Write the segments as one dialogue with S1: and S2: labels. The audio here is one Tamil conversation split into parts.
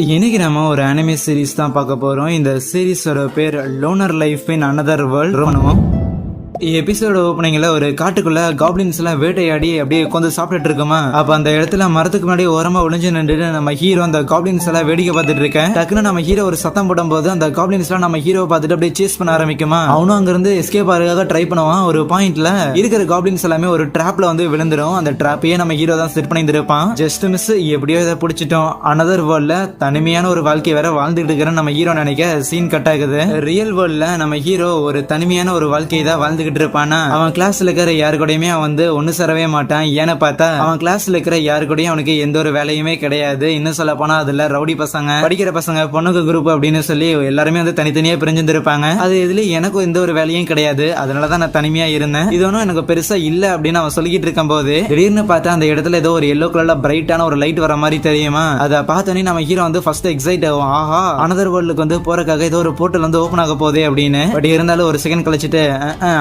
S1: இன்னைக்கு நம்ம ஒரு அனிமே சீரிஸ் தான் பார்க்க போறோம். இந்த சீரிஸோட பேர் loner life in another world. பண்ணுவோம். எபிசோட ஓப்பனிங்ல ஒரு காட்டுக்குள்ள காப்ளின்ஸ் எல்லாம் வேட்டையாடி அப்படியே உட்காந்து சாப்பிட்டுட்டு இருக்கோமா. அப்ப அந்த இடத்துல மரத்துக்கு முன்னாடி ஓரமா ஒளிஞ்சு நின்று நம்ம ஹீரோ அந்த காப்ளின்ஸ் எல்லாம் வேடிக்கை பார்த்துட்டு இருக்கேன். டக்குன்னு நம்ம ஹீரோ ஒரு சத்தம் போடும் போது அந்த காப்ளின்ஸ் எல்லாம் நம்ம ஹீரோ பார்த்துட்டு அப்படியே சேஸ் பண்ண ஆரம்பிக்குமா. அவனும் அங்க இருந்து எஸ்கேப் ஆகிறதுக்காக ட்ரை பண்ணுவான். ஒரு பாயிண்ட்ல இருக்கிற காப்ளின்ஸ் எல்லாமே ஒரு ட்ராப்ல வந்து விழுந்துரும். அந்த ட்ராப்பையே நம்ம ஹீரோ தான் செட் பண்ணி இருப்பான். ஜஸ்ட் மிஸ் எப்படியோ இதை பிடிச்சிட்டோம். அனதர் வேர்ல்ட்ல தனிமையான ஒரு வாழ்க்கை வேற வாழ்ந்துட்டு இருக்கிறேன்னு நம்ம ஹீரோ நினைக்க சீன் கட் ஆகுது. ரியல் வேர்ல்ட்ல நம்ம ஹீரோ ஒரு தனிமையான ஒரு வாழ்க்கையை தான் வாழ்ந்துகிட்டு இருப்பானா. அவன் கிளாஸ்ல இருக்கிற யாரு கூடயுமே அவன் வந்து ஒண்ணு சேரவே மாட்டான். ஏன்னு பார்த்தா அவன் கிளாஸ்ல இருக்கிற யாரு கூடயும் அவனுக்கு எந்த ஒரு வேலையுமே கிடையாது. இன்னும் சொல்ல போனா அதுல ரவுடி பசங்க, படிக்கிற பசங்க, பொண்ணுக்கு குரூப் அப்படின்னு சொல்லி எல்லாருமே வந்து தனித்தனியா பிரிஞ்சிருப்பாங்க. அது இதுல எனக்கும் எந்த ஒரு வேலையும் கிடையாது. அதனாலதான் நான் தனிமையா இருந்தேன். இது ஒன்னும் எனக்கு பெருசா இல்ல அப்படின்னு அவன் சொல்லிக்கிட்டு இருக்கும் போது திடீர்னு பார்த்தா அந்த இடத்துல ஏதோ ஒரு எல்லோ கலர்ல பிரைட்டான ஒரு லைட் வர மாதிரி தெரியுமா. அதை பார்த்தோன்னே நம்ம ஹீரோ வந்து ஃபர்ஸ்ட் எக்ஸைட் ஆகும். ஆஹா, அனதர் வேர்ல்டுக்கு வந்து போறதுக்காக ஏதோ ஒரு போர்ட்டல் வந்து ஓபன் ஆக போதே அப்படின்னு. பட் இருந்தாலும் ஒரு செகண்ட் கழிச்சிட்டு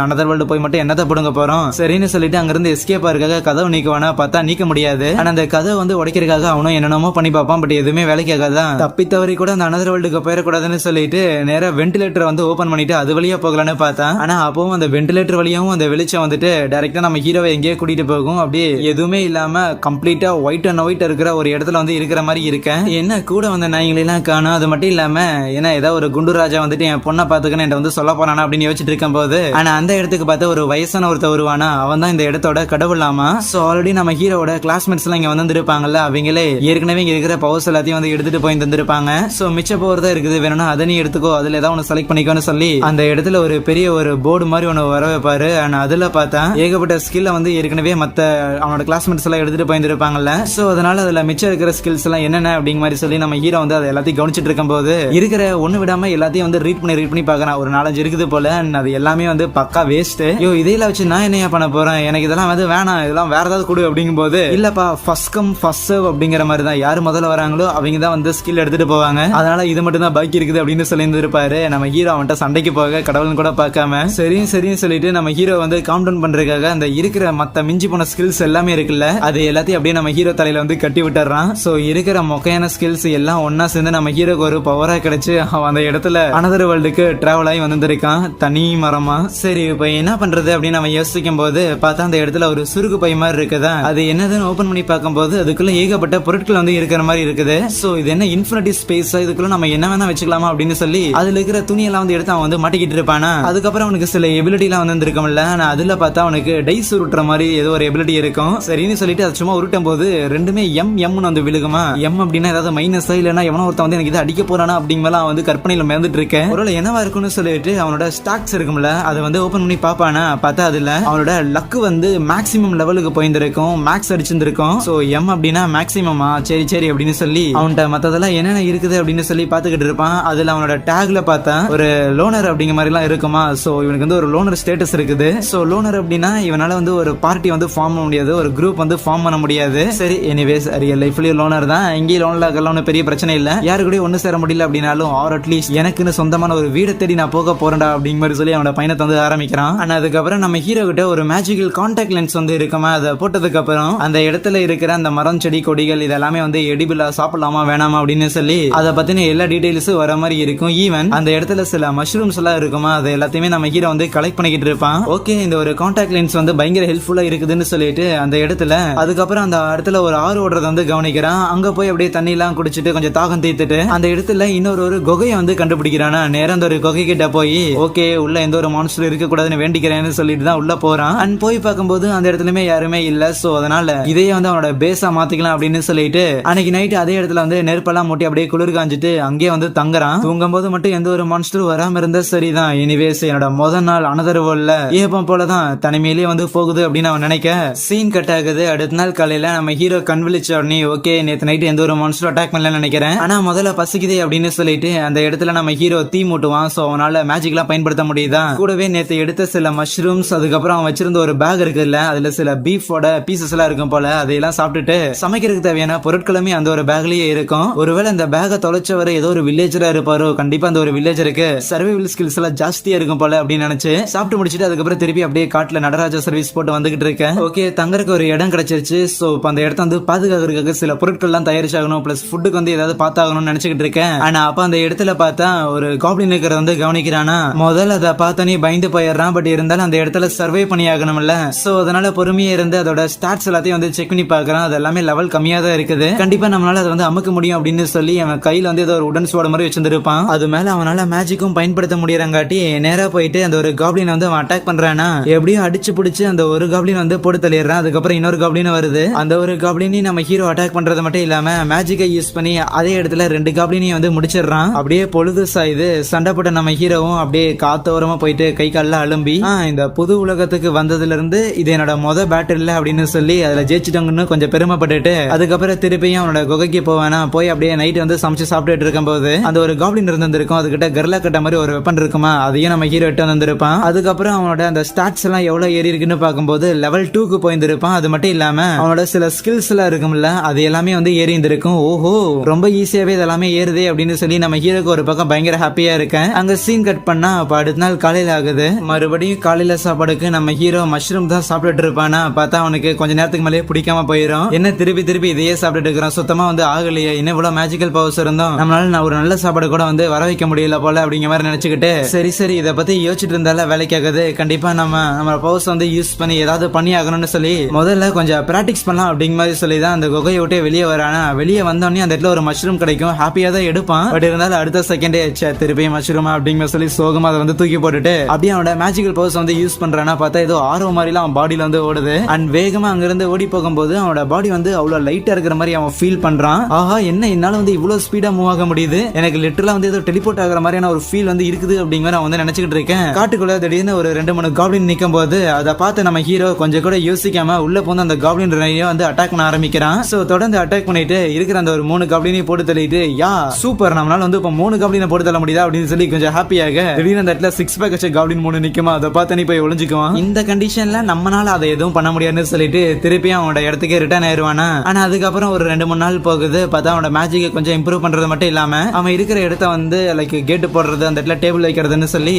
S1: அனதர் வேர்ல்டு போய் மட்டும் என்னத்தை போடுங்க போறோம் சரின்னு சொல்லிட்டு அங்கிருந்து எஸ்கேப் ஆகிறதுக்காக கதவு நீக்குவானா. பார்த்தா நீக்க முடியாது. ஆனா அந்த கதவை வந்து உடைக்கிறதுக்காக அவனும் என்னென்னமோ பண்ணி பார்ப்பான். பட் எதுவுமே வேலைக்கு ஆகாதான். தப்பி தவறி கூட அந்த அனதர் வேர்ல்டுக்கு போயிடக்கூடாதுன்னு சொல்லிட்டு நேரா வென்டிலேட்டர் வந்து ஓபன் பண்ணிட்டு அது வழியா போகலான்னு பார்த்தா. ஆனா அப்பவும் அந்த வென்டிலேட்டர் வழியாவும் அந்த வெளிச்சம் வந்துட்டு டைரக்டா நம்ம ஹீரோவை எங்கேயே கூட்டிட்டு போகும். அப்படியே எதுவுமே இல்லாம கம்ப்ளீட்டா ஒயிட் அண்ட் ஒயிட் இருக்கிற ஒரு இடத்துல வந்து இருக்கிற மாதிரி இருக்கேன். என்ன கூட வந்த நாய்களெல்லாம் காணும். அது மட்டும் இல்லாம ஏன்னா ஏதாவது ஒரு குண்டு ராஜா வந்துட்டு என் பொண்ணை பாத்துக்கன்னு என்கிட்ட வந்து சொல்ல போறானா அப்படின்னு யோசிச்சுட்டு இருக்கும் போது ஆனா அந்த இடத்துக்கு பார்த்து ஒரு வயசான ஒருத்த வருவானா. அவன் தான் இந்த இடத்தோட கடவுளாமா. சோ ஆல்ரெடி நம்ம ஹீரோட கிளாஸ்மேட்ஸ் எல்லாம் இங்க வந்து இருப்பாங்கல்ல. அவங்களே ஏற்கனவே இங்க இருக்கிற பவர்ஸ் எல்லாத்தையும் வந்து எடுத்துட்டு போய் தந்திருப்பாங்க. சோ மிச்ச பவர் தான் இருக்குது, வேணும்னா அதை நீ எடுத்துக்கோ, அதுல ஏதாவது ஒன்னு செலக்ட் பண்ணிக்கோன்னு சொல்லி அந்த இடத்துல ஒரு பெரிய ஒரு போர்டு மாதிரி ஒன்னு வர வைப்பாரு. அதுல பார்த்தா ஏகப்பட்ட ஸ்கில்ல வந்து ஏற்கனவே மத்த அவனோட கிளாஸ்மேட்ஸ் எல்லாம் எடுத்துட்டு போயிருப்பாங்கல்ல. சோ அதனால அதுல மிச்சம் இருக்கிற ஸ்கில்ஸ் எல்லாம் என்னென்ன அப்படிங்கிற மாதிரி சொல்லி நம்ம ஹீரோ வந்து அதை எல்லாத்தையும் கவனிச்சிட்டு இருக்கும் போது இருக்கிற ஒண்ணு விடாம எல்லாத்தையும் வந்து ரீட் பண்ணி பாக்குறான். ஒரு 4-5 இருக்குது போல. அது எல்லாமே வந்து பக்கா வேஸ்ட். இதையில வச்சு நான் என்னையா பண்ண போறேன், எனக்கு இதெல்லாம் வந்து வேணாம், இதெல்லாம் வேற ஏதாவது கொடு அப்படிங்கும் போது இல்லப்பா ஃபர்ஸ்ட் கம் ஃபர்ஸ்ட் சர்வ் அப்படிங்கிற மாதிரி தான். யாரு முதல்ல வராங்களோ அவங்க தான் வந்து ஸ்கில் எடுத்துட்டு போவாங்க. அதனால இது மட்டும் தான் பாக்கி இருக்குது அப்படின்னு சொல்லி இருப்பாரு. நம்ம ஹீரோ அவன்கிட்ட சண்டைக்கு போக கடவுள்னு கூட பார்க்காம சரின்னு சொல்லிட்டு நம்ம ஹீரோ வந்து காம் டவுன் பண்றதுக்காக அந்த இருக்கிற மத்த மிஞ்சி போன ஸ்கில்ஸ் எல்லாமே இருக்குல்ல அது எல்லாத்தையும் அப்படியே நம்ம ஹீரோ தலையில வந்து கட்டி விட்டுறான். சோ இருக்கிற மொக்கையான ஸ்கில்ஸ் எல்லாம் ஒன்னா சேர்ந்து நம்ம ஹீரோக்கு ஒரு பவரா கிடைச்சு அவன் அந்த இடத்துல அனதர் வேர்ல்டுக்கு டிராவல் ஆகி வந்திருக்கான் தனி மரமா. சரி இப்ப என்ன பண்றது அப்படின்னு நம்ம யோசிக்கும் போது பார்த்தா அந்த இடத்துல ஒரு சுருக்கு பை மாதிரி இருக்குதா. அது என்னதுன்னு ஓபன் பண்ணி பார்க்கும்போது அதுக்குள்ள ஏகப்பட்ட பொருட்கள் வந்து இருக்கிற மாதிரி இருக்குது. சோ இது என்ன இன்ஃபினிட்டி ஸ்பேஸ், இதுக்குள்ள நம்ம என்ன வேணா வச்சுக்கலாமா அப்படின்னு சொல்லி அதுல இருக்கிற துணி எல்லாம் வந்து எடுத்து அவன் வந்து மாட்டிக்கிட்டு இருப்பானா. அதுக்கப்புறம் அவனுக்கு சில எபிலிட்டி எல்லாம் வந்து இருக்கும்ல. ஆனா அதுல பார்த்தா அவனுக்கு டைஸ் உருட்டுற மாதிரி ஏதோ ஒரு எபிலிட்டி இருக்கும். சரின்னு சொல்லிட்டு அது சும்மா உருட்டும் போது ரெண்டுமே எம்னு வந்து விழுகுமா. எம் அப்படின்னா ஏதாவது மைனஸ் இல்லைன்னா எவனோ ஒருத்தன் வந்து எனக்கு இதை அடிக்க போறானா அப்படிங்கலாம் வந்து கற்பனையில மிதந்துட்டு இருக்கேன். ஒரு என்னவா இருக்குன்னு சொல்லிட்டு அவனோட ஸ்டாக்ஸ் இருக்கும்ல அதை வந்து ஓபன் பண்ணி பாப்பானா. பார்த்தா அதுல அவனோட லக்கு வந்து மேக்ஸிமம் லெவலுக்கு போயிருந்திருக்கும், மேக்ஸ் அடிச்சிருந்திருக்கும். சோ எம் அப்படின்னா மேக்ஸிமமா. சரி அப்படின்னு சொல்லி அவன்கிட்ட மத்ததெல்லாம் என்னென்ன இருக்குது அப்படின்னு சொல்லி பாத்துக்கிட்டு இருப்பான். அதுல அவனோட டேக்ல பார்த்தா ஒரு லோனர் அப்படிங்கிற மாதிரி எல்லாம் இருக்குமா. சோ இவனுக்கு வந்து ஒரு லோனர் ஸ்டேட்டஸ் இருக்குது. சோ லோனர் அப்படின்னா இவனால வந்து ஒரு பார்ட்டி வந்து ஃபார்ம் பண்ண முடியாது, ஒரு குரூப் வந்து ஃபார்ம் பண்ண முடியாது. சரி எனிவேஸ் ரியல் லைஃப்லயும் லோனர் தான். இங்கேயும் லோன்ல இருக்கலாம் பெரிய பிரச்சனை இல்ல. யாரு கூட ஒண்ணு சேர முடியல அப்படின்னாலும் ஆர் அட்லீஸ்ட் எனக்குன்னு சொந்தமான ஒரு வீடை தேடி நான் போக போறேன்டா அப்படிங்கிற மாதிரி சொல்லி அவனோட பயணத்தை வந்து ஆரம்பிக்கிறான். ஆனா அதுக்கப்புறம் நம்ம ஹீரோ கிட்ட ஒரு மேஜிக்கல் கான்டாக்ட் லென்ஸ் வந்து இருக்குமா. அதை போட்டதுக்கு அப்புறம் அந்த இடத்துல இருக்கிற அந்த மரம் செடி கொடிகள் இதெல்லாமே வந்து எடிபிளா சாப்பிடலாமா வேணாமா அப்படின்னு சொல்லி அதை பத்தின எல்லா டீடைல்ஸும் வர மாதிரி இருக்கும். ஈவன் அந்த இடத்துல சில மஷ்ரூம்ஸ் எல்லாம் இருக்குமா. அது எல்லாத்தையுமே நம்ம ஹீரோ வந்து கலெக்ட் பண்ணிக்கிட்டு இருப்பான். ஓகே இந்த ஒரு கான்டாக்ட் லென்ஸ் வந்து பயங்கர ஹெல்ப்ஃபுல்லா இருக்குதுன்னு சொல்லிட்டு அந்த இடத்துல அதுக்கப்புறம் அந்த இடத்துல ஒரு ஆறு ஓடுறத வந்து கவனிக்கிறான். அங்க போய் அப்படியே தண்ணி எல்லாம் குடிச்சிட்டு கொஞ்சம் தாகம் தீர்த்துட்டு அந்த இடத்துல இன்னொரு ஒரு குகையை வந்து கண்டுபிடிக்கிறானா. நேரம் அந்த ஒரு குகை கிட்ட போய் ஓகே உள்ள எந்த ஒரு மான்ஸ்டர் இருக்க கூடாதுன்னு வேண்டிக்கிறேன்னு சொல்லிட்டு தான் உள்ள போறான். அண்ட் போய் பார்க்கும்போது அந்த இடத்துலயுமே யாருமே இல்ல. சோ அதனால இதையே வந்து அவனோட பேஸா மாத்திக்கலாம் அப்படின்னு சொல்லிட்டு அன்னைக்கு நைட் அதே இடத்துல வந்து நெருப்பெல்லாம் மூட்டி அப்படியே குளிர் காஞ்சிட்டு அங்கேயே வந்து தங்குறான். தூங்கும் போது மட்டும் எந்த ஒரு மான்ஸ்டர் வராம இருந்தா சரிதான். எனிவேஸ் என்னோட முதல் நாள் அனதர் வேர்ல்ட்ல ஏப்பம் போலதான் தனிமையிலேயே வந்து போகுது அப்படின்னு அவன் நினைக்க சீன் கட் ஆகுது. அடுத்த நாள் காலையில நம்ம ஹீரோ கண் விழிச்ச உடனே ஓகே நேத்து நைட் எந்த ஒரு மான்ஸ்டர் அட்டாக் பண்ணலன்னு நினைக்கிறேன். ஆனா முதல்ல பசிக்குதே அப்படின்னு சொல்லிட்டு அந்த இடத்துல நம்ம ஹீரோ தீ மூட்டுவான். சோ அவனால மேஜிக் எல்லாம் பயன்படுத்த முடியுதா. கூடவே நேத்து எடுத்த எடுத்த சில மஷ்ரூம்ஸ், அதுக்கப்புறம் அவன் வச்சிருந்த ஒரு பேக் இருக்குல்ல, அதுல சில பீஃபோட பீசஸ் எல்லாம் இருக்கும் போல, அதையெல்லாம் சாப்பிட்டுட்டு சமைக்கிறதுக்கு தேவையான பொருட்களுமே அந்த ஒரு பேக்லயே இருக்கும். ஒருவேளை இந்த பேக்கை தொலைச்சவர் ஏதோ ஒரு வில்லேஜரா இருப்பாரோ, கண்டிப்பா அந்த ஒரு வில்லேஜருக்கு சர்வைவல் ஸ்கில்ஸ் எல்லாம் ஜாஸ்தியா இருக்கும் போல அப்படின்னு நினைச்சு சாப்பிட்டு முடிச்சிட்டு அதுக்கப்புறம் திருப்பி அப்படியே காட்டுல நடராஜா சர்வீஸ் போட்டு வந்துகிட்டு இருக்கேன். ஓகே, தங்கறதுக்கு ஒரு இடம் கிடைச்சிருச்சு. சோ இப்ப அந்த இடத்த வந்து பாதுகாக்கிறதுக்காக சில பொருட்கள் எல்லாம் தயாரிச்சாகணும், பிளஸ் ஃபுட்டுக்கு வந்து ஏதாவது பார்த்தாகணும்னு நினைச்சுக்கிட்டு இருக்கேன். ஆனா அப்ப அந்த இடத்துல பார்த்தா ஒரு காப்ளின் இருக்கிறத வந்து கவனிக்கிறானா. முதல்ல அதை பார்த்தா நீ பயந்து போயிடுறான். பட் இருந்தாலும் அந்த இடத்துல சர்வே பண்ணி ஆகணும்ல. சோ அதனால பொறுமையா இருந்து அதோட ஸ்டாட்ஸ் எல்லாத்தையும் வந்து செக் பண்ணி பாக்குறான். அது எல்லாமே லெவல் கம்மியா தான் இருக்குது. கண்டிப்பா நம்மளால அதை வந்து அமுக்க முடியும் அப்படின்னு சொல்லி அவன் கையில வந்து ஏதோ ஒரு உடன் ஸ்வார்ட் மாதிரி வச்சிருந்திருப்பான். அது மேல அவனால மேஜிக்கும் பயன்படுத்த முடியறங்காட்டி நேரா போயிட்டு அந்த ஒரு காப்ளின் வந்து அவன் அட்டாக் பண்றானா. எப்படியும் அடிச்சு பிடிச்சு அந்த ஒரு காப்ளின் வந்து போட்டு தள்ளிடுறான். அதுக்கப்புறம் இன்னொரு காப்ளின் வருது. அந்த ஒரு காப்ளினி நம்ம ஹீரோ அட்டாக் பண்றது மட்டும் இல்லாம மேஜிக்கை யூஸ் பண்ணி அதே இடத்துல 2 காப்ளினையும் வந்து முடிச்சிடறான். அப்படியே பொழுது சாயுது. சண்டை போட்ட நம்ம ஹீரோவும் அப்படியே காத்தோரமா போயிட்டு கை காலில் அலும்பி இந்த புது உலகத்துக்கு வந்ததுல இருந்து இது என்னோட மொத பேட்டில் அப்படின்னு சொல்லி அதுல ஜெயிச்சிட்டோங்கன்னு கொஞ்சம் பெருமைப்பட்டுட்டு அதுக்கப்புறம் திருப்பியும் அவனோட குகைக்கு போவானா. போய் அப்படியே நைட் வந்து சமைச்சு சாப்பிட்டுட்டு இருக்கும் போது அந்த ஒரு காப்ளின் இருந்திருக்கும். அதுகிட்ட கர்லா கட்ட மாதிரி ஒரு வெப்பன் இருக்குமா, அதையும் நம்ம ஹீரோ எட்டு வந்திருப்பான். அதுக்கப்புறம் அவனோட அந்த ஸ்டாட்ஸ் எல்லாம் எவ்வளவு ஏறி இருக்குன்னு பார்க்கும்போது லெவல் 2க்கு போயிருந்திருப்பான். அது மட்டும் இல்லாம அவனோட சில ஸ்கில்ஸ் எல்லாம் இருக்கும்ல, அது எல்லாமே வந்து ஏறி இருந்திருக்கும். ஓஹோ, ரொம்ப ஈஸியாவே இதெல்லாமே ஏறுதே அப்படின்னு சொல்லி நம்ம ஹீரோக்கு ஒரு பக்கம் பயங்கர ஹாப்பியா இருக்கேன். அங்க சீன் கட் பண்ணா அப்ப அடுத்த நாள் காலையில ஆகுது. மறுபடியும் காலையில சாப்பாடுக்கு நம்ம ஹீரோ மஷ்ரூம் தான் சாப்பிட்டுட்டு இருப்பானா. பார்த்தா அவனுக்கு கொஞ்ச நேரத்துக்கு மேலே பிடிக்காம போயிடும். என்ன திருப்பி திருப்பி இதையே சாப்பிட்டுட்டு இருக்கிறான், சுத்தமா வந்து ஆகலையே, என்ன இவ்வளவு மேஜிக்கல் பவர்ஸ் இருந்தோம் நம்மளால ஒரு நல்ல சாப்பாடு கூட வந்து வர வைக்க முடியல போல அப்படிங்கிற மாதிரி நினைச்சுக்கிட்டு சரி இதை பத்தி யோசிச்சுட்டு இருந்தால வேலைக்கு ஆகுது. கண்டிப்பா நம்ம பவர்ஸ் வந்து யூஸ் பண்ணி ஏதாவது பண்ணி ஆகணும்னு சொல்லி முதல்ல கொஞ்சம் பிராக்டிஸ் பண்ணலாம் அப்படிங்கிற மாதிரி சொல்லி தான் அந்த குகையை விட்டு வெளியே வரானா. வெளியே வந்தோடனே அந்த இடத்துல ஒரு மஷ்ரூம் கிடைக்கும். ஹாப்பியா தான் எடுப்பான். பட் இருந்தாலும் அடுத்த செகண்டே திருப்பி மஷ்ரூமா அப்படிங்கிற சொல்லி சோகமா அதை வந்து தூக்கி போட்டுட்டு அப்படியே அவனோட மேஜிக்கல் பவர்ஸ் வந்து யூஸ் பண்றானா. பார்த்தா ஏதோ ஆர்வம் மாதிரிலாம் அவன் பாடியில வந்து ஓடுது. அண்ட் வேகமா அங்கிருந்து ஓடி போகும்போது அவனோட பாடி வந்து அவ்வளவு லைட்டா இருக்கிற மாதிரி அவன் ஃபீல் பண்றான். ஆஹா, என்ன என்னால வந்து இவ்வளவு ஸ்பீடா மூவ் ஆக முடியுது, எனக்கு லிட்டரலா வந்து ஏதோ டெலிபோர்ட் ஆகிற மாதிரியான ஒரு ஃபீல் வந்து இருக்குது அப்படிங்கிற அவன் வந்து நினைச்சுக்கிட்டு இருக்கேன். காட்டுக்குள்ள திடீர்னு ஒரு 2-3 காப்ளின் நிக்கும் போது அதை பார்த்து நம்ம ஹீரோ கொஞ்சம் கூட யோசிக்காம உள்ள போந்து அந்த காப்ளின் வந்து அட்டாக் பண்ண ஆரம்பிக்கிறான். சோ தொடர்ந்து அட்டாக் பண்ணிட்டு இருக்கிற அந்த ஒரு 3 காப்ளினையும் போட்டு தள்ளிட்டு யா சூப்பர், நம்மளால வந்து இப்ப 3 காப்ளினை போட்டு தள்ள முடியுதா அப்படின்னு சொல்லி கொஞ்சம் ஹாப்பியாக திடீர்னு அந்த இடத்துல 6 பேக் வச்ச காப்ளின் 3 நிக்குமா. அதை பார்த்து நீ போய் ஒளிஞ்சுக்குவான். இந்த கண்டிஷன்ல நம்மளால அதை எதுவும் பண்ண முடியாதுன்னு சொல்லிட்டு திருப்பியும் அவனோட இடத்துக்கு ரிட்டர்ன் ஆயிருவானா. ஆனா அதுக்கப்புறம் ஒரு 2-3 நாள் போகுது. பார்த்தா அவனோட மேஜிக்கை கொஞ்சம் இம்ப்ரூவ் பண்றது மட்டும் இல்லாம அவன் இருக்கிற இடத்த வந்து லைக் கேட் போடுறது, அந்த இடத்துல டேபிள் வைக்கிறதுன்னு சொல்லி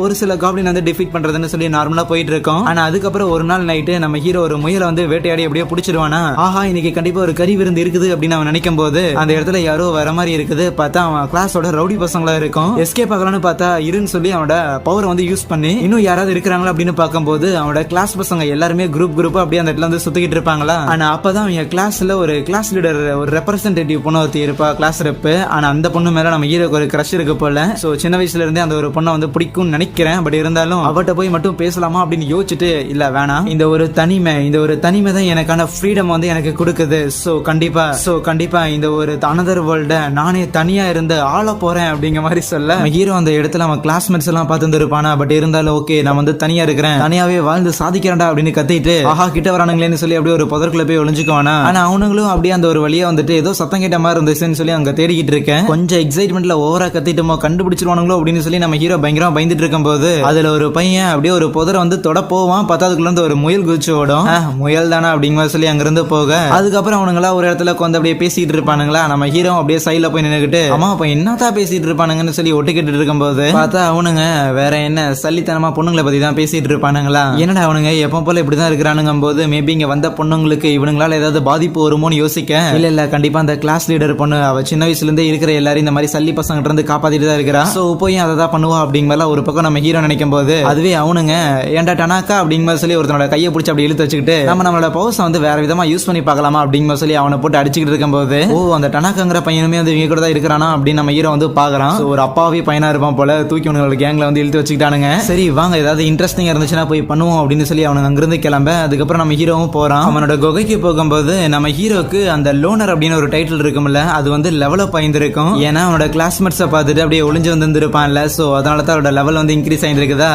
S1: ஒரு சில காப்ளின் வந்து டிஃபீட் பண்றதுன்னு சொல்லி நார்மலா போயிட்டு இருக்கோம். ஆனா அதுக்கப்புறம் ஒரு நாள் நைட்டு நம்ம ஹீரோ ஒரு முயலை வந்து வேட்டையாடி அப்படியே பிடிச்சிருவானா. ஆஹா, இன்னைக்கு கண்டிப்பா ஒரு கறி விருந்து இருக்குது அப்படின்னு அவன் நினைக்கும் போது அந்த இடத்துல யாரோ வர மாதிரி இருக்குது. பார்த்தா அவன் கிளாஸோட ரவுடி பசங்களா இருக்கும். எஸ்கேப் ஆகலாம்னு பார்த்தா இருன்னு சொல்லி அவனோட பவர் வந்து யூஸ் பண்ணி இன்னும் யாராவது இருக்கிறாங்களா அப்படின்னு பார்க்கும்போது அவனோட கிளாஸ் பசங்க எல்லாருமே குரூப் அப்படியே அந்த இடத்துல வந்து சுத்திக்கிட்டு இருப்பாங்களா. ஆனா அப்பதான் அவங்க கிளாஸ்ல ஒரு கிளாஸ் லீடர், ஒரு ரெப்ரசன்டேட்டிவ் பொண்ணு ஒருத்தி இருப்பா, கிளாஸ் ரெப். ஆனா அந்த பொண்ணு மேல நம்ம ஹீரோக்கு ஒரு கிரஷ் இருக்கு போல. சோ சின்ன வயசுல இருந்தே அந்த ஒரு பொண்ணை வந்து பிடிக்கும்னு நினைக்கிறேன். பட் இருந்தாலும் அவட்ட போய் மட்டும் பேசலாமா அப்படின்னு யோசிச்சுட்டு இல்ல வேணாம், இந்த ஒரு தனிமை தான் எனக்கான ஃப்ரீடம் வந்து எனக்கு கொடுக்குது. சோ கண்டிப்பா இந்த ஒரு அனதர் வேர்ல்ட நானே தனியா இருந்து ஆள போறேன் அப்படிங்கிற மாதிரி சொல்ல ஹீரோ அந்த இடத்துல அவன் கிளாஸ்மேட்ஸ் எல்லாம் பார்த்து இருப்பானா. பட் இருந்தாலும் ஓகே, நான் வந்து தனியா இருக்கிறேன், தனியாவே வாழ்ந்து சாதிக்கிறேன்டா அப்படின்னு கத்திட்டு ஆஹா கிட்ட வரானுங்களேன்னு சொல்லி அப்படியே ஒரு புதற்குள்ள போய் ஒளிஞ்சுக்குவானா. ஆனா அவனுங்களும் அப்படியே அந்த ஒரு வழியா வந்துட்டு ஏதோ சத்தம் கேட்ட மாதிரி இருந்துச்சுன்னு சொல்லி அங்க தேடிக்கிட்டு இருக்கேன். கொஞ்சம் எக்ஸைட்மெண்ட்ல ஓவரா கத்திட்டுமோ கண்டுபிடிச்சிருவானுங்களோ அப்படின்னு சொல்லி நம்ம ஹீரோ பயங்கரமா பயந்துட்டு இருக்கும் போது அதுல ஒரு பையன் அப்படியே ஒரு புதரை வந்து தொட போவான். பத்தாவதுக்குள்ள இருந்து ஒரு முயல் குதிச்சு ஓடும். முயல் தானா அப்படிங்கிற சொல்லி அங்க இருந்து போக அதுக்கப்புறம் அவனுங்களா ஒரு இடத்துல கொஞ்சம் அப்படியே பேசிட்டு இருப்பானுங்களா. நம்ம ஹீரோ அப்படியே சைட்ல போய் நின்னுக்கிட்டு அம்மா அப்ப என்னதான் பேசிட்டு இருப்பானுங்கன்னு சொல்லி ஒட்டுக்கிட்டு இருக்கும் போது பார்த்தா அவனுங்க வேற என்ன சல்லித்தனமா பொண்ணுங்களை பத்தி தான் பேசிட்டு இருப்பானுங்களா. என்னடா அவனுங்க எப்ப போல இப்படிதான் இருக்கிறானுங்க போது மேபி இங்க வந்த பொண்ணுங்களுக்கு இவனுங்களால ஏதாவது பாதிப்பு வருமோன்னு யோசிக்க இல்ல கண்டிப்பா அந்த கிளாஸ் லீடர் பொண்ணு அவ சின்ன வயசுல இருந்தே இருக்கிற எல்லாரும் இந்த மாதிரி சல்லி பசங்க இருந்து காப்பாத்திட்டு தான் இருக்கிறா. சோ போய் அதை தான் பண்ணுவா அப்படிங்கிற ஒரு பக்கம் நம்ம ஹீரோ நினைக்கும் போது அதுவே அவனுங்க ஏன்டா டனாக்கா அப்படிங்கிற சொல்லி ஒருத்தனோட கையை பிடிச்சி அப்படி இழுத்து வச்சுக்கிட்டு நம்மளோட பவர்ஸ் வந்து வேற விதமா யூஸ் பண்ணி பார்க்கலாமா அப்படிங்கிற சொல்லி அவனை போட்டு அடிச்சுக்கிட்டு இருக்கும் போது ஓ அந்த டனாக்காங்கிற பையனுமே வந்து இவங்க கூட தான் இருக்கிறானா அப்படின்னு நம்ம ஹீரோ வந்து பாக்குறான். ஒரு அப்பாவே பையனா இருப்பான் போல, தூக்கி அவனோட கேங்ல வந்து இழுத்து வச்சுக்கிட்டானுங்க. சரி வாங்க ஏதாவது இன்ட்ரெஸ்டிங்கா இருந்துச்சுன்னா போய் பண்ணுவோம் அப்படின்னு சொல்லி அவனுக்கு அங்கிருந்து கிளம்ப அதுக்கப்புறம் நம்ம ஹீரோவும் போறான். அவனோட குகைக்கு போகும்போது நம்ம ஹீரோக்கு அந்த லோனர் அப்படின்னு ஒரு டைட்டில் இருக்கும்ல, அது வந்து லெவலப் ஆயிருக்கும். ஏன்னா அவனோட கிளாஸ்மேட்ஸை பார்த்துட்டு அப்படியே ஒளிஞ்சு வந்துருப்பான்ல. சோ அதனால தான் அவரோட லெவல் வந்து இன்க்ரீஸ் ஆயிருக்குதா.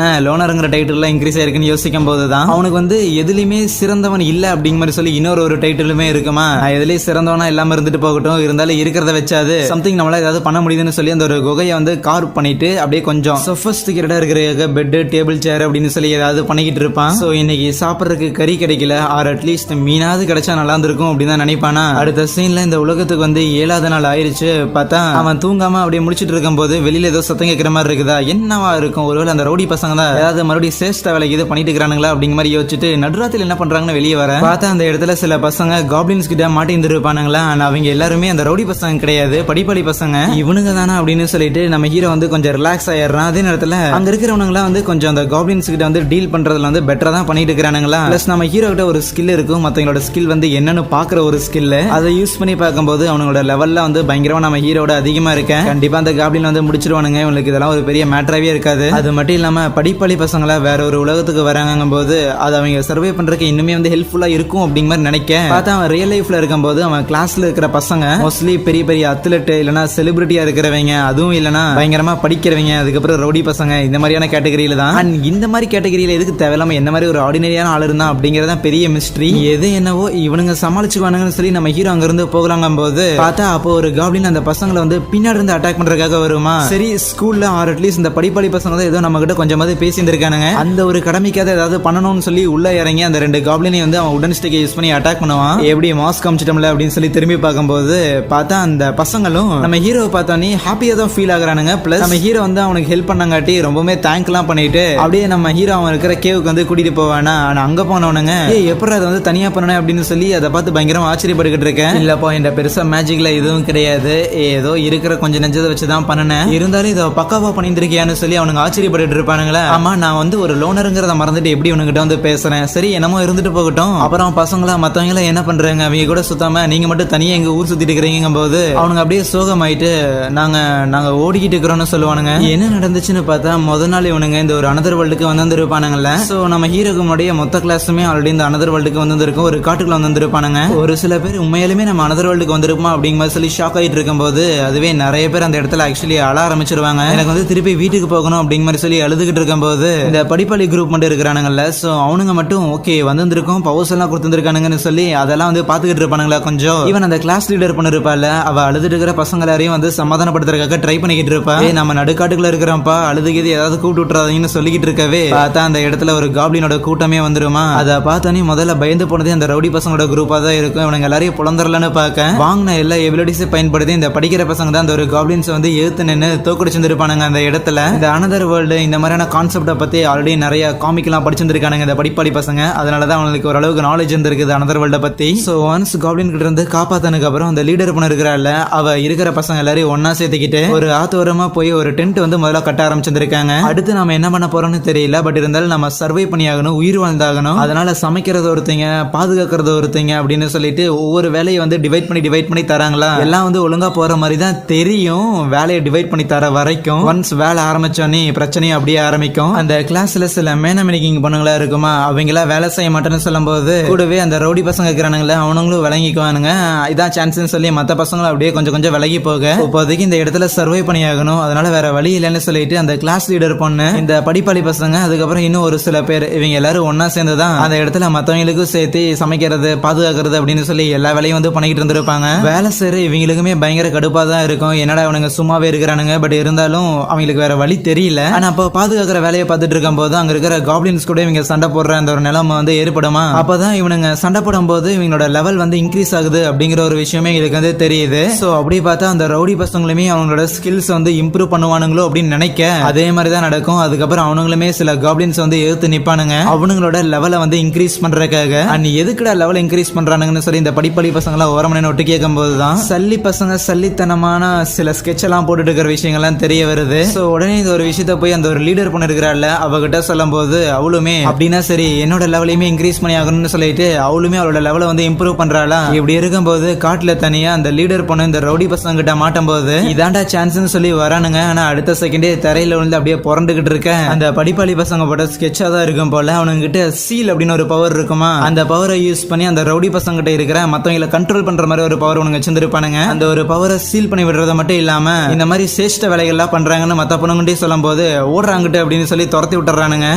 S1: லோனருங்கிற டைட்டில் இன்க்ரீஸ் ஆயிருக்குன்னு யோசிக்கும் போதுதான் அவனுக்கு வந்து எதுலயுமே சிறந்தவன் இல்ல அப்படிங்கிற மாதிரி சொல்லி இன்னொரு டைட்டிலுமே இருக்குமா. எதுலயும் சிறந்தவனா இல்லாம இருந்துட்டு போகட்டும், இருந்தாலும் இருக்கிறத வச்சாது சம்திங் நம்மளால ஏதாவது பண்ண முடியுதுன்னு சொல்லி அந்த ஒரு குகையை வந்து கார்வ் பண்ணிட்டு அப்படியே கொஞ்சம் சொஃபிஸ்டிகேட்டடா இருக்கிற பெட் டேபிள் சேர் அப்படின்னு சொல்லி ஏதாவது பண்ணிக்கிட்டு இருப்பான். சோ இன்னைக்கு சாப்பிடறதுக்கு கறி கிடைக்கல, ஆர் அட்லீஸ்ட் மீனாவது கிடைச்சா நல்லா இருந்திருக்கும் அப்படின்னு தான் நினைப்பானா. அடுத்த சீன்ல இந்த உலகத்துக்கு வந்து 7வது நாள் ஆயிருச்சு. பார்த்தா அவன் தூங்காம அப்படியே முடிச்சிட்டு இருக்கும் போது வெளியில ஏதோ சத்தம் கேட்கிற மாதிரி இருக்குதா, என்னவா இருக்கும், ஒருவேளை அந்த ரவுடி பசங்க தான் ஏதாவது மறுபடியும் சேஷ்ட வேலைக்கு இது பண்ணிட்டு இருக்கானுங்களா அப்படிங்கிற மாதிரி யோசிச்சுட்டு நடுராத்திரி என்ன பண்றாங்கன்னு வெளியே வர பார்த்தா அந்த இடத்துல சில பசங்க காப்ளின்ஸ் கிட்ட மாட்டி இருப்பானுங்களா. அவங்க எல்லாருமே அந்த ரவுடி பசங்க கிடையாது, படிப்பாளி பசங்க. இவனுங்க தானா அப்படின்னு சொல்லிட்டு நம்ம ஹீரோ வந்து கொஞ்சம் ரிலாக்ஸ் ஆயிடுறான். அதே நேரத்துல அங்க இருக்கிறவங்க வந்து கொஞ்சம் அந்த காப்ளின்ஸ் கிட்ட வந்து டீல் பண்றதுல வந்து பெட்டரா தான் பண்ணிட்டு இருக்கானுங்களா. பிளஸ் நம்ம ஹீரோ கிட்ட ஒரு ஸ்கில் இருக்கும், மத்தவங்களோட ஸ்கில் வந்து என்னன்னு பாக்குற ஒரு ஸ்கில். அதை யூஸ் பண்ணி பார்க்கும்போது அவங்களோட லெவல்ல வந்து பயங்கரமா நம்ம ஹீரோட அதிகமா இருக்கேன். கண்டிப்பா அந்த காப்ளின் வந்து முடிச்சிருவானுங்க. இவங்களுக்கு இதெல்லாம் ஒரு பெரிய மேட்டராவே இருக்காது. அது மட்டும் இல்லாம படிப்பாளி பசங்களா வேற ஒரு உலகத்துக்கு வராங்க போது அது அவங்க சர்வே பண்றதுக்கு இன்னுமே வந்து ஹெல்ப்ஃபுல்லா இருக்கும் அப்படிங்கிற மாதிரி நினைக்க பார்த்தா அவன் ரியல் லைஃப்ல இருக்கும்போது அவன் கிளாஸ்ல இருக்கிற பசங்க மோஸ்ட்லி பெரிய பெரிய அத்லெட் இல்லனா செலிபிரிட்டியா இருக்கிறவங்க, அதுவும் இல்லனா பயங்கரமா படிக்கிறவங்க, அதுக்கப்புறம் ரவுடி பசங்க, இந்த மாதிரியான கேட்டகரியில தான். அண்ட் இந்த மாதிரி கேட்டகரியில எதுக்கு தேவையில்லாம என்ன மாதிரி ஒரு ஆர்டினரியான ஆள் இருந்தா அப்படிங்கறத பெரிய மிஸ்ட்ரி. எது என்னவோ இவனுங்க சமாளிச்சுக்குவானுங்கன்னு சொல்லி நம்ம ஹீரோ அங்க இருந்து போகலாங்க போது பார்த்தா அப்போ ஒரு காப்ளின் அந்த பசங்களை வந்து பின்னாடி இருந்து அட்டாக் பண்றதுக்காக வருமா. சரி ஸ்கூல்ல ஆர் அட்லீஸ்ட் இந்த படிப்பாளி பசங்க தான் ஏதோ நம்ம கிட்ட கொஞ்சமாவது பேசி இருக்கானுங்க, அந்த ஒரு கடமைக்காக ஏதாவது பண்ணணும்னு சொல்லி உள்ள இறங்கி அந்த 2 காப்ளினை வந்து அவன் உடன் ஸ்டிக்கை யூஸ் பண்ணி அட்டாக் பண்ணுவான். எப்படி மாஸ்க் காமிச்சிட்டோம்ல அப்படின்னு சொல்லி திரும்பி பார்க்கும்போது பார்த்தா அந்த பசங்களும் நம்ம ஹீரோவை பார்த்தோன்னே ஹாப்பியா தான் ஃபீல் ஆகுறானுங்க. பிளஸ் நம்ம ஹீரோ வந்து அவனுக்கு ஹெல்ப் பண்ணங்காட்டி ரொம்பவே தேங்க்லாம் பண்ணிட்டு அப்படியே நம்ம ஹீரோ அவன் இருக்கிற கேவுக்கு வந்து கூட்டிட்டு போவானா. ஆனா அங்க போனவனுங்க எப்படி அதை வந்து தனியா பண்ணணும் அப்படின்னு சொல்லி அதை பார்த்து பயங்கரமா ஆச்சரியப்பட்டுக்கிட்டு இருக்கேன். இல்லப்பா இந்த பெருசா மேஜிக்ல எதுவும் கிடையாது, ஏதோ இருக்கிற கொஞ்சம் நெஞ்சதை வச்சுதான் பண்ணனேன், இருந்தாலும் இதை பக்காவா பண்ணிருக்கியான்னு சொல்லி அவனுங்க ஆச்சரியப்பட்டு இருப்பானுங்களா. ஆமா நான் வந்து ஒரு லோனருங்கிறத மறந்துட்டு எப்படி உனக்கிட்ட வந்து பேசுறேன், சரி என்னமோ இருந்துட்டு போகட்டும். அப்புறம் பசங்களா மத்தவங்க என்ன பண்றாங்க, அவங்க கூட சுத்தாம நீங்க மட்டும் தனியா எங்க ஊர் சுத்திட்டு இருக்கிறீங்க போது அவனுங்க அப்படியே சோகமாயிட்டு நாங்க ஓடிக்கிட்டு இருக்கிறோம்னு சொல்லுவானுங்க. என்ன நடந்துச்சுன்னு பார்த்தா முத நாள் இவனுங்க இந்த ஒரு அனதர் வேர்ல்டுக்கு வந்திருப்பானுங்கல்ல. சோ நம்ம ஹீரோக்கு முன்னாடியே மொத்த கிளாஸுமே ஆல்ரெடி இந்த அனதர் வேர்ல்டுக்கு வந்திருக்கும், ஒரு காட்டுக்குள்ள வந்திருப்பானுங்க. ஒரு சில பேர் உண்மையிலுமே நம்ம அனதர் வேர்ல்டுக்கு வந்திருப்போம் அப்படிங்கிற சொல்லி ஷாக் ஆயிட்டு இருக்கும் போது அதுவே நிறைய பேர் அந்த இடத்துல ஆக்சுவலி அழ ஆரம்பிச்சிருவாங்க. எனக்கு வந்து திருப்பி வீட்டுக்கு போகணும் அப்படிங்கிற மாதிரி சொல்லி அழுதுகிட்டு இருக்கும் போது இந்த படிப்பாளி குரூப் மட்டும் இருக்கிறானுங்கல்ல, சோ அவனுங்க மட்டும் ஓகே வந்திருக்கோம் பவர்ஸ் எல்லாம் கொடுத்துருக்கானுங்கன்னு சொல்லி அதெல்லாம் வந்து பாத்துக்கிட்டு இருப்பானுங்களா. கொஞ்சம் ஈவன் அந்த கிளாஸ் லீடர் பண்ண இருப்பாள், அவ அழுதுட்டு இருக்கிற பசங்க எல்லாரையும் வந்து சமாதானப்படுத்துறதுக்காக ட்ரை பண்ணிக்கிட்டு இருப்பா. நம்ம நடுக்காட்டுக்குள்ள இருக்கிறோம்ப்பா, அழுதுகிது ஏதாவது கூப்பிட்டு விட்டுறாதீங்கன்னு சொல்லிக்கிட்டு இருக்கவே பார்த்தா அந்த இடத்துல ஒரு காப்ளினோட கூட்டமே வந்துருமா. அதை பார்த்தோன்னே முதல்ல பயந்து போனதே அந்த ரவுடி பசங்களோட குரூப்பா தான் இருக்கும். இவனுங்க எல்லாரையும் புலந்தரலன்னு பார்க்க வாங்கின எல்லா எபிலிட்டிஸை பயன்படுத்தி இந்த படிக்கிற பசங்க தான் அந்த ஒரு காப்ளின்ஸ் வந்து எழுத்து நின்று தோக்கடிச்சிருப்பானுங்க அந்த இடத்துல. இந்த அனதர் வேர்ல்டு இந்த மாதிரியான கான்செப்டை பத்தி ஆல்ரெடி நிறைய காமிக்லாம் படிச்சிருக்கானுங்க இந்த படிப்பாளி பசங்க. அதனாலதான் அவங்களுக்கு ஓரளவுக்கு நாலேஜ் இருந்திருக்குது அனதர் வேர்ல்ட பத்தி. சோ ஒன்ஸ் காப்ளின் கிட்ட இருந்து காப்பாத்தனுக்கு அப்புறம் அந்த லீடர் பண்ண இருக்கிறாள், அவ இருக்கிற பசங்க எல்லாரையும் ஒன்னா சேர்த்துக்கிட்டு ஒரு ஆத்தோரமா போய் ஒரு டென்ட் வந்து முதல்ல கட்ட ஆரம்பிச்சிருக்காங்க. அடுத்து நம்ம என்ன பண்ண போறோம்னு தெரியல, பட் இருந்தாலும் நம்ம சர்வை பண்ணி ஆகணும், உயிர் வாழ்ந்தாகணும். அதனால சமைக்கிறது ஒருத்தங்க, பாதுகாக்கிறது ஒருத்தங்க அப்படின்னு சொல்லிட்டு ஒவ்வொரு வேலையை வந்து டிவைட் பண்ணி தராங்களா. எல்லாம் வந்து ஒழுங்கா போற மாதிரி தான் தெரியும், வேலையை டிவைட் பண்ணி தர வரைக்கும். ஒன்ஸ் வேலை ஆரம்பிச்சோன்னே பிரச்சனையும் அப்படியே ஆரம்பிக்கும். அந்த கிளாஸ்ல சில மேனமேக்கிங் பண்ணுங்களா இருக்குமா, அவங்களா வேலை செய்ய மாட்டேன்னு சொல்லும் போது கூடவே அந்த ரவுடி பசங்க இருக்கிறானுங்களே அவனுங்களும் விளங்கிக்குவானுங்க. இதான் சான்ஸ்னு சொல்லி மற்ற பசங்களும் அப்படியே கொஞ்சம் கொஞ்சம் விலகி போக இப்போதைக்கு இந்த இடத்துல சர்வை பண்ணியாகணும், அதனால வேற வழி இல்லைன்னு சொல்லிட்டு அந்த கிளாஸ் லீடர் பொண்ணு, இந்த படிப்பாளி பசங்க, அதுக்கப்புறம் இன்னும் ஒரு சில பேர், இவங்க எல்லாரும் ஒன்னா சேர்ந்துதான் அந்த இடத்துல மற்றவங்களுக்கும் சேர்த்து சமைக்கிறது பாதுகாக்கிறது அப்படின்னு சொல்லி எல்லா வேலையும் வந்து பண்ணிக்கிட்டு இருந்திருப்பாங்க. வேலை செய்யற இவங்களுக்குமே பயங்கர கடுப்பா தான் இருக்கும், என்னடா அவனுங்க சும்மாவே இருக்கிறானுங்க, பட் இருந்தாலும் அவங்களுக்கு வேற வழி தெரியல. ஆனா அப்போ பாதுகாக்கிற வேலையை பார்த்துட்டு இருக்கும் போது அங்க இருக்கிற காப்ளின்ஸ் கூட இவங்க சண்டை போடுற அந்த ஒரு நிலைமை வந்து ஏற்படுமா. அப்பதான் இவனுங்க சண்டை போடும் போது இவங்களோட லெவல் வந்து இன்க்ரீஸ் ஆகுது அப்படிங்கிற ஒரு விஷயமே எங்களுக்கு வந்து தெரியுது. சோ அப்படி பார்த்தா அந்த ரவுடி பசங்களுமே அவங்களோட ஸ்கில்ஸ் வந்து இம்ப்ரூவ் பண்ணுவானுங்களோ அப்படின்னு நினைக்க அதே மாதிரி தான் நடக்கும். அதுக்கப்புறம் அவனுங்களுமே சில காப்ளின்ஸ் வந்து எடுத்து நிப்பானுங்க அவனுங்களோட லெவலை வந்து இன்க்ரீஸ் பண்றதுக்காக. அண்ட் எதுக்குடா லெவல் இன்க்ரீஸ் பண்றானுங்கன்னு சொல்லி இந்த படிப்பாளி பசங்களா ஓரமனை ஒட்டு கேட்கும் போதுதான் சல்லி பசங்க சல்லித்தனமான சில ஸ்கெட்ச் எல்லாம் போட்டுட்டு இருக்கிற விஷயங்கள்லாம் தெரிய வருது. சோ உடனே இந்த ஒரு விஷயத்த போய் அந்த ஒரு லீடர் பண்ண இருக்கிறாள் அவகிட்ட சொல்லும் போது அவளுமே அப்படின்னா சரி என்னோட லெவலையுமே இன்க்ரீஸ் பண்ணி ஆகணும்னு சொல்லிட்டு அவளுமே அவளோட லெவலை வந்து இம்ப்ரூவ் பண்றாளா. இப்படி இருக்கும்போது காட்டுல தனியா அந்த லீடர் பொண்ணு இந்த ரவுடி பசங்க கிட்ட மாட்டும் போது இதாண்டா சான்ஸ்னு சொல்லி வரானுங்க. ஆனா அடுத்த செகண்டே தரையில விழுந்து அப்படியே புரண்டுகிட்டு இருக்க அந்த படிப்பாளி பசங்க போட்ட ஸ்கெட்சா தான் இருக்கும் போல. அவனுங்க கிட்ட சீல் அப்படின்னு ஒரு பவர் இருக்குமா, அந்த பவரை யூஸ் பண்ணி அந்த ரவுடி பசங்க கிட்ட இருக்கிற மத்தவங்களை கண்ட்ரோல் பண்ற மாதிரி ஒரு பவர் உனக்கு வச்சிருப்பானுங்க. அந்த ஒரு பவரை சீல் பண்ணி விடுறத மட்டும் இல்லாம இந்த மாதிரி சேஷ்ட வேலைகள் எல்லாம் பண்றாங்கன்னு மத்த பொண்ணுங்கிட்டே சொல்லும் போது ஓடுறாங்கிட்ட அப்படின்னு சொல்லி துரத்தி விட்டுறானுங்க.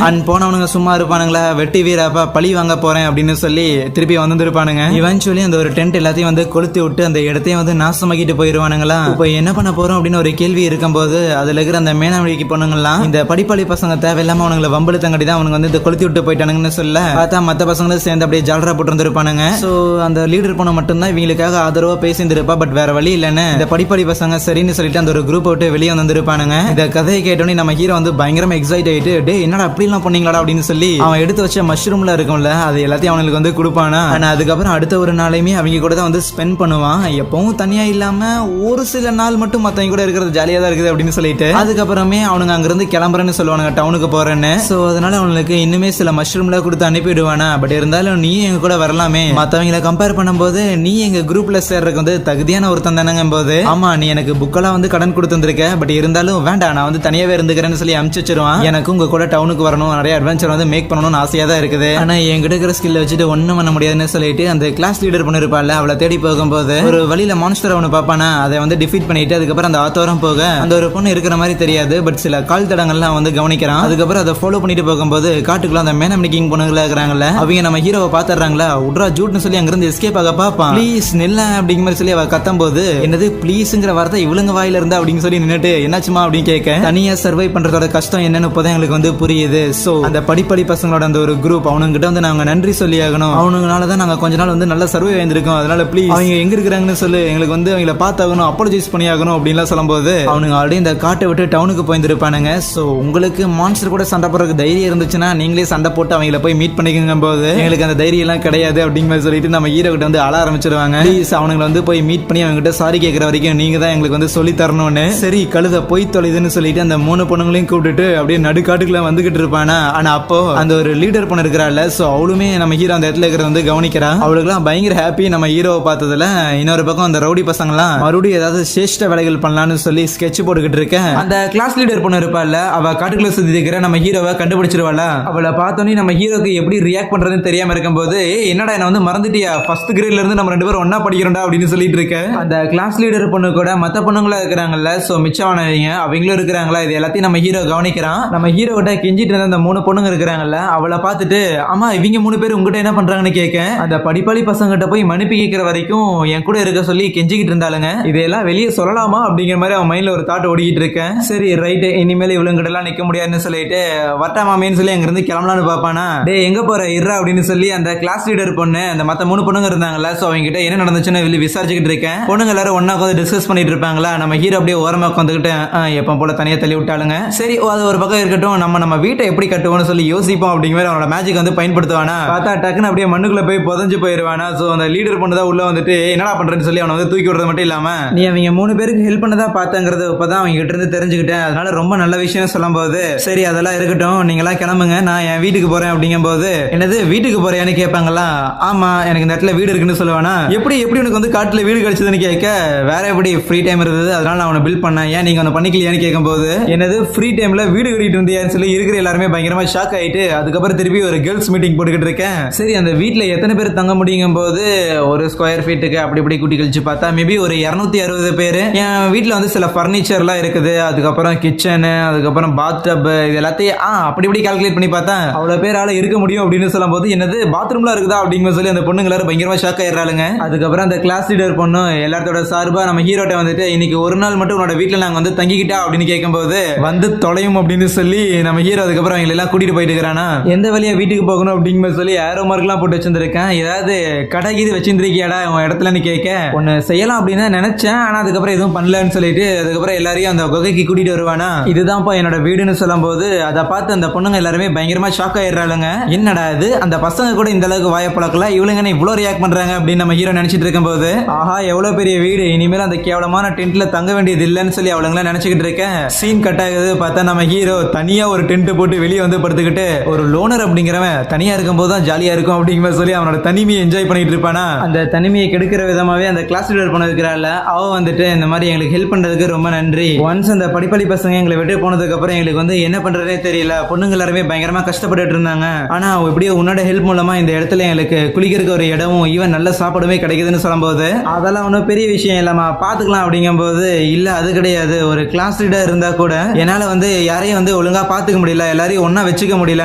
S1: அண்ட் போனவனுங்க சும்மா இருப்பானுங்களா, வெட்டி வீராப்பா பழி வாங்க போறேன் அப்படின்னு சொல்லி திருப்பி வந்துருப்பானுங்க. இவென்ச்சுவலி அந்த ஒரு டென்ட் எல்லாத்தையும் வந்து கொளுத்தி விட்டு அந்த இடத்தையும் வந்து நாசமாக்கிட்டு போயிருவானுங்களா. இப்போ என்ன பண்ண போறோம் அப்படின்னு ஒரு கேள்வி இருக்கும்போது அதுல இருக்கிற அந்த மேனாவளிக்கு பொண்ணுங்கலாம் இந்த படிப்பாளி பசங்க தேவையில்லாம அவனுங்களை வம்பளு தங்கடி தான் அவனுங்க வந்து இந்த கொளுத்தி விட்டு போயிட்டானுங்கன்னு சொல்ல பார்த்தா மத்த பசங்களும் சேர்ந்து அப்படியே ஜாலரா போட்டு இருந்திருப்பானுங்க. சோ அந்த லீடர் பொண்ணு மட்டும்தான் இவங்களுக்காக ஆதரவா பேசியிருந்திருப்பா. பட் வேற வழி இல்லன்னு இந்த படிப்பாளி பசங்க சரின்னு சொல்லிட்டு அந்த ஒரு குரூப் விட்டு வெளியே வந்திருப்பானுங்க. இந்த கதையை கேட்டோன்னே நம்ம ஹீரோ வந்து பயங்கரமா எக்ஸைட் ஆயிட்டு டே என்னடா அப்படி எல்லாம் பண்ணீங்களா அப்படின்னு சொல்லி அவன் எடுத்து வச்ச மஷ்ரூம்ல இருக்கும்ல அது எல்லாத்தையும் அவனுக்கு வந்து கொடுப்பானா. ஆனா அதுக்கப்புறம் அடுத்த ஒரு நாளையுமே அவங்க கூட தான் வந்து ஸ்பெண்ட் பண்ணுவான். எப்பவும் தனியா இல்லாம ஒரு சில நாள் மட்டும் மத்தவங்க கூட இருக்கிறது ஜாலியா தான் இருக்குது அப்படின்னு சொல்லிட்டு அதுக்கப்புறமே அவனுங்க அங்கிருந்து கிளம்புறேன்னு சொல்லுவானுங்க டவுனுக்கு போறேன்னு. சோ அதனால அவனுக்கு இன்னுமே சில மஷ்ரூம்ல கொடுத்து அனுப்பிடுவானா. பட் இருந்தாலும் நீ எங்க கூட வரலாமே, மத்தவங்களை கம்பேர் பண்ணும்போது நீ எங்க குரூப்ல சேர்றதுக்கு வந்து தகுதியான ஒருத்தன் தானங்க போது. ஆமா நீ எனக்கு புக்கெல்லாம் வந்து கடன் கொடுத்துருக்க, பட் இருந்தாலும் வேண்டாம் நான் வந்து தனியாவே இருந்துக்கிறேன்னு சொல்லி அனுப்பிச்சு வச்சிருவான். எனக்கு உங்க கூட டவுனுக்கு வரணும், நிறைய அட்வென்ச்சர் வந்து மேக் பண்ணணும்னு ஆசையா தான் இருக்குது. ஆனா என்கிட்ட இருக்கிற ஸ்கில்ல வச்சுட்டு ஒண்ணும் பண்ண முடியாதுன்னு சொல்லிட்டு அந்த கிளாஸ் லீடர் பொண்ணு இருப்பாள் அவளை தேடி போகும்போது ஒரு வழியில மான்ஸ்டர் அவனு பாப்பானா அதை வந்து டிஃபீட் பண்ணிட்டு அதுக்கப்புறம் அந்த ஆத்தோரம் போக அந்த ஒரு பொண்ணு இருக்கிற மாதிரி தெரியாது. பட் சில கால் தடங்கள்லாம் வந்து கவனிக்கிறான். அதுக்கப்புறம் அதை ஃபாலோ பண்ணிட்டு போகும்போது காட்டுக்குள்ள அந்த மேனம் கிங் பொண்ணுங்களா இருக்கிறாங்கல்ல அவங்க நம்ம ஹீரோவை பாத்துறாங்களா உட்ரா ஜூட்னு சொல்லி அங்கிருந்து எஸ்கேப் ஆக பாப்பான். ப்ளீஸ் நில்ல அப்படிங்கிற மாதிரி சொல்லி அவ கத்தும் போது என்னது ப்ளீஸ்ங்கிற வார்த்தை இவளுங்க வாயில இருந்தா அப்படின்னு சொல்லி நின்னுட்டு என்னாச்சுமா அப்படின்னு கேட்க தனியா சர்வை பண்றதோட கஷ்டம் என்னன்னு இப்போதான் எங்களுக்கு வந்து புரியுது. சோ அந்த படிப்படி பசங்களோட அந்த ஒரு குரூப் அவனுங்கிட்ட வந்து நாங்க நன்றி சொல்லி ஆகணும், அவனுங்கனாலதான் நாங்க கொஞ்ச நாள் வந்து நல்ல சர்வை ஆயிருந்திருக்கோம், அதனால ப்ளீஸ் அவங்க எங்க இருக்கிறாங்கன்னு சொல்லு எங்களுக்கு வந்து அவங்கள பார்த்தாகணும் அப்பாலஜைஸ் பண்ணி ஆகணும் அப்படின்லாம் சொல்லும்போது அவனுங்க ஆல்ரெடி இந்த காட்டை விட்டு டவுனுக்கு போயிருந்திருப்பானுங்க. சோ உங்களுக்கு மான்ஸ்டர் கூட சண்டை போடுறதுக்கு தைரியம் இருந்துச்சுன்னா நீங்களே சண்டை போட்டு அவங்கள போய் மீட் பண்ணிக்கங்க போது எங்களுக்கு அந்த தைரியம் எல்லாம் கிடையாது அப்படிங்கிற மாதிரி சொல்லிட்டு நம்ம ஹீரோ கிட்ட வந்து அழ ஆரம்பிச்சிருவாங்க. ப்ளீஸ் அவனுங்களை வந்து போய் மீட் பண்ணி அவங்க கிட்ட சாரி கேட்கற வரைக்கும் நீங்க தான் எங்களுக்கு வந்து சொல்லி தரணும்னு. சரி கழுத போய் தொலைதுன்னு சொல்லிட்டு அந்த 3 பொண்ணுங்களையும் கூப்பிட்டுட்டு அப்படியே நடுக்காட்டுக்குள்ள வந்துகிட்டு இருப்பானா. ஆனா அப்போ அந்த ஒரு லீடர் பொண்ணு இருக்கிறாள், சோ அவளுமே நம்ம ஹீரோ அந்த இடத்துல இருக்கிறத வந்து கவனிக்கிறா. அவளுக்குலாம் பயங்கர ஹாப்பி நம்ம ஹீரோவை பார்த்ததுல. இன்னொரு பக்கம் அந்த ரவுடி பசங்கலாம் மறுபடியும் ஏதாவது சேஷ்ட வேலைகள் பண்ணலாம்னு சொல்லி ஸ்கெட்ச் போட்டுக்கிட்டு இருக்கேன். அந்த கிளாஸ் லீடர் பொண்ணு இருப்பாள் அவ காட்டுக்குள்ள சுத்தி இருக்கிற நம்ம ஹீரோவை கண்டுபிடிச்சிருவாள். அவளை பார்த்தோன்னே நம்ம ஹீரோக்கு எப்படி ரியாக்ட் பண்றதுன்னு தெரியாம இருக்கும்போது என்னடா என்ன வந்து மறந்துட்டியா, ஃபர்ஸ்ட் கிரேட்ல இருந்து நம்ம 2 பேரும் ஒன்னா படிக்கிறோம்டா அப்படின்னு சொல்லிட்டு இருக்கேன். அந்த கிளாஸ் லீடர் பொண்ணு கூட மத்த பொண்ணுங்களா இருக்கிறாங்கல்ல, சோ மிச்சமானவங்க அவங்களும் இருக்கிறாங்களா, இது எல்லாத்தையும் நம்ம ஹீரோ கவனிக்கிறான். நம்ம ஹீரோ கிட்ட கெஞ்சிட்டு இருந்த அந்த 3 பொண்ணுங்க இருக்கிறாங்கல்ல அவளை பார்த்துட்டு ஆமா இவங்க 3 பேர் உங்ககிட்ட என்ன பண்றாங்கன்னு கேட்க அந்த படிப்பாளி பசங்க கிட்ட போய் மன்னிப்பு கேட்கிற வரைக்கும் என் கூட இருக்க சொல்லி கெஞ்சிக்கிட்டு இருந்தாலுங்க. இதெல்லாம் வெளியே சொல்லலாமா அப்படிங்கிற மாதிரி அவன் மைண்ட்ல ஒரு தாட் ஓடிக்கிட்டு இருக்கேன். சரி ரைட் இனிமேல் இவளுங்கிட்ட எல்லாம் நிக்க முடியாதுன்னு சொல்லிட்டு வட்டாமாமேன்னு சொல்லி அங்க இருந்து கிளம்பலான்னு பாப்பானா. டே எங்க போற இருறா அப்படின்னு சொல்லி அந்த கிளாஸ் லீடர் பொண்ணு அந்த மத்த 3 பொண்ணுங்க இருந்தாங்கல்ல, சோ அவங்க கிட்ட என்ன நடந்துச்சுன்னு விசாரிச்சுக்கிட்டு இருக்கேன். பொண்ணுங்க எல்லாரும் ஒன்னா உட்காந்து டிஸ்கஸ் பண்ணிட்டு இருப்பாங்களா. நம்ம ஹீரோ அப்படியே ஓரமா உட்காந்துக்கிட்டு எப்ப போல தனியா தள்ளி விட்டாளுங்க. சரி அது ஒரு பக்கம் இருக்கட்டும், நம்ம வீட்டை எப்படி கட்டுவோம்னு சொல்லி யோசிப்போம் அப்படிங்கிற அவனோட மேஜிக் வந்து பயன்படுத்துவானா. பார்த்தா டக்குன்னு அப்படியே மண்ணுக்குள்ள போய் புதஞ்சு போயிருவானா. சோ அந்த லீடர் பொண்ணு தான் உள்ள வந்துட்டு என்னடா பண்றேன்னு சொல்லி அவனை வந்து தூக்கி விடுறது மட்டும் இல்லாம நீ அவங்க 3 பேருக்கு ஹெல்ப் பண்ணதா பார்த்தங்கிறது இப்பதான் அவங்க கிட்ட இருந்து தெரிஞ்சுக்கிட்டேன், அதனால ரொம்ப நல்ல விஷயம் சொல்லும் போது சரி அதெல்லாம் இருக்கட்டும் நீங்க எல்லாம் கிளம்புங்க நான் என் வீட்டுக்கு போறேன் அப்படிங்கும் போது என்னது வீட்டுக்கு போறேன்னு கேட்பாங்களா. ஆமா எனக்கு இந்த இடத்துல வீடு இருக்குன்னு சொல்லுவானா. எப்படி உனக்கு வந்து காட்டுல வீடு கிடைச்சதுன்னு கேட்க வேற எப்படி ஃப்ரீ டைம் இருந்தது அதனால நான் அவனை பில்ட் பண்ணேன், ஏன் நீங்க அவனை பண்ணிக்கலையான்னு கேட்கும் போது என்னது ஃப்ரீ டைம்ல வீடு கட்டிட்டு இருந்தியான்னு சொல்லி இருக்கிற எல்லாருமே பயங்கரமா ஷாக் ஆயிட்டு அதுக்கப்புறம் திருப்பி ஒரு கேர்ள்ஸ் மீட்டிங் போட்டுக்கிட்டு இருக்கேன். சரி அந்த வீட்டுல எத்தனை பேர் தங்க முடியுங்கும் போது ஒரு ஸ்கொயர் ஃபீட்டுக்கு அப்படி இப்படி கூட்டி கழிச்சு பார்த்தா மேபி ஒரு 260 பேர். என் வீட்டுல வந்து சில பர்னிச்சர்லாம் இருக்குது, அதுக்கப்புறம் கிச்சனு, அதுக்கப்புறம் பாத் டப், இது எல்லாத்தையும் அப்படி இப்படி கால்குலேட் பண்ணி பார்த்தா அவ்வளவு பேரால இருக்க முடியும் அப்படின்னு சொல்லும் போது என்னது பாத்ரூம்லாம் இருக்குதா அப்படிங்கிற சொல்லி அந்த பொண்ணுங்க எல்லாரும் பயங்கரமா ஷாக் ஆயிடுறாளுங்க. அதுக்கப்புறம் அந்த கிளாஸ் லீடர் பொண்ணு எல்லாத்தோட சார்பா நம்ம ஹீரோட்ட வந்துட்டு இன்னைக்கு ஒரு நாள் மட்டும் உன்னோட வீட்டுல நாங்க வந்து தங்கிக்கிட்டா அப்படின்னு கேட்கும்போது வந்து தொலையும் அப்படின்னு சொல்லி நம்ம ஹீரோ அதுக்கப்புறம் அவங்க எல்லாம் கூட்டிட்டு போயிட்டு இருக்கிறானா. எந்த வழியா வீட்டுக்கு போகணும் அப்படிங்கிற சொல்லி ஏரோ மார்க் எல்லாம் போட்டு வச்சிருந்திருக்கேன், ஏதாவது கடை இது வச்சிருந்திருக்கியாடா உன் இடத்துலன்னு கேட்க ஒன்னு செய்யலாம் அப்படின்னு நினைச்சேன், ஆனா அதுக்கப்புறம் எதுவும் பண்ணலன்னு சொல்லிட்டு அதுக்கப்புறம் எல்லாரையும் அந்த குகைக்கு கூட்டிட்டு வருவானா. இதுதான்ப்பா என்னோட வீடுன்னு சொல்லும் போது அதை பார்த்து அந்த பொண்ணுங்க எல்லாருமே பயங்கரமா ஷாக் ஆயிடுறாளுங்க. என்னடா இது அந்த பசங்க கூட இந்த அளவுக்கு வாய பழக்கல, இவளுங்க இவ்வளவு ரியாக்ட் பண்றாங்க அப்படின்னு நம்ம ஹீரோ நினைச்சிட்டு இருக்கும் போது ஆஹா எவ்வளவு பெரிய வீடு, இனிமேல் அந்த கேவலமான டென்ட்ல தங்க வேண்டியது இல்லைன்னு சொல்லி அவளுங்களா நினைச்சுக்கிட்டு இருக்கேன். சீன் கட் ஆகுது, பார்த்தா நம்ம ஹீரோ தனியா ஒரு டென்ட் போட்டு வெளியே வந்து படுத்துக்கிட்டு ஒரு லோனர் அப்படிங்கிறவன் தனியா இருக்கும் போது தான் ஜாலியா இருக்கும் அப்படிங்கிற சொல்லி அவனோட தனிமையை என்ஜாய் பண்ணிட்டு இருப்பானா. அந்த தனிமையை கெடுக்கிற விதமாவே அந்த கிளாஸ் லீடர் பண்ண இருக்கிறாள் அவ வந்துட்டு இந்த மாதிரி எங்களுக்கு ஹெல்ப் பண்றதுக்கு ரொம்ப நன்றி. ஒன்ஸ் அந்த படிப்படி பசங்க எங்களை விட்டு போனதுக்கு அப்புறம் எங்களுக்கு வந்து என்ன பண்றதே தெரியல, பொண்ணுங்க எல்லாருமே பயங்கரமா கஷ்டப்பட்டு இருந்தாங்க, ஆனா எப்படியோ உன்னோட ஹெல்ப் மூலமா இந்த இடத்துல எங்களுக்கு குளிக்கிறதுக்கு ஒரு இடமும் ஈவன் நல்ல சாப்பாடுமே கிடைக்குதுன்னு சொல்லும் போது அதெல்லாம் ஒன்றும் பெரிய விஷயம் இல்லாம பாத்துக்கலாம் அப்படிங்கும் போது இல்ல அது கிடையாது, ஒரு கிளாஸ் லீடர் இருந்தா கூட என்னால வந்து யாரையும் வந்து ஒழுங்கா பாத்துக்க முடியல, எல்லாரையும் ஒன்னா வச்சுக்க முடியல,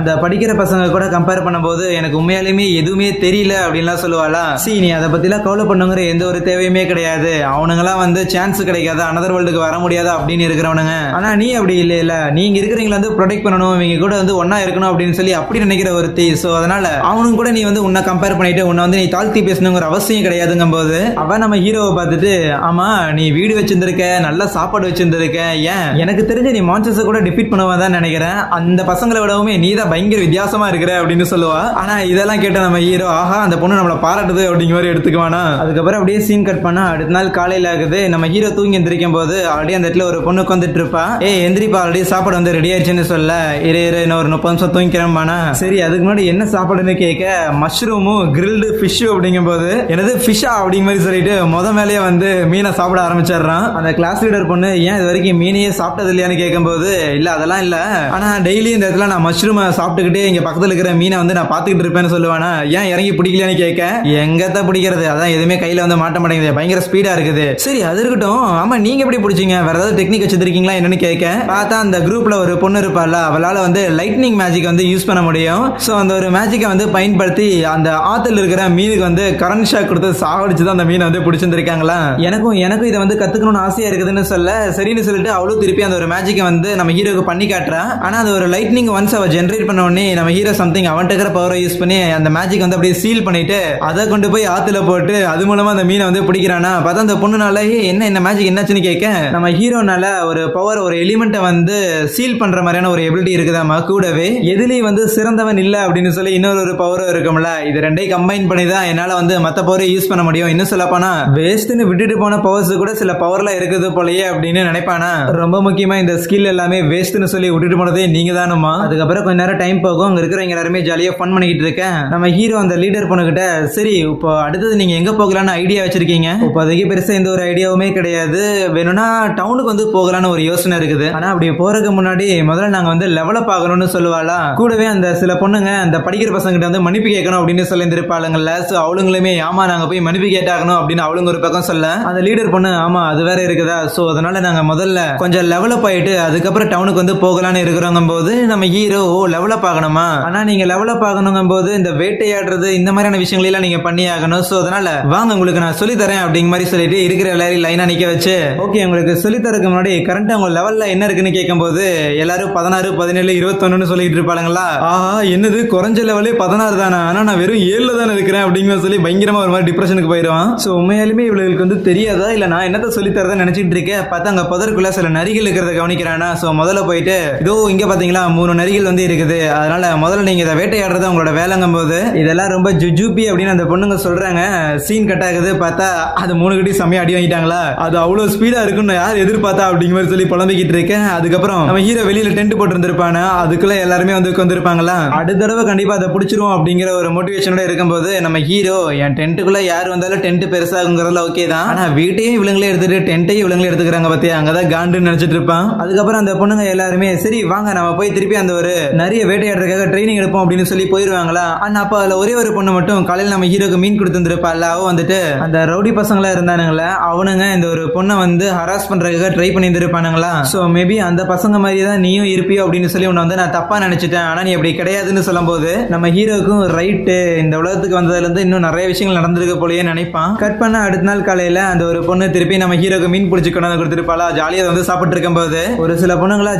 S1: அந்த படிக்கிற பசங்க கூட கம்பேர் பண்ணும்போது எனக்கு உண்மையாலுமே எதுவுமே தெரியல அப்படின்லாம் சொல்லுவாளா. சி நீ அதை பத்திலாம் கவலை பண்ணுங்கிற எந்த ஒரு தேவையுமே கிடையாது, அவனுங்களாம் வந்து சான்ஸ் கிடைக்காத அனதர் வேர்ல்டுக்கு வர முடியாதா அப்படின்னு இருக்கிறவனுங்க, ஆனா நீ அப்படி இல்ல நீங்க இருக்கிறீங்களா வந்து ப்ரொடெக்ட் பண்ணணும், இவங்க கூட வந்து ஒன்னா இருக்கணும் அப்படின்னு சொல்லி அப்படி நினைக்கிற ஒருத்தி. சோ அதனால அவனும் கூட நீ வந்து உன்னை கம்பேர் பண்ணிட்டு உன்னை வந்து நீ தாழ்த்தி பேசணுங்கிற அவசியம் கிடையாதுங்கும் போது அவன் நம்ம ஹீரோவை பார்த்துட்டு, ஆமா நீ வீடு வச்சிருந்திருக்க, நல்ல சாப்பாடு வச்சிருந்திருக்க, ஏன் எனக்கு தெரிஞ்ச நீ மான்ஸ்டர்ஸை கூட டிஃபீட் பண்ணுவா தான் நினைக்கிறேன், அந்த பசங்களை விடவுமே நீ தான் பயங்கர வித்தியாசமா இருக்கிற அப்படின்னு சொல்லுவா. ஆனா இதெல்லாம் கேட்ட நம்ம ஹீரோ, ஆஹா அந்த பொண்ணு நம்மளை பாராட்டுது அப்படிங்கிற மாதிரி எடுத்துக்குவானா. அதுக்கப்புறம் அப்படியே சீன் கட் பண்ணா அடுத்த நாள் காலையில ஆகுது. நம்ம ஹீரோ தூங்கி எந்திரிக்கும் போது ஆல்ரெடி அந்த இடத்துல ஒரு பொண்ணு உட்காந்துட்டு இருப்பா. எந்திரிப்பா ஆல்ரெடி சாப்பாடு வந்து ரெடி ஆயிடுச்சுன்னு சொல்ல, இரு இன்னும் ஒரு 30 நிமிஷம் தூங்கிக்கிறேன்பானா. சரி அதுக்கு முன்னாடி என்ன சாப்பாடுன்னு கேட்க, மஷ்ரூமும் கிரில்டு ஃபிஷ் அப்படிங்கும் போது எனது ஃபிஷ்ஷா அப்படிங்கிற மாதிரி சொல்லிட்டு மேலேயே வந்து மீனை சாப்பிட ஆரம்பிச்சிடுறான். அந்த கிளாஸ் லீடர் பொண்ணு ஏன் இது வரைக்கும் மீனையே சாப்பிட்டது இல்லையான்னு கேட்கும்போது, இல்ல அதெல்லாம் இல்ல, ஆனா டெய்லி இந்த இடத்துல நான் மஷ்ரூமை சாப்பிட்டுக்கிட்டே இங்க பக்கத்துல இருக்கிற மீனை வந்து நான் பாத்துக்கிட்டு இருப்பேன்னு சொல்லுவானா. ஏன் இறங்கி பிடிக்கலையான்னு கேட்க, எங்கத்தான் பிடிக்கிறது, அதான் எதுவுமே கையில வந்து மாட்ட மாட்டேங்குது, பயங்கர ஸ்பீடா இருக்குது. சரி அது இருக்கட்டும், ஆமா நீங்க எப்படி பிடிச்சீங்க, வேற ஏதாவது டெக்னிக் வச்சிருக்கீங்களா என்னன்னு கேட்க, பார்த்தா அந்த குரூப்ல ஒரு பொண்ணு இருப்பாள், அவளால வந்து லைட்னிங் மேஜிக் வந்து யூஸ் பண்ண முடியும். சோ அந்த ஒரு மேஜிக்கை வந்து பயன்படுத்தி அந்த ஆத்துல இருக்கிற மீனுக்கு வந்து கரண்ட் ஷாக் கொடுத்து சாவடிச்சு தான் அந்த மீனை வந்து பிடிச்சிருக்காங்களா. எனக்கும் இதை வந்து கத்துக்கணும்னு ஆசையா இருக்குதுன்னு சொல்ல, சரின்னு சொல்லிட்டு அவளும் திருப்பி அந்த ஒரு மேஜிக்கை வந்து நம்ம ஹீரோக்கு பண்ணி காட்டுறா. ஆனா அது ஒரு லைட்னிங் ஒன்ஸ் அவ ஜென்ரேட் பண்ண உடனே நம்ம ஹீரோ சம்திங் அவன் இருக்கிற பவரை யூஸ் பண்ணி அந்த மேஜிக் வந்து அப்படியே சீல் பண்ணிட்டு அதை கொண்டு போய் ஆத்துல போட்டு அது மூலமா அந்த மீனை வந்து பிடிக்கிறானா. பார்த்தா அந்த பொண்ணுனால என்ன மேஜிக் என்னாச்சுன்னு கேட்க, நம்ம ஹீரோனால ஒரு பவர் ஒரு எலிமெண்ட்டை வந்து சீல் பண்ற மாதிரியான ஒரு எபிலிட்டி இருக்குதாமா. கூடவே எதுலயும் வந்து சிறந்தவன் இல்ல அப்படின்னு சொல்லி இன்னொரு பவரும் இருக்கும்ல, இது ரெண்டையும் கம்பைன் பண்ணி தான் என்னால வந்து மத்த பவரை யூஸ் பண்ண முடியும். இன்னும் சொல்ல போனா வேஸ்ட்னு விட்டுட்டு போன பவர்ஸ் கூட சில பவர்ல இருக்குது போலயே அப்படின்னு நினைப்பானா. ரொம்ப முக்கியமா இந்த ஸ்கில் எல்லாமே வேஸ்ட்னு சொல்லி விட்டுட்டு போனதே நீங்க தானுமா. அதுக்கப்புறம் கொஞ்ச நேரம் டைம் போகும், அங்க இருக்கிறவங்க எல்லாருமே ஜாலியா ஃபன் பண்ணிக்கிட்டு இருக்கேன். நம்ம ஹீரோ அந்த லீடர் பொண்ணுகிட்ட, சரி இப்போ அடுத்தது நீங்க எங்க போகலான்னு ஐடியா வச்சிருக்கீங்க. இப்போதைக்கு பெருசா எந்த ஒரு ஐடியாவுமே கிடையாது, வேணும்னா டவுனுக்கு வந்து போகலான்னு ஒரு யோசனை இருக்குது. ஆனா அப்படி போறதுக்கு முன்னாடி முதல்ல நாங்க வந்து லெவலப் ஆகணும்னு சொல்லுவாளா. கூடவே அந்த சில பொண்ணுங்க அந்த படிக்கிற பசங்க கிட்ட வந்து மன்னிப்பு கேட்கணும் அப்படின்னு சொல்லி இருப்பாளுங்கல்ல. சோ அவளுங்களுமே ஆமா நாங்க போய் மன்னிப்பு கேட்டாகணும் அப்படின்னு அவளுங்க ஒரு பக்கம் சொல்ல, அந்த லீடர் பொண்ணு ஆமா அது வேற இருக்குதா, சோ அதனால நாங்க முதல்ல கொஞ்சம் லெவலப் ஆயிட்டு அதுக்கப்புறம் டவுனுக்கு வந்து போகலான்னு இருக்கிறோங்க போது நம்ம ஹீரோ லெவலப் ஆகணுமா. ஆனா நீங்க லெவலப் ஆகணுங்கும் போது இந்த வேட்டையாடுறது இந்த மாதிரியான விஷயங்கள் எல்லாம் நீங்க பண்ணி ஆகணும். சோ அதனால வாங்க உங்களுக்கு நான் சொல்லி தரேன் அப்படிங்கிற மாதிரி சொல்லிட்டு இருக்கிற எல்லாரையும் லைனா நிக்க வச்சு, ஓகே உங்களுக்கு சொல்லி தரக்கு முன்னாடி கரண்டா உங்க லெவல்ல என்ன இருக்குன்னு கேட்கும்போது எல்லாரும் 16 17 21 சொல்லிட்டு இருப்பாங்களா. ஆஹா என்னது குறைஞ்ச லெவலே 16 தானே, ஆனா நான் வெறும் 7 தானே இருக்கிறேன் அப்படிங்கிற சொல்லி பயங்கரமா ஒரு மாதிரி டிப்ரெஷனுக்கு போயிடுவான். சோ உண்மையாலுமே இவளுக்கு வந்து தெரியாதா இல்ல நான் என்னத்த சொல்லி தரதான் நினைச்சிட்டு இருக்கேன். பார்த்தா அங்க புதருக்குள்ள சில நரிகள் இருக்கிறத கவனிக்கிறானா. சோ முதல்ல போயிட்டு இதோ இங்க பாத்தீங்களா 3 நரிகள் வந்து இருக்குது, அதனால முதல்ல நீங்க இதை வேட்டையாடுறத உங்களோட வேலைங்கும் போது இதெல்லாம் ரொம்ப ஜுஜூபி அப்படின்னு அந்த பொண்ணுங்க சொல்றாங்க. சீன் கட் ஆகுது, பார்த்தா அது 3 கட்டி செம்மையா அடி வாங்கிட்டாங்களா. அது அவ்வளவு ஸ்பீடா இருக்குன்னு யார் எதிர்பார்த்தா அப்படிங்கிற மாதிரி சொல்லி புலம்பிக்கிட்டு இருக்கேன். அதுக்கப்புறம் நம்ம ஹீரோ வெளியில டென்ட் போட்டு இருந்திருப்பானு, அதுக்குள்ள எல்லாருமே வந்து உட்காந்துருப்பாங்களா. அடுத்த தடவை கண்டிப்பா அதை பிடிச்சிரும் அப்படிங்கிற ஒரு மோட்டிவேஷனோட இருக்கும்போது நம்ம ஹீரோ என் டென்ட்டுக்குள்ள யார் வந்தாலும் டென்ட் பெருசாகுங்கிறதுல ஓகே தான், ஆனா வீட்டையும் இவங்களே எடுத்துட்டு டென்ட்டையும் இவங்களே எடுத்துக்கிறாங்க பத்தியா, அங்கதான் காண்டுன்னு நினைச்சிட்டு இருப்பான். அதுக்கப்புறம் அந்த பொண்ணுங்க எல்லாருமே சரி வாங்க நம்ம போய் திருப்பி அந்த ஒரு நிறைய வேட்டையாடுறதுக்காக ட்ரைனிங் எடுப்போம் அப்படின்னு சொல்லி போயிருவாங்களா. ஆனா அப்ப அதுல ஒரே ஒரு பொண்ணு மட்டும் காலையில் நம்ம ஹீரோக்கு மீன் கொடுத்துருப்பாள். அவ வந்துட்டு அந்த ரவுடி பசங்களா இருந்தானுங்களா, அவனுங்க இந்த ஒரு பொண்ணை வந்து ஹராஸ் பண்றதுக்காக ட்ரை பண்ணி இருந்திருப்பானுங்களா. சோ மேபி அந்த பசங்க மாதிரி தான் நீயும் இருப்பியோ அப்படின்னு சொல்லி உன்னை வந்து நான் தப்பா நினைச்சிட்டேன், ஆனா நீ அப்படி கிடையாதுன்னு சொல்லும் போது நம்ம ஹீரோக்கும் ரைட்டு இந்த உலகத்துக்கு வந்ததுல இருந்து இன்னும் நிறைய விஷயங்கள் நடந்திருக்க போலயே நினைப்பான். கட் பண்ண அடுத்த நாள் காலையில அந்த ஒரு பொண்ணு திருப்பி நம்ம ஹீரோக்கு மீன் பிடிச்சி கொண்டாந்து கொடுத்துருப்பாளா. ஜாலியா வந்து சாப்பிட்டு இருக்கும் போது ஒரு சில பொண்ணுங்களா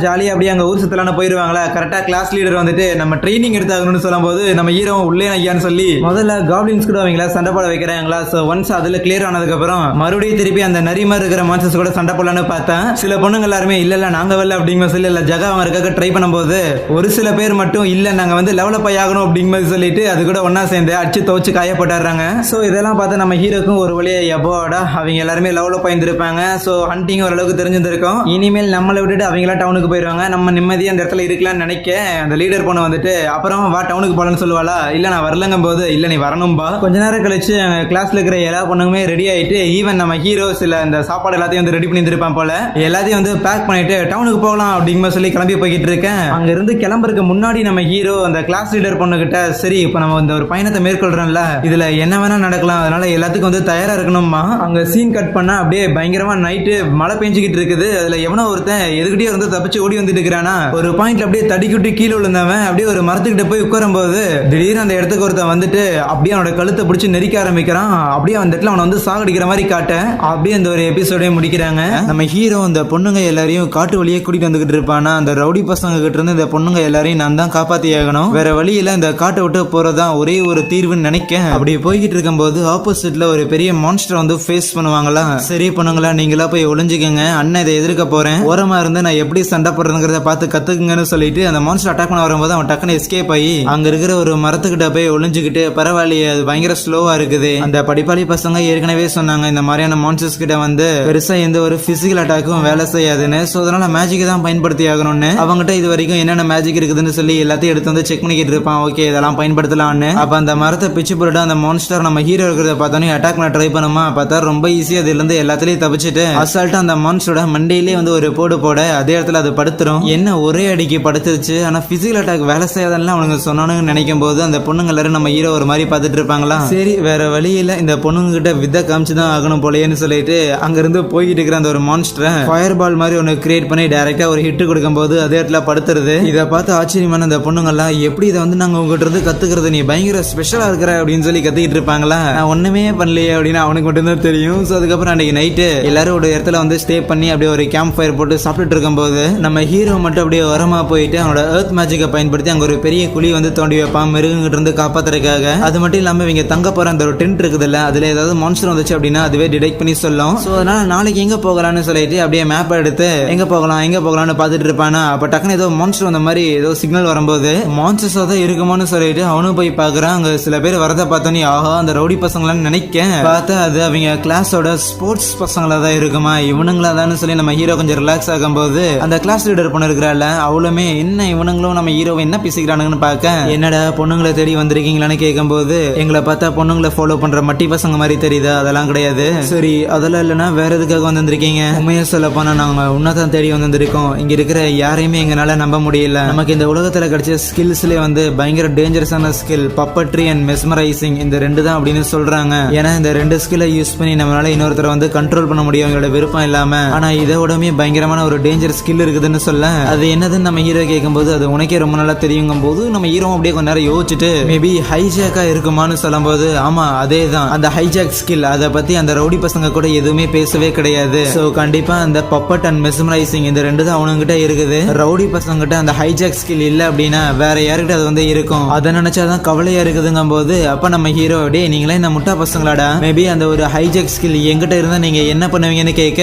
S1: ஜாலியா அப்படியே அங்க ஊர் சுத்தலான போயிருவாங்களா. கரெக்டா கிளாஸ் லீடர் வந்துட்டு நம்ம ட்ரைனிங் எடுத்தாகணும்னு சொல்லும் போது நம்ம ஹீரோ உள்ளே ஐயான்னு சொல்லி முதல்ல காப்ளின்ஸ் கூட அவங்களா சண்டை போட வைக்கிறாங்களா. சோ ஒன்ஸ் அதுல கிளியர் ஆனதுக்கு அப்புறம் மறுபடியும் திருப்பி அந்த நரிமா இருக்கிற மான்ஸ்டர்ஸ் கூட சண்டை போடலான்னு பார்த்தேன். சில பொண்ணுங்க எல்லாருமே இல்ல நாங்க வரல அப்படிங்கிற சொல்லி இல்ல ஜகா அவங்களுக்காக ட்ரை பண்ணும்போது ஒரு சில பேர் மட்டும் இல்ல நாங்க வந்து லெவலப் ஆகணும் அப்படிங்கிற சொல்லிட்டு அது கூட ஒன்னா சேர்ந்து அடிச்சு துவச்சு காய போட்டாடுறாங்க. சோ இதெல்லாம் பார்த்து நம்ம ஹீரோக்கும் ஒரு வழியா எபோடா அவங்க எல்லாருமே லெவலப் ஆயிருந்திருப்பாங்க. சோ ஹண்டிங் ஓரளவுக்கு தெரிஞ்சிருக்கும். இனிமேல் நம்மளை விட்டுட்டு அவங்களா டவுனுக்கு போயிருவாங்க, நம்ம நிம்மதியா அந்த இடத்துல இருக்கலாம்னு நினைக்க அந்த லீடர் பொண்ணு வந்துட்டு அப்புறம் வா டவுனுக்கு போலன்னு சொல்லுவாளா. இல்ல நான் வரலங்கும் போது இல்ல நீ வரணும்பா. கொஞ்ச நேரம் கழிச்சு கிளாஸ்ல இருக்கிற எல்லா பொண்ணுமே ரெடி ஆயிட்டு ஈவன் நம்ம ஹீரோ சில இந்த சாப்பாடு எல்லாத்தையும் வந்து ரெடி பண்ணி இருப்பான் போல, எல்லாத்தையும் வந்து பேக் பண்ணிட்டு டவுனுக்கு போகலாம் அப்படிங்கிற சொல்லி கிளம்பி போய்கிட்டு இருக்கேன். அங்க இருந்து கிளம்புறதுக்கு முன்னாடி நம்ம ஹீரோ அந்த கிளாஸ் லீடர் பொண்ணு கிட்ட சரி இப்ப நம்ம இந்த ஒரு பயணத்தை மேற்கொள்றோம்ல இதுல என்ன வேணா நடக்கலாம், அதனால எல்லாத்துக்கும் வந்து தயாரா இருக்கணும்மா. அங்க சீன் கட் பண்ணா அப்படியே பயங்கரமா நைட்டு மழை பெஞ்சுக்கிட்டு இருக்குது. அதுல எவனோ ஒருத்தன் எதுக்கிட்டே வந்து தப்பிச்சு ஓடி வந்துட்டு இருக்கிறானா. ஒரு பாயிண்ட்ல அப்படியே தடிக்கிட்டு கீழே விழுந்தவன் அப்படியே ஒரு மரத்துக்கிட்ட போய் உட்காரும் போது திடீர்னு அந்த இடத்துக்கு ஒருத்தன் வந்துட்டு அப்படியே அவனோட கழுத்தை பிடிச்சி நெரிக்க ஆரம்பிக்கிறான். அப்படியே அந்த இடத்துல அவனை வந்து சாகடிக்கிற மாதிரி காட்ட அப்படியே அந்த ஒரு எபிசோடே முடிக்கிறாங்க. நம்ம ஹீரோ அந்த பொண்ணுங்க எல்லாரையும் காட்டு வழியே கூட்டிட்டு வந்துகிட்டு இருப்பானா, அந்த ரவுடி பசங்க கிட்ட இருந்து இந்த பொண்ணுங்க எல்லாரையும் நான் தான் காப்பாத்தி ஆகணும், வேற வழியில இந்த காட்டை விட்டு போறதான் ஒரே ஒரு தீர்வுன்னு நினைக்க அப்படி போய்கிட்டு இருக்கும்போது ஆப்போசிட்ல ஒரு பெரிய மான்ஸ்டர் வந்து ஃபேஸ் பண்ணுவாங்களா. சரி பொண்ணுங்களா, நீங்களா போய் ஒளிஞ்சுக்கங்க, அண்ணன் இதை எதிர்க்க போறேன், ஓரமா இருந்து நான் எப்படி சண்டை போடுறதுங்கிறத பார்த்து கத்துக்குங்கன்னு சொல்லிட்டு அந்த மான்ஸ்டர் அட்டாக் பண்ண வரும்போது அவன் டக்குன்னு எஸ்கேப் ஆகி அங்க இருக்கிற ஒரு மரத்துக்கிட்ட போய் ஒளிஞ்சுக்கிட்டு பரவாயில்லையே அது பயங்கர ஸ்லோவா இருக்குது. அந்த படிப்பாளி பசங்க ஏற்கனவே சொன்னாங்க இந்த மாதிரியான மான்ஸ்டர்ஸ் கிட்ட வந்து பெருசா எந்த ஒரு பிசிக்கல் அட்டாக்கும் வேலை செய்யாதுன்னு, சோ அதனால மேஜிக் தான் பயன்படுத்தி ஆகணும்னு. அவங்ககிட்ட இது வரைக்கும் என்னென்ன மேஜிக் இருக்குதுன்னு சொல்லி எல்லாத்தையும் எடுத்து வந்து செக் பண்ணிக்கிட்டு இருப்பான். ஓகே இதெல்லாம் பயன்படுத்தலாம்னு. அப்ப அந்த மரத்தை பிச்சு போட்டு அந்த மான்ஸ்டர் நம்ம ஹீரோ இருக்கிறத பார்த்தோன்னே அட்டாக் பண்ண ட்ரை பண்ணுமா, பார்த்தா ரொம்ப ஈஸியா அதுல இருந்து எல்லாத்திலயும் தப்பிச்சுட்டு அசால்ட்டா அந்த மான்ஸ்டரோட மண்டையிலே வந்து ஒரு போடு போட அதே இடத்துல அது படுத்துரும். என்ன ஒரே அடிக்கு படுத்துருச்சு, ஆனா பிசிக்கல் அட்டாக் வேலை செய்யாதெல்லாம் அவனுக்கு சொன்னானுன்னு நினைக்கும் போது அந்த பொண்ணுங்க எல்லாரும் நம்ம ஹீரோ ஒரு மாதிரி பார்த்துட்டு இருப்பாங்களா. சரி வேற வழி இல்ல, இந்த பொண்ணுங்க கிட்ட வித்தை காமிச்சுதான் ஆகணும் போலயேன்னு சொல்லிட்டு அங்க இருந்து போய்கிட்டு இருக்கிற அந்த ஒரு மான்ஸ்டரை ஃபயர் பால் மாதிரி ஒன்னு கிரியேட் பண்ணி டைரக்டா ஒரு ஹிட் கொடுக்கும் போது அதே இடத்துல படுத்துருது. இதை பார்த்து ஆச்சரியமான அந்த பொண்ணுங்க எல்லாம் எப்படி இதை வந்து நாங்க உங்ககிட்ட இருந்து கத்துக்கிறது, நீ பயங்கர ஸ்பெஷலா இருக்கிற அப்படின்னு சொல்லி கத்திக்கிட்டு இருப்பாங்களா. நான் ஒண்ணுமே பண்ணலையே அப்படின்னு அவனுக்கு மட்டும்தான் தெரியும். சோ அதுக்கப்புறம் அன்னைக்கு நைட்டு எல்லாரும் ஒரு இடத்துல வந்து ஸ்டே பண்ணி அப்படியே ஒரு கேம்ப் ஃபயர் போட்டு சாப்பிட்டுட்டு இருக்கும் போது நம்ம ஹீரோ மட்டும் அப்படியே ஓரமா போயிட்டு அவனோட எர்த் மேஜிக்கை பயன்படுத்தி அங்க ஒரு பெரிய குழி வந்து தோண்டி வைப்பான் மிருகங்கிட்ட இருந்து காப்பாத்துறதுக்காக. அது மட்டும் இல்லாம இவங்க தங்க போற அந்த ஒரு டென்ட் இருக்குதுல்ல, அதுல ஏதாவது மான்ஸ்டர் வந்துச்சு அப்படின்னா அதுவே டிடெக்ட் பண்ணி சொல்லும். சோ அதனால நாளைக்கு எங்க போகலாம்னு சொல்லிட்டு அப்படியே மேப் எடுத்து எங்க போகலாம்னு பாத்துட்டு இருப்பானா. அப்ப டக்குனு ஏதோ மான்ஸ்டர் வந்த மாதிரி ஏதோ சிக்னல் வரும்போது மான்ஸ்டர்ஸ் தான் இருக்குமோன்னு சொல்லிட்டு அவனும் போய் பாக்குறான். அங்க சில பேர் வரத பார்த்தோன்னே ஆஹா அந்த ரவுடி பசங்களான்னு நினைக்க பார்த்தா அது அவங்க கிளாஸோட ஸ்போர்ட்ஸ் பசங்களா தான் இருக்குமா, இவனுங்களா தான் சொல்லி நம்ம ஹீரோ கொஞ்சம் ரிலாக்ஸ் ஆகும்போது அந்த கிளாஸ் லீடர் பொண்ணு இருக்கிறாள் அவளுமே என்ன இவனுங்களும் நம்ம ஹீரோவை என்ன பேசிக்கிறானுங்கன்னு பார்க்க என்னடா பொண்ணுங்களை தேடி வந்திருக்கீங்களான்னு கேட்கும்போது எங்களை பார்த்தா பொண்ணுங்களை ஃபாலோ பண்ற மட்டி பசங்க மாதிரி தெரியுதா, அதெல்லாம் கிடையாது. சரி அதெல்லாம் இல்லைன்னா வேற எதுக்காக வந்திருக்கீங்க, உண்மையா சொல்ல போனா நாங்க உன்னதான் தேடி வந்திருக்கோம், இங்க இருக்கிற யாரையுமே எங்களால நம்ப முடியல, நமக்கு இந்த உலகத்துல கிடைச்ச ஸ்கில்ஸ்லேயே வந்து பயங்கர டேஞ்சரஸான ஸ்கில் பப்பட்ரி அண்ட் மெஸ்மரைசிங் இந்த ரெண்டு தான் அப்படின்னு சொல்றாங்க. ஏன்னா இந்த ரெண்டு ஸ்கில்லை யூஸ் பண்ணி நம்மளால இன்னொருத்தரை வந்து கண்ட்ரோல் பண்ண முடியும் அவங்களோட விருப்பம் இல்லாம. ஆனா இதோடமே பயங்கரமான ஒரு டேஞ்சர் ஸ்கில் இருக்குதுன்னு சொல்ல அது என்னதுன்னு நம்ம ஹீரோ கேட்கும்போது அது உனக்கே ரொம்ப நல்லா தெரியுங்கும் போது நம்ம ஹீரோ அப்படியே கொஞ்ச நேரம் யோசிச்சுட்டு மேபி ஹைஜாக்கா இருக்குமான்னு சொல்லும் போது ஆமா அதே தான் அந்த ஹைஜாக் ஸ்கில், அதை பத்தி அந்த ரவுடி பசங்க கூட எதுவுமே பேசவே கிடையாது. சோ கண்டிப்பா அந்த பப்பட் அண்ட் மெஸ்மரைசிங் இந்த ரெண்டு தான் அவனுங்கிட்ட இருக்குது. ரவுடி பசங்க கிட்ட அந்த ஹைஜாக் ஸ்கில் இல்ல அப்படின்னா வேற யாருக்கிட்ட அது வந்து இருக்கும், அதை நினைச்சாதான் கவலையா இருக்குதுங்கும் போது அப்ப நம்ம ஹீரோ டே நீங்களே இந்த முட்டா பசங்களாடா, மேபி அந்த ஒரு ஹைஜாக் ஸ்கில் எங்கிட்ட இருந்தா நீங்க என்ன பண்ணுவீங்கன்னு கேட்க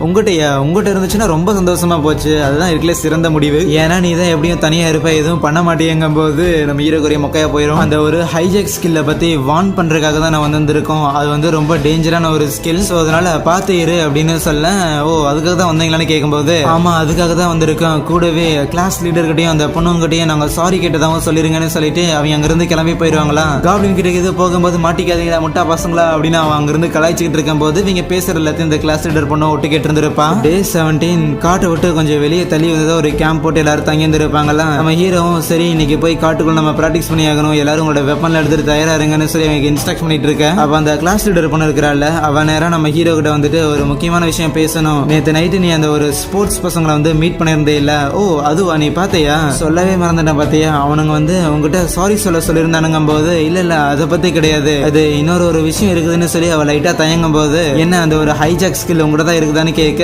S1: உங்ககிட்ட இருந்துச்சுன்னா ரொம்ப சந்தோஷமா போச்சு, அதுதான் இருக்கல சிறந்த முடிவு, ஏன்னா நீ தான் எப்படியும் தனியா இருப்ப எதுவும் பண்ண மாட்டேங்கும் போது நம்ம ஹீரோ குறைய மொக்கையா போயிடும். அந்த ஒரு ஹைஜாக் ஸ்கில்ல பத்தி வார்ன் பண்றதுக்காக தான் நான் வந்திருக்கோம், அது வந்து ரொம்ப டேஞ்சரான ஒரு ஸ்கில், சோ அதனால பாத்து இரு அப்படின்னு சொல்ல ஓ அதுக்காக தான் வந்தீங்களான்னு கேட்கும்போது ஆமா அதுக்காக தான் வந்திருக்கோம், கூடவே கிளாஸ் லீடர் கிட்டையும் அந்த பொண்ணுங்கிட்டையும் நாங்க சாரி கேட்டதாவும் சொல்லிருங்கன்னு சொல்லிட்டு அவங்க அங்கிருந்து கிளம்பி போயிருவாங்களா. காப்ளின் கிட்ட இது போகும்போது மாட்டிக்காதீங்களா முட்டா பசங்களா அப்படின்னு அவன் அங்கிருந்து கலாய்ச்சிக்கிட்டு இருக்கும் போது இவங்க பேசுற எல்லாத்தையும் இந்த கிளாஸ் லீடர் பொண்ணு ஒட்டு கேட்டு இருந்திருப்பான். டே 17 காட்டை விட்டு கொஞ்சம் வெளியே தள்ளி வந்ததா ஒரு கேம்ப் போட்டு எல்லாரும் தங்கி இருந்திருப்பாங்களா. நம்ம ஹீரோவும் சரி இன்னைக்கு போய் காட்டுக்குள்ள நம்ம பிராக்டிஸ் பண்ணி ஆகணும், எல்லாரும் உங்களோட வெப்பன்ல எடுத்துட்டு தயாரா இருங்கன்னு சொல்லி அவங்க இன்ஸ்ட்ரக்ட் பண்ணிட்டு இருக்க. அப்ப அந்த கிளாஸ் லீடர் பொண்ணு இருக்கிறாள் அவன் நேரம் நம்ம ஹீரோ கிட்ட வந்துட்டு ஒரு முக்கியமான விஷயம் பேசணும், நேத்து நைட்டு நீ அந்த ஒரு ஸ்போர்ட்ஸ் பசங்களை வந்து மீட் பண்ணிருந்தே இல்ல, ஓ அதுவா நீ பாத்தியா, சொல்லவே மறந்துட்டேன் பாத்தியா, அவனுங்க வந்து உங்ககிட்ட சாரி சொல்லிருந்தானுங்கும் போது இல்ல அதை பத்தி கிடையாது, அது இன்னொரு ஒரு விஷயம் இருக்குதுன்னு சொல்லி அவ லைட்டா தயங்கும் போது என்ன அந்த ஒரு ஹைஜாக் ஸ்கில் உங்ககிட்ட தான் இருக்குதான்னு கேட்க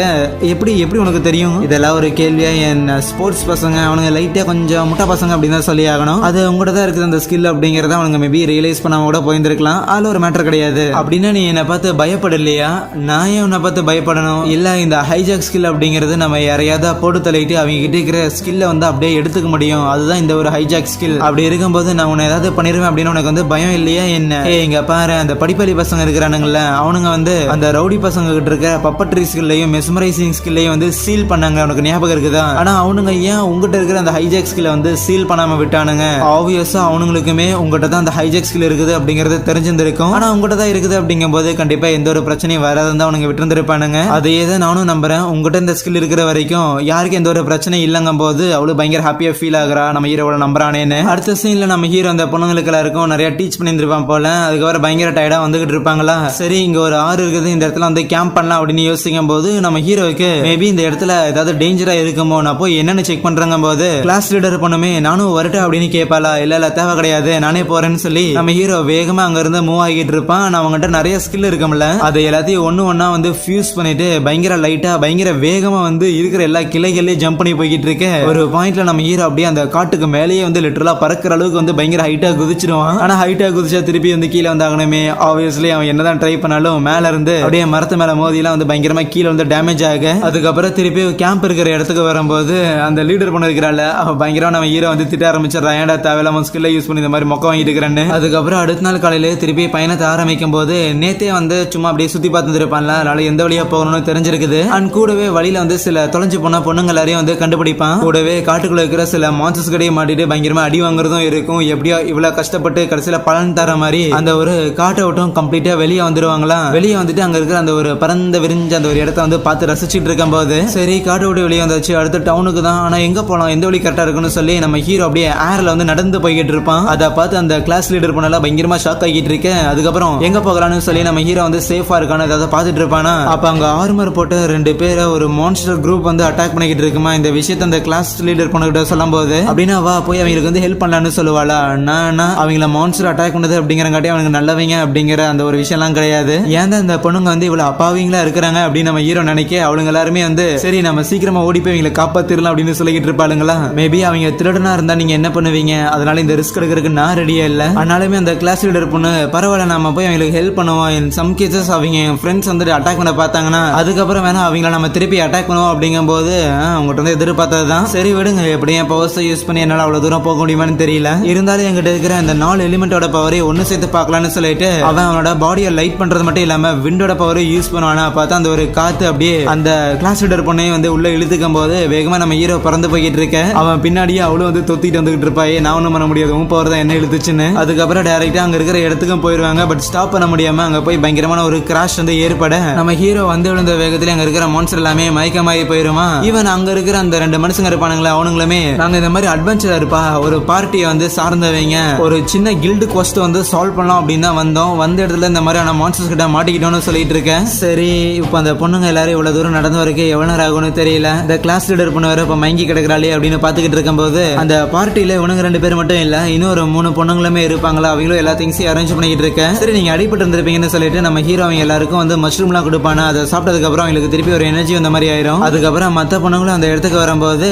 S1: எப்படி உனக்கு தெரியும், இதெல்லாம் ஒரு கேள்வியா, என் ஸ்போர்ட்ஸ் பசங்க அவனுங்க லைட்டா கொஞ்சம் முட்டா பசங்க அப்படின்னு தான் சொல்லி ஆகணும், அது உங்ககிட்ட தான் இருக்குது அந்த ஸ்கில் அப்படிங்கறத அவனுங்க மேபி ரியலைஸ் பண்ணாம கூட போயிருந்திருக்கலாம், அதுல ஒரு மேட்டர் கிடையாது. அப்படின்னா நீ என்னை பார்த்து பயப்படலையா, நான் ஏன் உன்னை பார்த்து பயப்படணும், இல்ல இந்த ஹைஜாக் ஸ்கில் அப்படிங்கிறது நம்ம யாரையாவது போட்டு தள்ளிட்டு அவங்க கிட்ட இருக்கிற ஸ்கில்ல வந்து அப்படியே எடுத்துக்க முடியும், அதுதான் இந்த ஒரு ஹைஜாக் ஸ்கில், அப்படி இருக்கும்போது நான் உன்னை ஏதாவது பண்ணிருவேன் அப்படின்னு உனக்கு வந்து பயம் இல்லையா என்ன, இங்க பாரு அந்த படிப்பாளி பசங்க இருக்கிறானுங்கல்ல அவனுங்க வந்து அந்த ரவுடி பசங்க கிட்ட இருக்க பப்பட்ரி ஸ்கில்லையும் மெஸ்மரைசிங் ஸ்கில்லையும் வந்து சீல் பண்ணாங்க, உனக்கு ஞாபகம் இருக்குதா, ஆனா அவனுங்க ஏன் உங்ககிட்ட இருக்கிற அந்த ஹைஜாக் ஸ்கில்ல வந்து சீல் பண்ணாம விட்டானுங்க, ஆப்வியஸா அவனுங்களுக்குமே உங்ககிட்ட தான் அந்த ஹைஜாக் ஸ்கில் இருக்குது அப்படிங்கறது தெரிஞ்சிருக்கும், ஆனா உங்ககிட்ட தான் இருக்குது அப்படிங்கும் போது கண்டிப்பா எந்த ஒரு பிரச்சனையும் வராதுன்னு தான் அவனுங்க விட்டுருந்துருப்பானுங்க, அதையே தான் நானும் நம்புறேன், உங்ககிட்ட இந்த ஸ்கில் இருக்கிற வரைக்கும் யாருக்கு எந்த ஒரு பிரச்சனை இல்லங்கும் போது அவளு பயங்கர ஹாப்பியா ஃபீல் ஆகுறா நம்ம ஹீரோவோட நம்புறானேன்னு. அடுத்த சீன்ல நம்ம ஹீரோ அந்த பொண்ணுங்களுக்கு எல்லாருக்கும் நிறைய டீச் பண்ணிருப்பான் போல, அதுக்கப்புறம் பயங்கர டயர்டா வந்துகிட்டு இருப்பாங்களா, சரி இங்க ஒரு ஆறு இருக்குது இந்த இடத்துல வந்து கேம்ப் பண்ணலாம் அப்படின்னு யோசிக்கும் போது நம்ம ஹீரோவுக்கு மேபி இந்த இடத்துல ஏதாவது டேஞ்சரா இருக்குமோ நான் போய் என்னன்னு செக் பண்றாங்க போது கிளாஸ் லீடர் பொண்ணுமே நானும் வரட்டா அப்படின்னு கேட்பாளா, இல்ல தேவை கிடையாது நானே போறேன்னு சொல்லி நம்ம ஹீரோ வேகமா அங்க இருந்து மூவ் ஆகிட்டு இருப்பான். அவங்ககிட்ட நிறைய ஸ்கில் இருக்கும்ல, அது எல்லாத்தையும் ஒண்ணு ஒன்னா வந்து ஃபியூஸ் பண்ணிட்டு பயங்கர லைட்டா பயங்கர வேகமா வந்து இருக்கிற எல்லா எல்லா கிளைகளே ஜம்ப் பண்ணி போய்கிட்டு இருக்கு. ஒரு பாயிண்ட்ல நம்ம ஹீரோ அப்படியே அந்த காட்டுக்கு மேலேயே வந்து லிட்டரலா பறக்கிற அளவுக்கு வந்து பயங்கர ஹைட்டா குதிச்சிருவான். ஆனா ஹைட்டா குதிச்சா திருப்பி வந்து கீழே வந்து ஆகணுமே. ஆப்வியஸ்லி அவன் என்னதான் ட்ரை பண்ணாலும் மேல இருந்து அப்படியே மரத்து மேல மோதிலாம் வந்து பயங்கரமா கீழே வந்து டேமேஜ் ஆக அதுக்கப்புறம் திருப்பி கேம்ப் இருக்கிற இடத்துக்கு வரும்போது அந்த லீடர் பண்ண இருக்கிறாள் அவன் பயங்கரமா நம்ம ஹீரோ வந்து திட்ட ஆரம்பிச்சிடறான். ஏன்டா தேவையில்லாம ஸ்கில்ல யூஸ் பண்ணி இந்த மாதிரி மொக்க வாங்கிட்டு இருக்கிறேன்னு. அதுக்கப்புறம் அடுத்த நாள் காலையில திருப்பி பயணத்தை ஆரம்பிக்கும் போது நேத்தே வந்து சும்மா அப்படியே சுத்தி பார்த்துட்டு இருப்பான்ல, அதனால எந்த வழியா போகணும்னு தெரிஞ்சிருக்குது. அண்ட் கூடவே வழியில வந்து சில தொலைஞ்சு போன பொண்ணுங்க எல்லாரையும் வந்து கண்டுபிடிப்பான். கூடவே காட்டுக்குள்ள இருக்கிற சில மான்சஸ் கடையை மாட்டிட்டு பயங்கரமா அடி வாங்குறதும் இருக்கும். எப்படியோ இவ்வளவு கஷ்டப்பட்டு கடைசியில பலன் தர மாதிரி அந்த ஒரு காட்டை விட்டும் கம்ப்ளீட்டா வெளியே வந்துருவாங்களா. வெளியே வந்துட்டு அங்க இருக்கிற அந்த ஒரு பறந்த விரிஞ்ச அந்த ஒரு இடத்த வந்து பார்த்து ரசிச்சுட்டு இருக்கும் போது சரி காட்டை விட்டு வெளியே வந்தாச்சு, அடுத்த டவுனுக்கு தான். ஆனா எங்க போலாம், எந்த வழி கரெக்டா இருக்குன்னு சொல்லி நம்ம ஹீரோ அப்படியே ஏர்ல வந்து நடந்து போய்கிட்டு இருப்பான். அதை பார்த்து அந்த கிளாஸ் லீடர் பண்ணலாம் பயங்கரமா ஷாக் ஆகிட்டு இருக்கேன். அதுக்கப்புறம் எங்க போகலான்னு சொல்லி நம்ம ஹீரோ வந்து சேஃபா இருக்கான்னு ஏதாவது பார்த்துட்டு இருப்பானா. அப்ப அங்க ஆர்மர் போட்ட 2 பேரை ஒரு மான்ஸ்டர் குரூப் வந்து அட்டாக் பண்ணிக்கிட்டு இருக்குமா. இந்த விஷயத்த அந்த கிளாஸ் லீடர் பண்ணிக்கிட்ட சொல்லும் போது அப்படின்னா வா போய் அவங்களுக்கு வந்து ஹெல்ப் பண்ணலான்னு சொல்லுவாளா. நான் அவங்கள மான்ஸ்டர் அட்டாக் பண்ணது அப்படிங்கிறங்காட்டி அவனுக்கு நல்லவங்க அப்படிங்கிற அந்த ஒரு விஷயம் எல்லாம் கிடையாது. ஏன் அந்த பொண்ணுங்க வந்து இவ்வளவு அப்பாவிங்களா இருக்கிறாங்க அப்படின்னு நம்ம ஹீரோ நினைக்க அவளுங்க எல்லாருமே வந்து சரி நம்ம சீக்கிரமா ஓடி போய் அவங்களை காப்பாத்திரலாம் அப்படின்னு சொல்லிக்கிட்டு இருப்பாளுங்களா. மேபி அவங்க திருடனா இருந்தா நீங்க என்ன பண்ணுவீங்க, அதனால இந்த ரிஸ்க் எடுக்கிறதுக்கு நான் ரெடியா இல்ல. ஆனாலுமே அந்த கிளாஸ் லீடர் பொண்ணு பரவாயில்ல நம்ம போய் அவங்களுக்கு ஹெல்ப் பண்ணுவோம். இன் சம் கேசஸ் அவங்க ஃப்ரெண்ட்ஸ் வந்து அட்டாக் பண்ண பார்த்தாங்கன்னா அதுக்கப்புறம் வேணா அவங்கள நம்ம திருப்பி அட்டாக் பண்ணுவோம் அப்படிங்கும் போது அவங்ககிட்ட வந்து எதிர்பார்த்ததுதான். சரி விடுங்க, எப்படியும் பவர்ஸை யூஸ் பண்ணி என்னால அவ்வளவு தூரம் போக முடியுமான்னு தெரியல. இருந்தாலும் எங்கிட்ட இருக்கிற அந்த 4 எலிமெண்டோட பவரை ஒன்னு சேர்த்து பார்க்கலாம்னு சொல்லிட்டு அவனோட பாடியை லைட் பண்றது மட்டும் இல்லாம விண்டோட பவரை யூஸ் பண்ணுவானா. பார்த்தா அந்த ஒரு காத்து அப்படியே அந்த கிளாஸ் லீடர் பொண்ணையும் வந்து உள்ள இழுத்துக்கும் போது வேகமா நம்ம ஹீரோ பறந்து போய்கிட்டு இருக்க. அவன் பின்னாடியே அவளும் வந்து தொத்திட்டு வந்துகிட்டு இருப்பாயே. நான் ஒன்றும் பண்ண முடியாது, உன் பவர் தான் என்ன இழுத்துச்சுன்னு. அதுக்கப்புறம் டைரக்டா அங்க இருக்கிற இடத்துக்கும் போயிருவாங்க. பட் ஸ்டாப் பண்ண முடியாம அங்க போய் பயங்கரமான ஒரு கிராஷ் வந்து ஏற்பட நம்ம ஹீரோ வந்து விழுந்த வேகத்துல அங்க இருக்கிற மான்ஸ்டர் எல்லாமே மயக்கமாயி போயிருமா. ஈவன் அங்க இருக்கிற அந்த 2 மனுஷங்க இருப்பானுங்களா அவனுங்களுமே நாங்க இந்த மாதிரி அட்வென்ச்சர் இருப்பா ஒரு பார்ட்டியை வந்து சார்ந்தவங்க ஒரு சின்ன கில்டு குவெஸ்ட் வந்து சால்வ் பண்ணலாம் அப்படின்னு தான் வந்தோம். வந்த இடத்துல இந்த மாதிரியான மான்ஸ்டர்ஸ் கிட்ட மாட்டிக்கிட்டோம்னு சொல்லிட்டு இருக்கேன். சரி இப்போ அந்த பொண்ணுங்க எல்லாரும் இவ்வளவு தூரம் நடந்து வரைக்கும் எவ்வளவு நேரம் ஆகும்னு தெரியல. இந்த கிளாஸ் லீடர் பொண்ணு வேற இப்ப மயங்கி கிடக்குறாளே அப்படின்னு பாத்துக்கிட்டு இருக்கும்போது அந்த பார்ட்டியில இவனுங்க 2 பேர் மட்டும் இல்ல இன்னும் ஒரு 3 பொண்ணுங்களுமே இருப்பாங்களா. அவங்களும் எல்லா திங்ஸையும் அரேஞ்ச் பண்ணிக்கிட்டு இருக்கேன். சரி நீங்க அடிபட்டு இருந்திருப்பீங்கன்னு சொல்லிட்டு நம்ம ஹீரோ அவங்க எல்லாருக்கும் வந்து மஷ்ரூம்லாம் கொடுப்பானா. அதை சாப்பிட்டதுக்கு அப்புறம் அவங்களுக்கு திருப்பி ஒரு எனர்ஜி வந்த மாதிரி ஆயிரும். அதுக்கப்புறம் மத்த பொண்ணுங்களும் அந்த இடத்துக்கு வரும்போது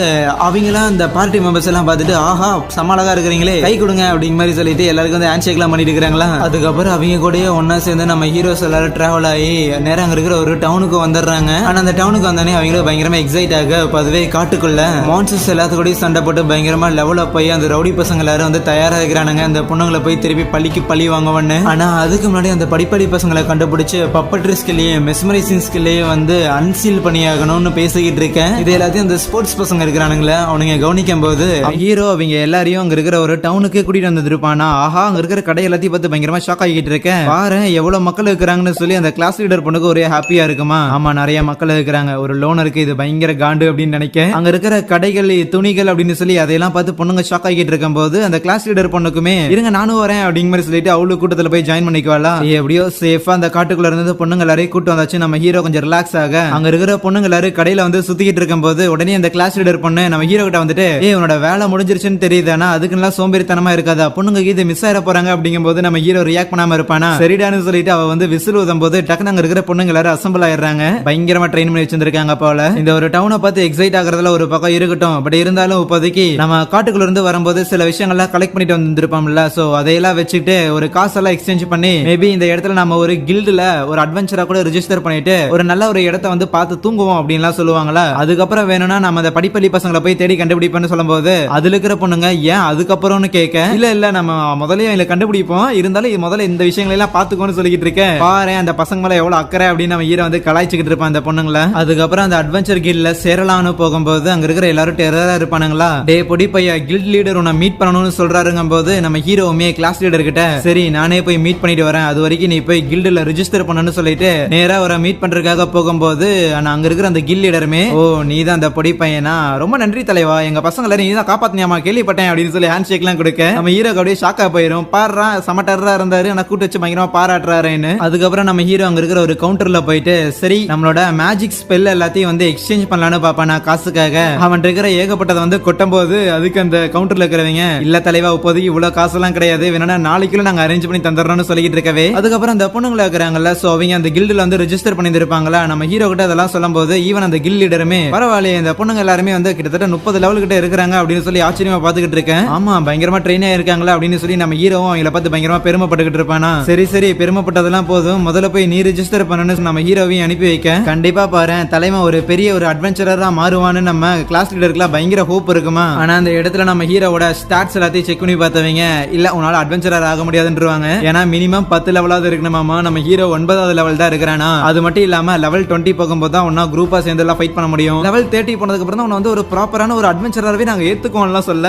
S1: அவங்களாம் அந்த பார்ட்டி மெம்பர்ஸ் எல்லாம் பார்த்துட்டு ஆஹா சமாளகா இருக்கிறீங்களே கை கொடுங்க அப்படிங்கிற மாதிரி சொல்லிட்டு எல்லாருக்கும் வந்து ஹேண்ட் ஷேக் எல்லாம் பண்ணிட்டு இருக்காங்களா. அதுக்கப்புறம் அவங்க கூட ஒன்னா சேர்ந்து நம்ம ஹீரோஸ் எல்லாரும் டிராவல் ஆகி நேரம் அங்க இருக்கிற ஒரு டவுனுக்கு வந்துடுறாங்க. ஆனா அந்த டவுனுக்கு வந்தானே அவங்களும் பயங்கரமா எக்ஸைட் ஆக அதுவே காட்டுக்குள்ள மான்ஸ்டர்ஸ் எல்லாத்துக்கூடயும் சண்டை போட்டு பயங்கரமா லெவல் அப் ஆகி அந்த ரவுடி பசங்க எல்லாரும் வந்து தயாரா இருக்கிறானுங்க அந்த பொண்ணுங்களை போய் திருப்பி பள்ளிக்கு பழி வாங்குவன்னு. ஆனா அதுக்கு முன்னாடி அந்த படிப்படி பசங்களை கண்டுபிடிச்சு பப்பட்ரி ஸ்கில்லையும் மெஸ்மரைசிங் ஸ்கில்லையும் வந்து அன்சீல் பண்ணியாகணும்னு பேசிக்கிட்டு இருக்கேன். இது எல்லாத்தையும் அந்த ஸ்போர்ட்ஸ் பசங்க இருக்கிறானுங்களே அவனுங்க கவனிக்கும் போது ஹீரோ அவங்க எல்லாரையும் அங்க இருக்கிற ஒரு டவுனுக்கு கூட்டிட்டு வந்து இருப்பானா. ஆஹா அங்க இருக்கிற கடை எல்லாத்தையும் பார்த்து பயங்கரமா ஷாக் ஆகிட்டு இருக்கேன். பாரு எவ்வளவு மக்கள் இருக்கிறாங்கன்னு சொல்லி அந்த கிளாஸ் லீடர் பொண்ணுக்கு ஒரே ஹாப்பியா இருக்குமா. ஆமா நிறைய மக்கள் இருக்கிறாங்க, ஒரு லோனருக்கு இது பயங்கர காண்டு அப்படின்னு நினைக்க அங்க இருக்கிற கடைகள் துணிகள் அப்படின்னு சொல்லி அதையெல்லாம் பார்த்து பொண்ணுங்க ஷாக் ஆகிட்டு இருக்கும் போது அந்த கிளாஸ் லீடர் பொண்ணுக்குமே இருங்க நானும் வரேன் அப்படிங்கிற மாதிரி சொல்லிட்டு அவளுக்கு கூட்டத்துல போய் ஜாயின் பண்ணிக்குவாளா. எப்படியோ சேஃபா அந்த காட்டுக்குள்ள இருந்து பொண்ணுங்க எல்லாரையும் கூட்டு வந்தாச்சு. நம்ம ஹீரோ கொஞ்சம் ரிலாக்ஸ் ஆக அங்க இருக்கிற பொண்ணுங்க எல்லாரும் கடையில வந்து சுத்திக்கிட்டு இருக்கும் போது உடனே அந்த கிளாஸ் லீடர் பொண்ணு நம்ம ஹீரோ கிட்ட வந்துட்டு உன்னோட வேலை முடிஞ்சிருச்சுன்னு தெரியுதானா, அதுக்குலாம் சோம்பேறித்தனமா இருக்காதா, பொண்ணுங்க இது மிஸ் ஆயிட போறாங்க அப்படிங்கும் போது நம்ம ஹீரோ ரியாக்ட் பண்ணாம இருப்பானா. சரிடான்னு சொல்லிட்டு அவ வந்து விசில் ஊதும் போது டக்குனு அங்க இருக்கிற பொண்ணுங்க எல்லாரும் அசம்பிள் ஆயிடுறாங்க. பயங்கரமா ட்ரெயின் பண்ணி வச்சிருக்காங்க போல. இந்த ஒரு டவுனை பார்த்து எக்ஸைட் ஆகுறதுல ஒரு பக்கம் இருக்கட்டும். பட் இருந்தாலும் இப்போதைக்கு நம்ம காட்டுக்குள்ள இருந்து வரும்போது சில விஷயங்கள்லாம் கலெக்ட் பண்ணிட்டு வந்திருப்போம்ல. சோ அதையெல்லாம் வச்சுட்டு ஒரு காசெல்லாம் எக்ஸ்சேஞ்ச் பண்ணி மேபி இந்த இடத்துல நம்ம ஒரு கில்டுல ஒரு அட்வென்ச்சரா கூட ரெஜிஸ்டர் பண்ணிட்டு ஒரு நல்ல ஒரு இடத்தை வந்து பார்த்து தூங்குவோம் அப்படின்லாம் சொல்லுவாங்களா. அதுக்கப்புறம் வேணும்னா நம்ம அந்த படிப்பள்ளி பசங்களை போய் தேடி கண்டுபிடிப்போம்னு சொல்லும்போது அதுல இருக்கிற பொண்ணுங்க ஏன் அதுக்கப்புறம்னு கேட்க இல்ல நம்ம முதல்ல இவங்களை கண்டுபிடிப்போம், இருந்தாலும் முதல்ல இந்த விஷயங்களை எல்லாம் பாத்துக்கோன்னு சொல்லிக்கிட்டு இருக்கேன். பாரு அந்த பசங்க மேல எவ்வளவு அக்கறை அப்படின்னு நம்ம ஹீரோ வந்து கலாய்ச்சிக்கிட்டு இருப்பான் அந்த பொண்ணுங்கள. அதுக்கப்புறம் அந்த அட்வென்ச்சர் கில்ட்ல சேரலாம்னு போகும்போது அங்க இருக்கிற எல்லாரும் டெரரா இருப்பானுங்களா. டே பொடி பையா கில்ட் லீடர் உன்னை மீட் பண்ணணும்னு சொல்றாருங்கும் போது நம்ம ஹீரோவுமே கிளாஸ் லீடர் கிட்ட சரி நானே போய் மீட் பண்ணிட்டு வரேன், அது வரைக்கும் நீ போய் கில்டுல ரெஜிஸ்டர் பண்ணணும்னு சொல்லிட்டு நேரா ஒரு மீட் பண்றதுக்காக போகும்போது அங்க இருக்கிற அந்த கில் லீடருமே ஓ நீ தான் அந்த பொடி பையனா, ரொம்ப நன்றி தலைவா, எங்க பசங்க எல்லாரும் நீ தான் காப்பாத்தினியாமா கேள்விப்பட்டேன் அப்படின்னு சொல்லி ஹேண்ட் ஷேக் எல்லாம் கொடுக்க நம்ம ஹீரோ அப்படியே ஷாக்கா போயிரும். பாடுறா சமட்டரா இருந்தாரு ஆனா கூட்டு வச்சு பயங்கரமா பாராட்டுறாருன்னு. அதுக்கப்புறம் நம்ம ஹீரோ அங்க இருக்கிற ஒரு கவுண்டர்ல போயிட்டு சரி நம்மளோட மேஜிக் ஸ்பெல் எல்லாத்தையும் வந்து எக்ஸ்சேஞ்ச் பண்ணலான்னு பாப்பானா காசுக்காக. அவன் இருக்கிற ஏகப்பட்டதை வந்து கொட்டும் போது அதுக்கு அந்த கவுண்டர்ல இருக்கிறவங்க இல்ல தலைவா இப்போதைக்கு இவ்வளவு காசு எல்லாம் கிடையாது, வேணா நாளைக்குள்ள நாங்க அரேஞ்ச் பண்ணி தந்துடுறோம்னு சொல்லிட்டு இருக்கவே. அதுக்கப்புறம் அந்த பொண்ணுங்கள இருக்கிறாங்கல்ல சோ அவங்க அந்த கில்டுல வந்து ரெஜிஸ்டர் பண்ணி இருப்பாங்களா. நம்ம ஹீரோ கிட்ட அதெல்லாம் சொல்லும் போது ஈவன் அந்த கில் லீடருமே எல்லாருமே பரவாயில்ல இந்த பொண்ணுங்க எல்லாருமே வந்து கிட்டத்தட்ட 30 லெவல் கிட்ட இருக்காங்க அப்படின்னு சொல்லி ஆச்சரியமா பாத்துக்கிட்டு இருக்கேன். ஆமா பயங்கரமா ட்ரெயின் ஆயிருக்காங்களா அப்படின்னு சொல்லி நம்ம ஹீரோவும் அவங்கள பார்த்து பயங்கரமா பெருமைப்பட்டுக்கிட்டு இருப்பானா. சரி பெருமைப்பட்டதெல்லாம் போதும், முதல்ல போய் நீ ரெஜிஸ்டர் பண்ணணும்னு நம்ம ஹீரோவையும் அனுப்பி வைக்க. கண்டிப்பா பாரு தலைவன் ஒரு பெரிய ஒரு அட்வென்ச்சரரா மாறுவான்னு நம்ம கிளாஸ் லீடருக்குலாம் பயங்கர ஹோப் இருக்குமா. ஆனா அந்த இடத்துல நம்ம ஹீரோவோட ஸ்டாட்ஸ் எல்லாத்தையும் செக் பண்ணி பார்த்தவங்க இல்ல உன்னால அட்வென்ச்சரர் ஆக முடியாதுன்றுவாங்க. ஏன்னா மினிமம் 10 லெவலாவது இருக்கணுமாமா. நம்ம ஹீரோ 9வது லெவல் தான் இருக்கிறானா. அது மட்டும் இல்லாம லெவல் 20 போகும்போது தான் ஒன்னா குரூப்பா சேர்ந்து எல்லாம் ஃபைட் பண்ண முடியும். லெவல் 30 போனதுக்கு அப்புறம் தான் வந்து ஒரு ப்ராப்பரான ஒரு அட்வென்ச்சரராவே நாங்க ஏத்துக்குவோம்லாம் சொல்ல.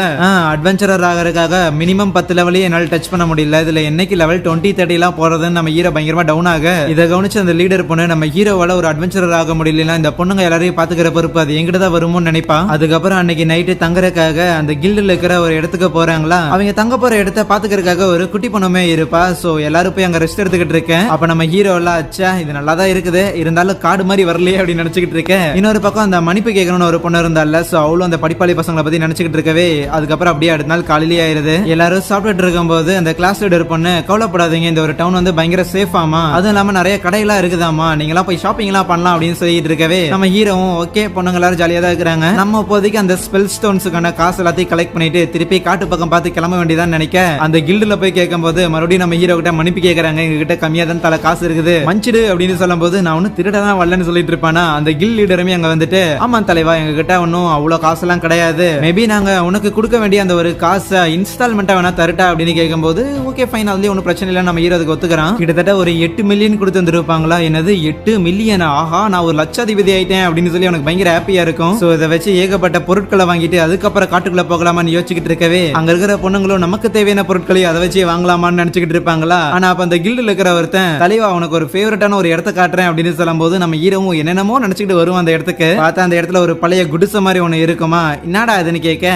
S1: அட்வென்ச்சரர் ஆகிறதுக்காக மினிமம் 10 லெவலே என்னால டச் பண்ண முடியல. இதுல என்னைக்கு லெவல் 20 30 எல்லாம் போறதுன்னு நம்ம ஹீரோ பயங்கரமா டவுன் ஆக இதை கவனிச்சு அந்த லீடர் பொண்ணு நம்ம ஹீரோவால ஒரு அட்வென்ச்சரர் ஆக முடியல, இந்த பொண்ணுங்க எல்லாரையும் பாத்துக்கிற பொறுப்பு அது எங்கிட்ட தான் வருமோன்னு நினைப்பா. அதுக்கப்புறம் அன்னைக்கு நைட்டு தங்குறதுக்காக அந்த கில்டுல இருக்கிற ஒரு இடத்துக்கு போறாங்களா. அவங்க தங்க போற இடத்த பாத்துக்கிறதுக்காக ஒரு குட்டி பொண்ணுமே இருப்பா. சோ எல்லாரும் போய் அங்க ரெஸ்ட் எடுத்துக்கிட்டு இருக்கேன். அப்ப நம்ம ஹீரோ எல்லாம் அச்சா இது நல்லா தான் இருக்குது, இருந்தாலும் காடு மாதிரி வரலையே அப்படின்னு நினைச்சுக்கிட்டு இருக்கேன். இன்னொரு பக்கம் அந்த மன்னிப்பு கேட்கணும்னு ஒரு பொண்ணு இருந்தால, சோ அவளும் அந்த படிப்பாளி பசங்களை பத்தி நினைச்சுக்கிட்டு இருக்கவே. அதுக்கப்புறம் அப்படியே அடுத்த நாள் காலையிலேயே ஆயிருது. எல்லாரும் சாப்பிட்டு இருக்கும்போது அந்த கிளாஸ் லீடர் பொண்ணு கவலைப்படாதீங்க இந்த ஒரு டவுன் வந்து பயங்கர சேஃப் ஆமா, அதுவும் இல்லாம நிறைய கடையெல்லாம் இருக்குதாமா, நீங்க எல்லாம் போய் ஷாப்பிங் எல்லாம் பண்ணலாம் அப்படின்னு சொல்லிட்டு இருக்கவே நம்ம ஹீரோவும் ஓகே பொண்ணுங்க எல்லாரும் ஜாலியா தான் இருக்கிறாங்க. நம்ம இப்போதைக்கு அந்த ஸ்பெல் ஸ்டோன்ஸுக்கான காசு எல்லாத்தையும் கலெக்ட் பண்ணிட்டு திருப்பி காட்டு பக்கம் பார்த்து கிளம்ப வேண்டியதான் நினைக்க அந்த கில்டுல போய் கேட்கும்போது மறுபடியும் நம்ம ஹீரோ கிட்ட மன்னிப்பு கேட்கறாங்க. எங்க கிட்ட கம்மியா தான் தலை காசு இருக்குது மன்னிச்சிடு அப்படின்னு சொல்லும் போது நான் ஒன்னும் திருட தான் வரலன்னு சொல்லிட்டு இருப்பானா. அந்த கில் லீடருமே அங்க வந்துட்டு ஆமா தலைவா எங்க கிட்ட ஒன்னும் அவ்வளவு காசு எல்லாம் கிடையாது, மேபி நாங்க உனக்கு கொடுக்க வேண்டிய அந்த ஒரு காசை இன்ஸ்டால்மெண்டா வேணா தரட்டா அப்படின்னு கேட்கும்போது ஓகே ஃபைன் அதுலயே ஒன்னும் பிரச்சனை இல்லை நம்ம ஹீரோ அதுக்கு ஒத்துக்கிறான். கிட்டத்தட்ட ஒரு 8 மில்லியன் கொடுத்து வந்துருப்பாங்களா. என்னது 8 மில்லியன், ஆஹா நான் ஒரு லட்சாதிபதி ஆயிட்டேன் அப்படின்னு சொல்லி அவனுக்கு பயங்கர ஹாப்பியா இருக்கும். சோ இதை வச்சு ஏகப்பட்ட பொருட்களை வாங்கிட்டு அதுக்கப்புறம் காட்டுக்குள்ள போகலாமான்னு யோசிச்சுக்கிட்டு இருக்கவே அங்க இருக்கிற பொண்ணுங்களும் நமக்கு தேவையான பொருட்களையும் அதை வச்சு வாங்கலாமான்னு நினைச்சுக்கிட்டு இருப்பாங்களா. ஆனா அப்ப அந்த கில்டுல இருக்கிற ஒருத்தன் தலைவா உனக்கு ஒரு ஃபேவரட்டான ஒரு இடத்த காட்டுறேன் அப்படின்னு சொல்லும் போது நம்ம ஹீரோவும் என்னென்னமோ நினைச்சுக்கிட்டு வருவோம். அந்த இடத்துக்கு பார்த்தா அந்த இடத்துல ஒரு பழைய குடிசை மாதிரி ஒண்ணு இருக்குமா. என்னடா இதுன்னு கேட்க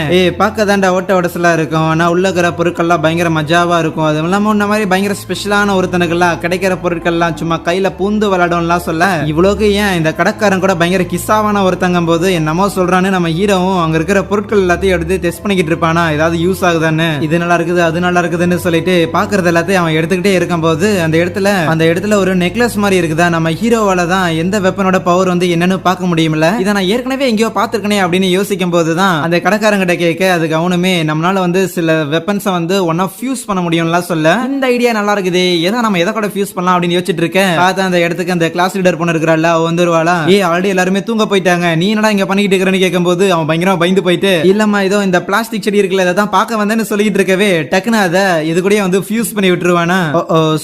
S1: பார்க்க தாண்டா ஓட்ட உடசலா இருக்கும், ஆனா உள்ள இருக்கிற பொருட்கள்லாம் பயங்கர மஜாவா இருக்கும், அது இல்லாம இந்த மாதிரி பயங்கர ஸ்பெஷலான ஒருத்தனுக்கெல்லாம் கிடைக்கிற பொருட்கள்லாம் சும்மா கையில பூந்து விளையாடும்லாம் சொல்ல இவ்வளோக்கு ஏன் இந்த கடைக்காரன் கூட பயங்கர கிஸ்ஸாவான ஒருத்தங்கும் போது என்னமோ சொல்றான்னு நம்ம ஹீரோவும் அங்க இருக்கிற பொருட்கள் எல்லாத்தையும் எடுத்து டெஸ்ட் பண்ணிக்கிட்டு இருப்பானா ஏதாவது யூஸ் ஆகுதான்னு. இது நல்லா இருக்குது அது நல்லா இருக்குதுன்னு சொல்லிட்டு பாக்குறது எல்லாத்தையும் அவன் எடுத்துக்கிட்டே இருக்கும்போது அந்த இடத்துல ஒரு நெக்லஸ் மாதிரி இருக்குதா. நம்ம ஹீரோவால தான் எந்த வெப்பனோட பவர் வந்து என்னன்னு பார்க்க முடியும்ல, இதை நான் ஏற்கனவே எங்கேயோ பாத்துருக்கனே அப்படின்னு யோசிக்கும் போதுதான் அந்த கடைக்காரங்கிட்ட கேட்க அதுக்கு அவனுமே நம்மளால வந்து சில வெப்பன்ஸை வந்து ஒன்னா ஃபியூஸ் பண்ண முடியும்லாம் சொல்ல இந்த ஐடியா நல்லா இருக்குது, ஏதோ நம்ம எதை கூட ஃபியூஸ் பண்ணலாம் அப்படின்னு யோசிச்சுட்டு இருக்கேன். பார்த்தா அந்த இடத்துக்கு அந்த கிளாஸ் லீடர் பொண்ணு இருக்கிறாள் அவ வந்துருவாளா. ஆல்ரெடி எல்லாருமே தூங்க போயிட்டாங்க, நீ என்னடா இங்க பண்ணிக்கிட்டு இருக்கிறன்னு கேட்கும்போது அவன் பயங்கரமா பயந்து போயிட்டு இல்லம்மா ஏதோ இந்த பிளாஸ்டிக் செடி இருக்குல்ல அதான் பார்க்க வந்தேன்னு சொல்லிட்டு இருக்கவே டக்குன்னு அதை இது கூட வந்து ஃபியூஸ் பண்ணி விட்டுருவானா.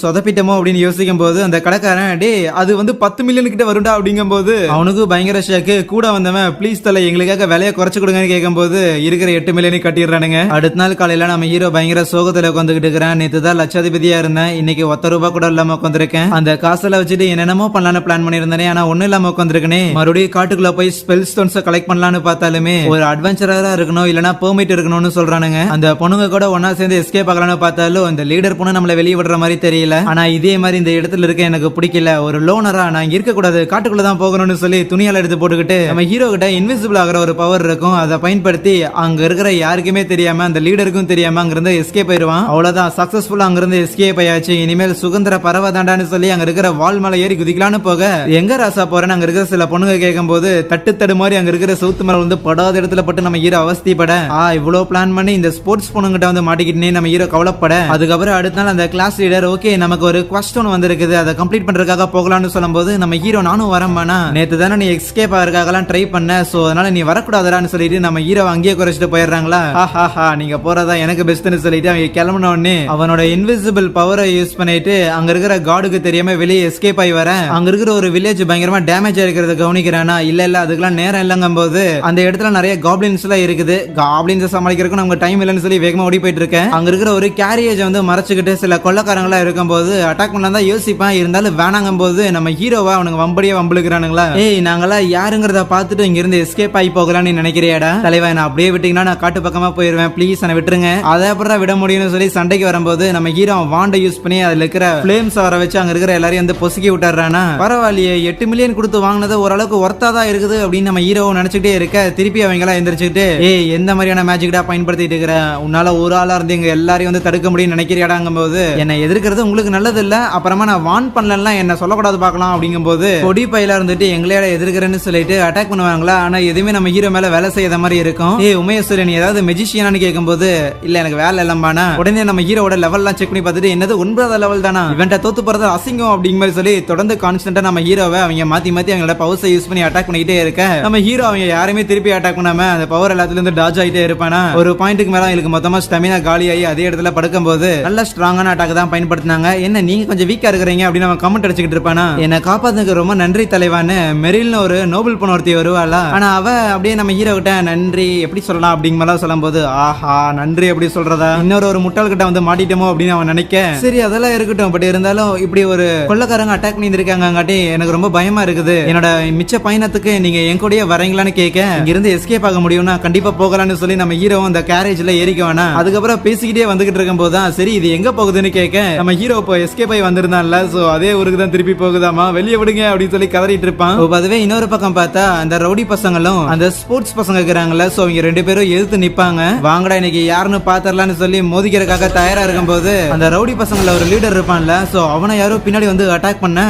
S1: சொதப்பிட்டமோ அப்படின்னு யோசிக்கும் போது அந்த கடைக்காரன் டே அது வந்து 10 மில்லியன் கிட்ட வரும்டா அப்படிங்கும் போது அவனுக்கு பயங்கர ஷாக்கு. கூட வந்தவன் ப்ளீஸ் தலை எங்களுக்காக விலையை குறைச்சு கொடுங்கன்னு கேட்கும் போது இருக்கிற 8 மில்லியன் கட்டிடுறானுங்க. அடுத்த நாள் காலையில நம்ம ஹீரோ பயங்கர சோகத்துல உட்காந்துக்கிட்டு இருக்கிறான். நேத்து தான் லட்சாதிபதியா இருந்தேன், இன்னைக்கு 1 ரூபாய் கூட இல்லாம உட்காந்துருக்கேன். அந்த காசுல வச்சுட்டு என்னென்னமோ பண்ணலான்னு பிளான் பண்ணிருந்தேனே, ஆனா ஒண்ணு இல்லாம உட்காந்துருக்கனே. மறுபடியும் காட்டுக்குள்ள போய் ஸ்பெல் ஸ்டோன்ஸ் கலெக்ட் பண்ணலான்னு பார்த்தாலுமே ஒரு அட்வென்ச்சரரா இருக்கணும் இல்லனா பெர்மிட் இருக்கணும்னு சொல்றானுங்க. அந்த பொண்ணுங்க கூட ஒன்னா சேர்ந்து எஸ்கேப் ஆகலான்னு பார்த்தாலும் இந்த லீடர் பொண்ணு நம்மள வெளியே விடுற மாதிரி தெரியல. ஆனா இதே மாதிரி இந்த இடத்துல இருக்க எனக்கு பிடிக்கல, ஒரு லோனரா நான் இங்க இருக்க கூடாது காட்டுக்குள்ள தான் போகணும்னு சொல்லி துணியால எடுத்து போட்டுக்கிட்டு நம்ம ஹீரோ கிட்ட இன்விசிபிள் ஆகிற ஒரு பவர் இருக்கும், அதை பயன்படுத்தி அங்க இருக்கிற யாருக்குமே தெரியாம அந்த லீடருக்கும் தெரியாம அங்கிருந்து எஸ்கேப் ஆயிடுவான். அவ்வளவுதான் சக்சஸ்ஃபுல்லா அங்கிருந்து எஸ்கேப் ஆயாச்சு. இனிமேல் சுதந்திர பரவதாண்டான்னு சொல்லி அங்க இருக்கிற வால் மலை ஏறி குதிக்கலான்னு போக எங்க ராசா போறேன்னு அங்க இருக்கிற சில பொண்ணுங்க கேட்கும் போது தட்டு மாதிரி அங்க இருக்கிற சவுத்து மலை வந்து படாத இடத்துல பட்டு நம்ம ஹீரோ அவஸ்திப்பட இவ்வளவு பிளான் பண்ணி இந்த ஸ்போர்ட்ஸ் பொண்ணுங்கிட்ட வந்து மாட்டிக்கிட்டே நம்ம ஹீரோ கவலைப்பட அதுக்கப்புறம் அடுத்த நாள் அந்த கிளாஸ் லீடர் ஓகே நமக்கு ஒரு குவெஸ்டன் வந்திருக்குது அதை கம்ப்ளீட் பண்றதுக்காக போகலாம்னு சொல்லும் போது நம்ம ஹீரோ நானும் வரமானா நேத்து தானே நீ எஸ்கேப் ஆகிறதுக்காகலாம் ட்ரை பண்ண, சோ அதனால நீ வரக்கூடாதுன்னு சொல்லிட்டு நம்ம ஹீரோ அங்கேயே குறைச்சிட்டு போயிடுறாங்களா. நீங்க போறதா எனக்கு பெஸ்ட்னு சொல்லிட்டு அவங்க கிளம்பின உடனே அவனோட இன்விசிபிள் பவரை யூஸ் பண்ணிட்டு அங்க இருக்கிற காடுக்கு தெரியாம வெளியே எஸ்கேப் ஆகி வர அங்க இருக்கிற ஒரு வில்லேஜ் பயங்கரமா டேமேஜ் ஆயிருக்கிறத கவனிக்கிறானா. இல்ல அதுக்கெல்லாம் நேரம் இல்லங்கும் போது அந்த இடத்துல நிறைய காப்ளின்ஸ் எல்லாம் இருக்குது, காப்ளின்ஸ் சமாளிக்கிறதுக்கு நமக்கு டைம் இல்லைன்னு சொல்லி வேகமா ஓடி போயிட்டு இருக்கேன். அங்க இருக்கிற ஒரு கேரியேஜ் வந்து மறைச்சுக்கிட்டு சில கொள்ளக்காரங்களா இருக்கும் போது அட்டாக் பண்ணலாம் தான் யோசிப்பான், இருந்தாலும் வேணாங்கும் போது நம்ம ஹீரோவா அவனுக்கு வம்படியா வம்பளுக்குறானுங்களா. நாங்களா யாருங்கிறத பார்த்துட்டு இங்க இருந்து எஸ்கேப் ஆகி போகலான்னு நினைக்கிறியாடா தலைவா, நான் அப்படியே விட்டீங்கன்னா நான் காட்டு பக்கமா போயிருவேன், பிளீஸ் என்ன விட்டுருங்க, அதை அப்புறம் விட முடியும்னு சொல்லி சண்டைக்கு வரும்போது நம்ம ஹீரோ வாண்டை யூஸ் பண்ணி அதுல இருக்கிற பிளேம்ஸ் வர வச்சு அங்க இருக்கிற எல்லாரையும் வந்து பொசுக்கி விட்டுறானா. பரவாயில்லையே 8 மில்லியன் கொடுத்து வாங்கினது ஓரளவுக்கு ஒர்த்தா தான் இருக்குது அப்படின்னு நம்ம ஹீரோ நினைச்சுட்டே இருக்க திருப்பி அவங்க எல்லாம் எந்திரிச்சுட்டு எந்த மாதிரியான மேஜிக்டா பயன்படுத்திட்டு இருக்கிற, உன்னால ஒரு ஆளா இருந்து எங்க எல்லாரையும் வந்து தடுக்க முடியும் நினைக்கிறியாடாங்கும் போது என்ன எதிர்க்கிறது உங்களுக்கு நல்லது இல்ல, அப்புறமா நான் வான் பண்ணலாம் என்ன சொல்லக்கூடாது பார்க்கலாம் அப்படிங்கும் போது கொடி பையில இருந்துட்டு எங்களையாட எதிர்க்கிறேன்னு சொல்லிட்டு சொல்லிட்டு அட்டாக் பண்ணுவாங்களா. ஆனா எதுவுமே நம்ம ஹீரோ மேல வேலை செய்யாத மாதிரி இருக்கும். உமையா சொல்லி நீ ஏதாவது மெஜிஷியனானு கேட்கும்போது இல்ல எனக்கு வேலை இல்லம்பானா. உடனே நம்ம ஹீரோட லெவல் எல்லாம் செக் பண்ணி பார்த்துட்டு என்னது 9வது லெவல் தானா, இவன்ட்ட தோத்து போறது அசிங்கம் அப்படிங்கிற மாதிரி சொல்லி தொடர்ந்து கான்ஸ்டன்டா நம்ம ஹீரோவை அவங்க மாத்தி மாத்தி அவங்களோட பவர்ஸை யூஸ் பண்ணி அட்டாக் பண்ணிட்டே இருக்க நம்ம ஹீரோ அவங்க யாருமே திருப்பி அட்டாக் பண்ணாம அந்த பவர் எல்லாத்துல இருந்து டாஜ் ஆயிட்டே இருப்பானா. ஒரு பாயிண்ட்டுக்கு மேல அவங்களுக்கு மொத்தமா ஸ்டெமினா காலியாகி அதே இடத்துல படுக்கும்போது நல்ல ஸ்ட்ராங்கான அட்டாக் தான் பயன்படுத்தினாங்க. என்ன நீங்க கொஞ்சம் வீக்கா இருக்கிறீங்க அப்படின்னு அவன் கமெண்ட் அடிச்சுக்கிட்டு இருப்பானா. என்ன காப்பாத்துக்கு ரொம்ப நன்றி தலைவான்னு மெரில்னு ஒரு நோபல் பொண்ணு ஒருத்தி வருவாளா. ஆனா அவ அப்படியே நம்ம ஹீரோ கிட்ட நன்றி எப்படி சொல்லலாம் அப்படிங்கிற மாதிரி சொல்லும் போது ஆஹா நன்றி எப்படி சொல்றதா, இன்னொரு முட்டாள் கிட்ட வந்து மாட்டிட்டோமோ அப்படின்னு அவன் நினைக்க சரி அதெல்லாம் இருக்கட்டும். பட் இருந்தாலும் இப்படி ஒரு கொள்ளக்காரங்க அட்டாக் பண்ணி இருக்காங்க எனக்கு ரொம்ப பயமா இருக்குது. என்னோட மிச்ச பயணத்துக்கு நீங்க என் கூடயே வரீங்களான்னு கேட்க இங்க இருந்து எஸ்கேப் ஆக முடியும்னா கண்டிப்பா போகலாம்னு சொல்லி நம்ம ஹீரோ அந்த கேரேஜ்ல ஏறிக்குவானா. அதுக்கப்புறம் பேசிக்கிட்டே வந்துகிட்டு இருக்கும் போதுதான் சரி இது எங்க போகுதுன்னு கேட்க நம்ம ஹீரோ இப்போ எஸ்கேப் ஆகி வந்திருந்தான்ல சோ அதே ஊருக்கு தான் திருப்பி போகுதாமா, வெளியே விடுங்க அப்படின்னு சொல்லி கதறிட்டு இருப்பான். அதுவே இன்னொரு பக்கம் பார்த்தா அந்த ரவுடி பசங்களும் அந்த ஸ்போர்ட்ஸ் பசங்க இருக்கிறாங்கல்ல சோ அவங்க 2 பேரும் எதிர்த்து நிப்பாங்க. வாங்கடா இன்னைக்கு யாருன்னு பாத்திரலாம்னு சொல்லி மோதிக்கிறதுக்காக தயாரா இருக்கும் போது அந்த ரவுடி பசங்கள ஒரு லீடர் இருப்பான்ல சோ அவனை யாரோ பின்னாடி வந்து அட்டாக் பண்ண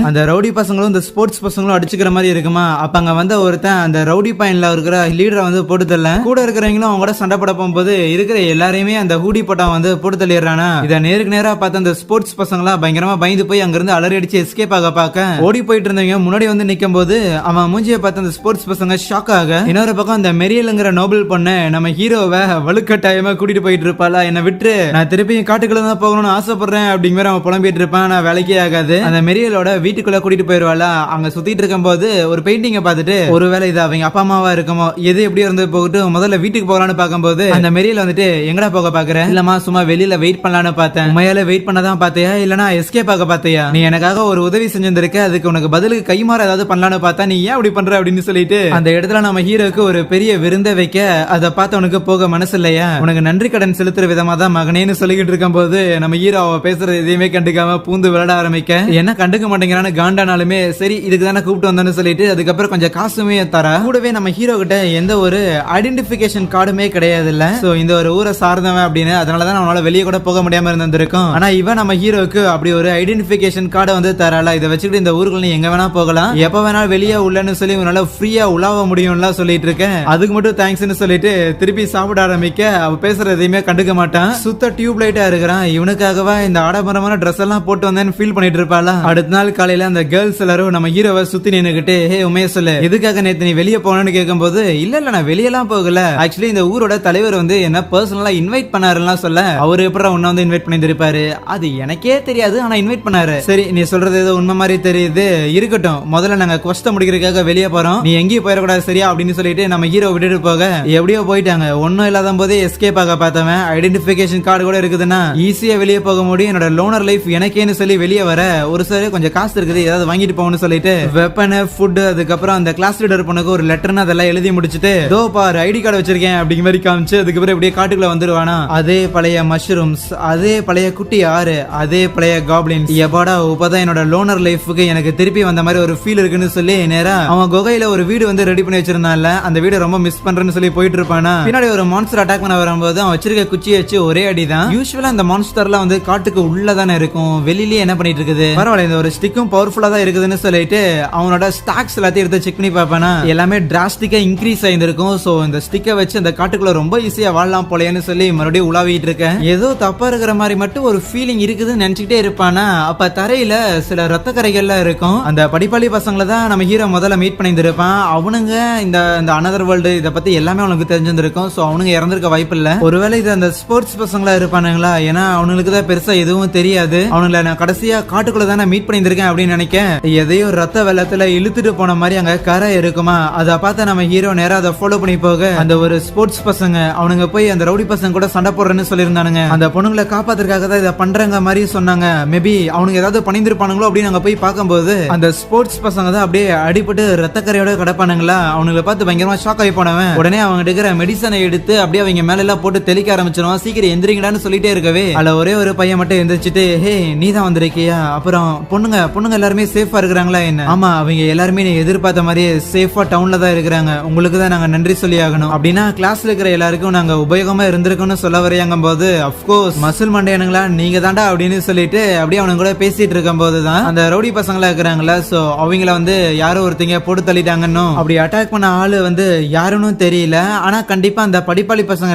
S1: அந்த ரவுடி பசங்களும் இந்த ஸ்போர்ட்ஸ் பசங்களும் அடிச்சுக்கிற மாதிரி இருக்குமா. அப்ப அங்க வந்து ஒருத்தன் அந்த ரவுடி பையன்ல இருக்கிற லீடரை வந்து போட்டு தள்ள கூட இருக்கிறவங்களும் அவங்க கூட சண்டை போட போகும்போது இருக்கிற எல்லாரையுமே அந்த ஹூடி போட்டான் வந்து போட்டு தள்ளிடுறானா. இதை நேருக்கு நேரா பார்த்த அந்த ஸ்போர்ட்ஸ் பசங்களா பயங்கரமா பயந்து போய் அங்க இருந்து அலறி அடிச்சு எஸ்கேப் ஆக பார்க்க ஓடி போயிட்டு இருந்தவங்க முன்னாடி வந்து நிக்கும் போது அவன் மூஞ்சியை பார்த்த அந்த ஸ்போர்ட்ஸ் பசங்க ஷாக் ஆக இன்னொரு பக்கம் அந்த மெரியல்ங்கிற நோபல் பொண்ணு நம்ம ஹீரோவை வலுக்கட்டாயமா கூட்டிட்டு போயிட்டு இருப்பாளா. என்ன விட்டு நான் திருப்பியும் காட்டுக்குள்ள தான் போகணும்னு ஆசைப்படுறேன் அப்படிங்கிற அவன் புலம்பிட்டு இருப்பான். நான் வேலைக்கே ஆகாது. அந்த மெரியலோட வீட்டுக்குள்ள கூட்டிட்டு போயிருவாளா. அங்க சுத்திட்டு இருக்கும் போது ஒரு பெயிண்டிங்க பார்த்துட்டு ஒருவேளை இது அவங்க அப்பா அம்மாவா இருக்குமோ எது எப்படி இருந்து போகிட்டு முதல்ல வீட்டுக்கு போகலான்னு பார்க்கும்போது அந்த மெரியல் வந்துட்டு எங்கடா போக பாக்குற, இல்லமா சும்மா வெளியில வெயிட் பண்ணலான்னு பார்த்தேன். உண்மையால வெயிட் பண்ணதான் பார்த்தியா இல்லனா எஸ்கேப் ஆக பார்த்தியா, நீ எனக்காக ஒரு உதவி செஞ்சிருக்க அதுக்கு உனக்கு பதிலுக்கு கைமாற ஏதாவது பண்ணலான்னு பார்த்தா நீ ஏன் அப்படி பண்ற அப்படின்னு சொல்லிட்டு அந்த இடத்துல நம்ம ஹீரோக்கு ஒரு பெரிய விருந்த வைக்க அதை பார்த்து உனக்கு போக மனசு இல்லையா, உனக்கு நன்றி கடன் செலுத்துற விதமா தான் மகனேன்னு சொல்லிக்கிட்டு இருக்கும் போது நம்ம ஹீரோ அவ பேசுறது எதையுமே கண்டுக்காம பூந்து விளையாட ஆரம்பிக்க என்ன கண்டுக்க மாட்டேங்கிறான்னு காண்டானாலுமே சரி இதுக்கு தானே கூப்பிட்டு வந்தேன்னு சொல்லிட்டு அதுக்கப்புறம் கொஞ்சம் காசுமே தர கூடவே நம்ம ஹீரோ கிட்ட எந்த ஒரு ஐடென்டிபிகேஷன் கார்டுமே கிடையாது இல்ல. சோ இந்த ஒரு ஊரை சார்ந்தவன் அப்படின்னு அதனாலதான் அவனால வெளியே கூட போக முடியாம இருந்திருக்கும். ஆனா இவன் நம்ம ஹீரோக்கு அப்படி ஒரு ஐடென்டிபிகேஷன் கார்டை வந்து தரல. இதை வச்சுக்கிட்டு இந்த ஊருக்குள்ள நீ எங்க வேணா போகலாம், எப்ப வேணாலும் வெளியே உள்ளன்னு சொல்லி உன்னால ஃப்ரீயா உலாவ முடியும்ல சொல்லிட்டு இருக்கேன். அதுக்கு மட்டும் தேங்க்ஸ்னு சொல்லிட்டு திருப்பி சாப்பிட ஆரம்பிக்க அவ பேசுற எதையுமே கண்டுக்க மாட்டான். சுத்த டியூப் லைட்டா இருக்கிறான். இவனுக்காகவா இந்த ஆடம்பரமான ட்ரெஸ் எல்லாம் போட்டு வந்தேன்னு ஃபீல் பண்ணிட்டு இருப்பாளா. அடுத்த நாள் காலையில அந்த கேர்ள்ஸ் எல்லாரும் நம்ம ஹீரோவை சுத்தி நின்னுகிட்டு ஹே உமைய சொல்லு எதுக்காக நேத்து நீ வெளியே போனன்னு கேட்கும் போது இல்ல நான் வெளியெல்லாம் போகல, ஆக்சுவலி இந்த ஊரோட தலைவர் வந்து என்ன பர்சனலா இன்வைட் பண்ணாருலாம் சொல்ல அவரு எப்பறம் உன்ன வந்து இன்வைட் பண்ணி இருப்பாரு அது எனக்கே தெரியாது ஆனா இன்வைட் பண்ணாரு. சரி நீ சொல்றது ஏதோ உண்மை மாதிரி தெரியுது இருக்கட்டும், முதல்ல நாங்க கொஸ்ட முடிக்கிறதுக்காக வெளியே போறோம், நீ எங்கேயும் போயிடக்கூடாது சரியா அப்படின்னு சொல்லிட்டு நம்ம ஹீரோ விட்டுட்டு போக எப்படியோ போயிட்டாங்க. ஒன்னும் இல்லாத போதே எஸ்கேப் ஆக பார்த்தவன் ஐடென்டிபிகேஷன் கார்டு கூட இருக்குதுன்னா ஈஸியா வெளியே போக முடியும். என்னோட லோனர் லைஃப் எனக்கேன்னு சொல்லி வெளியே வர ஒரு சார் கொஞ்சம் காசு இருக்குது ஏதாவது வாங்கிட்டு போகணும்னு சொல்லிட்டு வெப்பன் ஃபுட் அதுக்கப்புறம் அந்த கிளாஸ் லீடர் பொண்ணுக்கு ஒரு லெட்டர்னு அதெல்லாம் எழுதி முடிச்சுட்டு தோ பாரு ஐடி கார்டு வச்சிருக்கேன் அப்படிங்கிற மாதிரி காமிச்சு அதுக்கப்புறம் இப்படியே காட்டுக்குள்ள வந்துருவானா. அதே பழைய மஷ்ரூம்ஸ், அதே பழைய குட்டி ஆறு, அதே பழைய காப்ளின்ஸ், எப்பாடா இப்பதான் என்னோட லோனர் லைஃபுக்கு எனக்கு திருப்பி வந்த மாதிரி ஒரு ஃபீல் இருக்குன்னு சொல்லி நேரா அவன் குகையில ஒரு வீடு வந்து ரெடி பண்ணி வச்சிருந்தான்ல அந்த வீடு ரொம்ப மிஸ் பண்றேன்னு சொல்லி போயிட்டு இருப்பானா. பின்னாடி ஒரு மான்ஸ்டர் அட்டாக் பண்ண வரும்போது அவன் வச்சிருக்க குச்சியை வச்சு ஒரே அடிதான். யூஸ்வலா அந்த மான்ஸ்டர்லாம் வந்து காட்டுக்கு உள்ளதானே இருக்கும், வெளியிலேயே என்ன பண்ணிட்டு இருக்குது பரவாயில்ல இந்த ஒரு ஸ்டிக்கும் பவர்ஃபுல்லா தான் இருக்குதுன்னு சொல்லிட்டு அவனோட ஸ்டாக்ஸ் எல்லாத்தையும் எடுத்து செக் பண்ணி பார்ப்பானா. எல்லாமே டிராஸ்டிக்கா இன்க்ரீஸ் ஆயிருக்கும். சோ இந்த ஸ்டிக்கை வச்சு அந்த காட்டுக்குள்ள ரொம்ப ஈஸியா வாழலாம் போலேன்னு சொல்லி மறுபடியும் உலாவிட்டு இருக்கேன். ஏதோ தப்பா இருக்கிற மாதிரி மட்டும் ஒரு ஃபீலிங் இருக்குதுன்னு நினைச்சுக்கிட்டே இருப்பானா. அப்ப தரையில சில ரத்த கரைகள்லாம் இருக்கும். அந்த படிப்பாளி பசங்களை தான் நம்ம ஹீரோ முதல்ல மீட் பண்ணியிருப்பான். அவனுங்க இந்த அனதர் வேர்ல்டு இதை பத்தி எல்லாமே அவனுக்கு தெரிஞ்சிருக்கும். சோ அவனுங்க இறந்திருக்க வாய்ப்பு இல்ல. ஒருவேளை இது அந்த ஸ்போர்ட்ஸ் பசங்களா இருப்பானுங்களா, ஏன்னா அவனுக்கு தான் பெருசா எதுவும் தெரியாது. அவனுங்களை நான் கடைசியா காட்டுக்குள்ள தானே மீட் பண்ணியிருக்கேன் அப்படின்னு நினைக்க எதையோ ரத்த வெள்ளத்துல இழுத்துட்டு போன மாதிரி அங்க கரை இருக்குமா. அதை பார்த்த நம்ம ஹீரோ நேரா அதை ஃபாலோ பண்ணி போக அந்த ஒரு ஸ்போர்ட்ஸ் பசங்க அவனுங்க போய் அந்த ரவுடி பசங்க கூட சண்டை போடுறேன்னு சொல்லியிருந்தானுங்க. அந்த பொண்ணுங்களை காப்பாத்துறதுக்காக தான் இதை பண்றாங்க மாதிரி சொன்னாங்க. மேபி அவனுங்க ஏதாவது பண்ணிருப்பானுங்களோ அப்படின்னு அங்க போய் பார்க்கும்போது அந்த ஸ்போர்ட்ஸ் பசங்க தான் அப்படியே அடிபட்டு ரத்தக்கரையோட கிடப்பானுங்களா. அவனுங்களை பார்த்து பயங்கரமா ஷாக் ஆகி போனவன் உடனே அவங்க இருக்கிற மெடிசனை எடுத்து அப்படியே அவங்க மேல எல்லாம் போட்டு தெளிக்க ஆரம்பிச்சிருவான். சீக்கிரம் எந்திரிங்கடான்னு சொல்லிட்டே இருக்கவே அதுல ஒரே ஒரு பையன் மட்டும் எந்திரிச்சிட்டு ஹே நீ தான் வந்திருக்கியா, அப்புறம் பொண்ணுங்க எல்லாருமே சேஃபா இருக்கிறாங்களா என்ன, ஆமா அவங்க எல்லாருமே நீ எதிர்பார்த்த மாதிரியே சேஃபா டவுன்ல தான் இருக்கிறாங்க, உங்களுக்கு தான் நாங்க நன்றி சொல்லி ஆகணும் அப்படின்னா கிளாஸ்ல இருக்கிற எல்லாருக்கும் நாங்க உபயோகமா இருந்திருக்கோம்னு சொல்ல வரையாங்க போது அப்கோர்ஸ் மசில் மண்டையனுங்களா நீங்க தாண்டா அப்படின்னு சொல்லிட்டு அப்படியே அவனுங்க கூட பேசிட்டு இருக்கும் போதுதான் அந்த ரவுடி பசங்களா இருக்கிறாங்களா. சோ அவங்கள வந்து யாரோ ஒருத்தங்க போட்டு போட்டு தள்ளிட்டாங்கன்னு. அப்படி அட்டாக் பண்ண ஆளு வந்து யாருன்னு தெரியல. ஆனா கண்டிப்பா அந்த படிப்பாளி பசங்க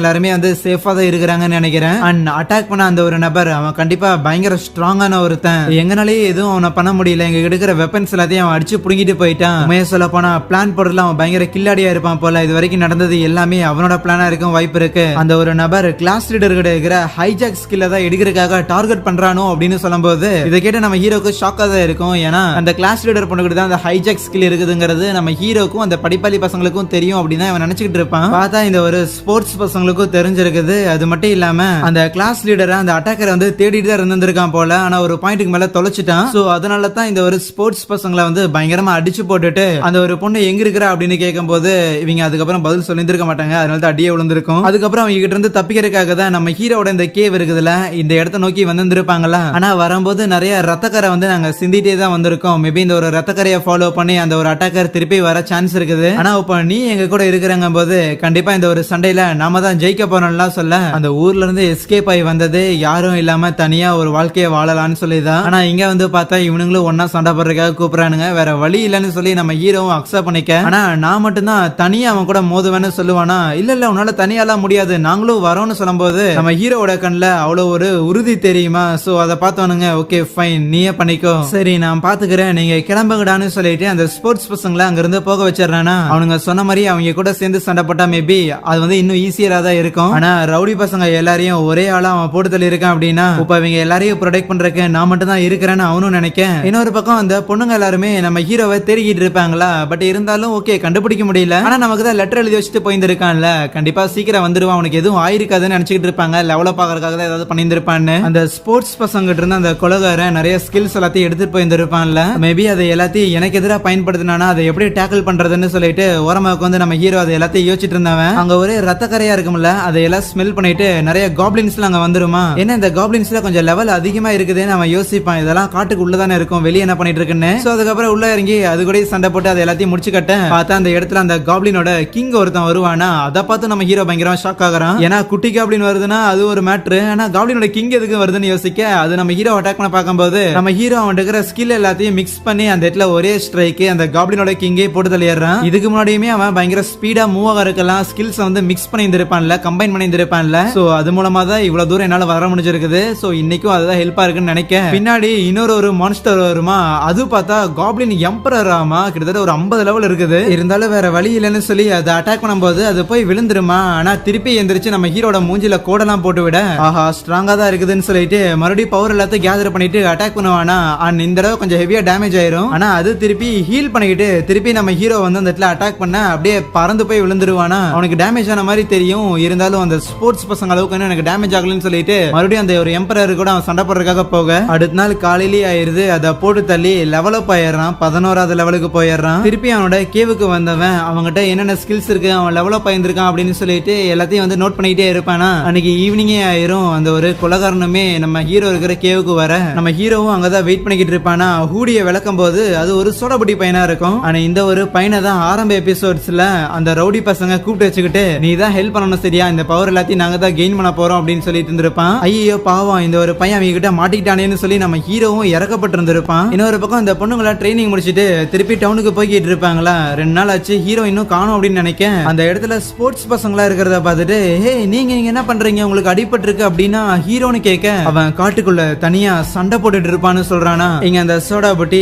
S1: எல்லாருமே வந்து சேஃபா தான் இருக்கிறாங்கன்னு நினைக்கிறேன். அண்ட் அட்டாக் பண்ண அந்த ஒரு நபர் அவன் கண்டிப்பா பயங்கர ஸ்ட்ராங்கான ஒருத்தன். எங்கனாலேயே எதுவும் அவனை பண்ண முடியல. எங்க இருக்கிற வெப்பன்ஸ் எல்லாத்தையும் அவன் அடிச்சு புடுங்கிட்டு போயிட்டான். உண்மையை சொல்ல போனா பிளான் போடுறதுல அவன் பயங்கர கில்லாடியா இருப்பான் போல. இது வரைக்கும் நடந்தது எல்லாமே அவனோட பிளானா இருக்கும் வாய்ப்பு இருக்கு. அந்த ஒரு நபர் கிளாஸ் லீடர் கிட்ட இருக்கிற ஹைஜாக் ஸ்கில்ல தான் எடுக்கிறதுக்காக டார்கெட் பண்றானோ அப்படின்னு சொல்லும்போது இதை கேட்டு நம்ம ஹீரோக்கு ஷாக்கா தான் இருக்கும். ஏன்னா அந்த கிளாஸ் லீடர் பொண்ணுகிட்ட தான் அந்த ஹைஜாக் ஸ்கில் இருக்குதுங்கிறது நம்ம ஹீரோக்கும் அந்த படிப்பாளி பசங்களுக்கும் தெரியும் அப்படின்னு அவன் நினைச்சுக்கிட்டு இருப்பான். பார்த்தா இந்த ஒரு ஸ்போர்ட்ஸ் பசங்களுக்கும் தெரிஞ்சிருக்குது. அது மட்டும் இல்லாம அந்த கிளாஸ் லீடரை அந்த அட்டாக்கரை வந்து தேடிட்டு தான் இருந்திருக்கான் போல. ஆனா ஒரு பாயிண்ட்டுக்கு மேல தொலைச்சிட்டான். சோ அதனால தான் இந்த ஒரு ஸ்போர்ட்ஸ் பசங்களை வந்து பயங்கரமா அடிச்சு போட்டுட்டு அந்த ஒரு பொண்ணு எங்க இருக்கிறா அப்படின்னு கேட்கும் போது இவங்க அதுக்கப்புறம் பதில் சொல்லியிருக்க மாட்டாங்க. அதனால தான் அடியே விழுந்திருக்கும். அதுக்கப்புறம் அவங்க கிட்ட இருந்து தப்பிக்கிறதுக்காக தான் நம்ம ஹீரோட இந்த கேவ் இருக்குதுல இந்த இடத்த நோக்கி வந்திருப்பாங்களா. ஆனா வரும்போது நிறைய ரத்தக்கரை வந்து நாங்க சிந்திட்டே தான் வந்திருக்கோம். மேபி இந்த ஒரு ரத்தக்கரையை ஃபாலோ பண்ணி அந்த ஒரு அட்டாக்கர் திருப்பி வர சான்ஸ் இருக்குது. ஆனா இப்ப நீ எங்க கூட இருக்கிறங்க போது கண்டிப்பா இந்த ஒரு சண்டையில நாம தான் ஜெயிக்க போறோம்லாம் சொல்ல அந்த ஊர்ல இருந்து எஸ்கேப் ஆகி வந்தது யாரும் இல்லாம தனியா ஒரு வாழ்க்கையை வாழலாம்னு சொல்லிதான். ஆனா இங்க வந்து பார்த்தா இவனுங்களும் ஒன்னா சண்டை போடுறதுக்காக கூப்பிடுறானுங்க. வேற வழி இல்லன்னு சொல்லி நம்ம ஹீரோவும் அக்செப்ட் பண்ணிக்க. ஆனா நான் மட்டும் தான் தனியா அவன் கூட மோதுவேன்னு சொல்லுவானா. இல்ல உன்னால தனியாலாம் முடியாது நாங்களும் வரோம்னு சொல்லும்போது நம்ம ஹீரோவோட கண்ணுல அவ்வளவு ஒரு உறுதி தெரியுமா. சோ அதை பார்த்தவனுங்க ஓகே ஃபைன் நீயே பண்ணிக்கோ சரி நான் பாத்துக்கிறேன் நீங்க கிளம்புங்கடான்னு சொல்லிட்டு அந்த ஸ்போர்ட்ஸ் பசங்களை அங்க இருந்து போக வச்சிடறானா. அவனுங்க சொன்ன மாதிரி அவங்க கூட சேர்ந்து சண்டை போட்டா மேபி அது வந்து இன்னும் ஈஸியரா தான் இருக்கும். ஆனா ரவுடி பசங்க எல்லாரையும் ஒரே ஆளா அவன் போட்டு தள்ளி இருக்கான் அப்படின்னா இப்ப இவங்க எல்லாரையும் ப்ரொடெக்ட் பண்றதுக்கு நான் மட்டும் தான் இருக்கிறேன்னு அவனும் நினைக்க. இன்னொரு பக்கம் அந்த பொண்ணுங்க எல்லாருமே நம்ம ஹீரோவை தேடிக்கிட்டு இருப்பாங்களா. பட் இருந்தாலும் ஓகே கண்டுபிடிக்க முடியல. ஆனா நமக்கு தான் லெட்டர் எழுதி வச்சுட்டு போயிருக்கான்ல கண்டிப்பா சீக்கிரம் வந்துருவான் அவனுக்கு எதுவும் ஆயிருக்காதுன்னு நினைச்சிட்டு இருப்பாங்க. லெவலப் ஆகிறதுக்காக தான் ஏதாவது பண்ணியிருப்பான்னு. அந்த ஸ்போர்ட்ஸ் பசங்க இருந்து அந்த கொலகாரன் நிறைய ஸ்கில்ஸ் எல்லாத்தையும் எடுத்துட்டு போயிருப்பான்ல. மேபி அதை எல்லாத்தையும் எனக்கு எதிராக பயன்படுத்தினா அதை எப்படி டேக்கிள் பண்றதுன்னு சொல்லிட்டு ஓரமாவுக்கு வந்து நம்ம ஹீரோ அதை எல்லாத்தையும் யோசிச்சுட்டு இருந்தவன் அங்க ஒரே ரத்தக்கரையா இருக்கும்ல அதையெல்லாம் ஸ்மெல் பண்ணிட்டு நிறைய காப்ளின்ஸ் அங்க வந்துருமா. ஏன்னா இந்த காப்ளின்ஸ்ல கொஞ்சம் லெவல் அதிகமா இருக்குதுன்னு அவன் யோசிப்பான். இதெல்லாம் காட்டுக்கு உள்ளதானே இருக்கும் வெளியே என்ன பண்ணிட்டு இருக்குன்னு. சோ அதுக்கப்புறம் உள்ள இறங்கி அது கூட சண்டை போட்டு அதை எல்லாத்தையும் முடிச்சு கட்ட பார்த்தா அந்த இடத்துல அந்த காப்ளினோட கிங் ஒருத்தன் வருவானா. அதை பார்த்து நம்ம ஹீரோ பயங்கரமா ஷாக் ஆகுறான். ஏன்னா குட்டி காப்ளின் வருதுன்னா அது ஒரு மேட்ரு. ஆனா காப்ளினோட கிங் எதுக்கு வருதுன்னு யோசிக்க அது நம்ம ஹீரோ அட்டாக் பண்ண பார்க்கும்போது நம்ம ஹீரோ அவன் இருக்கிற ஸ்கில் எல்லாத்தையும் மிக்ஸ் பண்ணி அந்த இடத்துல ஒரே ஸ்ட்ரைக் அந்த காப்ளினோட கிங்கே போட்டு தள்ளிடுறான். இதுக்கு முன்னாடியுமே அவன் பயங்கர ஸ்பீடா மூவ் ஆகிறதுக்கெல்லாம் ஸ்கில்ஸ் வந்து மிக்ஸ் பண்ணி இருப்பான்ல கம்பைன் பண்ணி இருப்பான்ல. சோ அது மூலமா தான் இவ்வளவு தூரம் என்னால வர முடிஞ்சிருக்குது. சோ இன்னைக்கும் அதுதான் ஹெல்ப்பா இருக்குன்னு நினைக்க பின்னாடி இன்னொரு மான்ஸ்டர் வருமா. அது பார்த்தா காப்ளின் எம்பரர் ஆமா கிட்டத்தட்ட ஒரு 50 லெவல் இருக்குது. இருந்தாலும் வேற வழி இல்லைன்னு சொல்லி அதை அட்டாக் பண்ணும்போது அது போய் விழுந்துருமா. ஆனா திருப்பி எந்திரிச்சு நம்ம ஹீரோட மூஞ்சில கோடெல்லாம் போட்டு விட ஆஹா ஸ்ட்ராங்கா தான் இருக்குதுன்னு சொல்லிட்டு மறுபடியும் பவர் எல்லாத்தையும் கேதர் பண்ணிட்டு அட்டாக் பண்ணுவானா. அண்ட் இந்த தடவை கொஞ்சம் ஹெவியா டேமேஜ் ஆயிரும். ஆனா அது திருப்பி ஹீல் பண்ணிக்கிட்டு திருப்பி நம்ம ஹீரோ வந்து அந்த இடத்துல அட்டாக் பண்ண அப்படியே பறந்து போய் விழுந்துருவானா. அவனுக்கு டேமேஜ் ஆன மாதிரி தெரியும். இருந்தாலும் அந்த ஸ்போர்ட்ஸ் பசங்க அளவுக்கு எனக்கு டேமேஜ் ஆகலன்னு சொல்லிட்டு மறுபடியும் அந்த ஒரு எம்பரர் கூட அவன் சண்டை போடுறதுக்காக போக அடுத்த நாள் காலையிலேயே ஆயிருது. அதை போட்டு தள்ளி லெவல் அப் ஆயிடுறான். 11வது லெவலுக்கு போயிடுறான். திருப்பி அவனோட கேவுக்கு வந்தவன் அவங்ககிட்ட என்னென்ன ஸ்கில்ஸ் இருக்கு அவன் லெவல் அப் ஆயிருந்திருக்கான் அப்படின்னு சொல்லிட்டு எல்லாத்தையும் வந்து நோட் பண்ணிக்கிட்டே இருப்பானா. அன்னைக்கு ஈவினிங்கே ஆயிரும். அந்த ஒரு கொலகாரனுமே நம்ம ஹீரோ இருக்கிற கேவுக்கு வர நம்ம ஹீரோவும் அங்கதான் வெயிட் பண்ணிக்கிட்டு இருப்பானா. ஹூடிய விளக்கும் போது அது ஒரு சோடபுடி பையனா இருக்கும். ஆனா இந்த ஒரு பையனை தான் ஆரம்ப எபிசோட்ஸ்ல அந்த ரவுடி பசங்க கூப்பிட்டு வச்சுக்கிட்டு நீ தான் ஹெல்ப் பண்ணணும் சரியா இந்த பவர் எல்லாத்தையும் நாங்க தான் கெயின் பண்ண போறோம் அப்படின்னு சொல்லிட்டு இருந்திருப்பான். ஐயோ பாவம் இந்த ஒரு பையன் அவங்க கிட்ட மாட்டிக்கிட்டானேன்னு சொல்லி நம்ம ஹீரோவும் இறக்கப்பட்டு இருந்திருப்பான். இன்னொரு பக்கம் இந்த பொண்ணுங்களா ட்ரைனிங் முடிச்சுட்டு திருப்பி டவுனுக்கு போய்கிட்டு இருப்பாங்களா. 2 நாள் ஆச்சு ஹீரோ இன்னும் காணும் அப்படின்னு நினைக்க அந்த இடத்துல ஸ்போர்ட்ஸ் பசங்களா இருக்கிறத பார்த்துட்டு ஹே நீங்க என்ன பண்றீங்க உங்களுக்கு அடிபட்டு இருக்கு அப்படின்னா ஹீரோன்னு கேட்க அவன் காட்டுக்குள்ள தனியா சண்டை போட்டுட்டு இருப்பான்னு சொல்றானா. இங்க அந்த சோடா புட்டி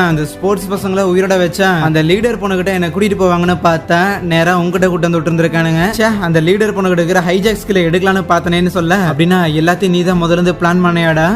S1: அந்த ஸ்போர்ட்ஸ் பசங்களை உயிரோட வச்சா அந்த லீடர் பொண்ணுகிட்ட என்ன கூட்டிட்டு போவாங்கன்னு பார்த்தா நேரா உங்ககிட்ட கூட்டு வந்து விட்டு இருந்திருக்கானுங்க. அந்த லீடர் பொண்ணுகிட்ட இருக்கிற ஹைஜாக் ஸ்கில் எடுக்கலான்னு பார்த்தனேன்னு சொல்ல அப்படின்னா எல்லாத்தையும் நீ தான் முதல்ல இருந்து பிளான் பண்ணியாடா.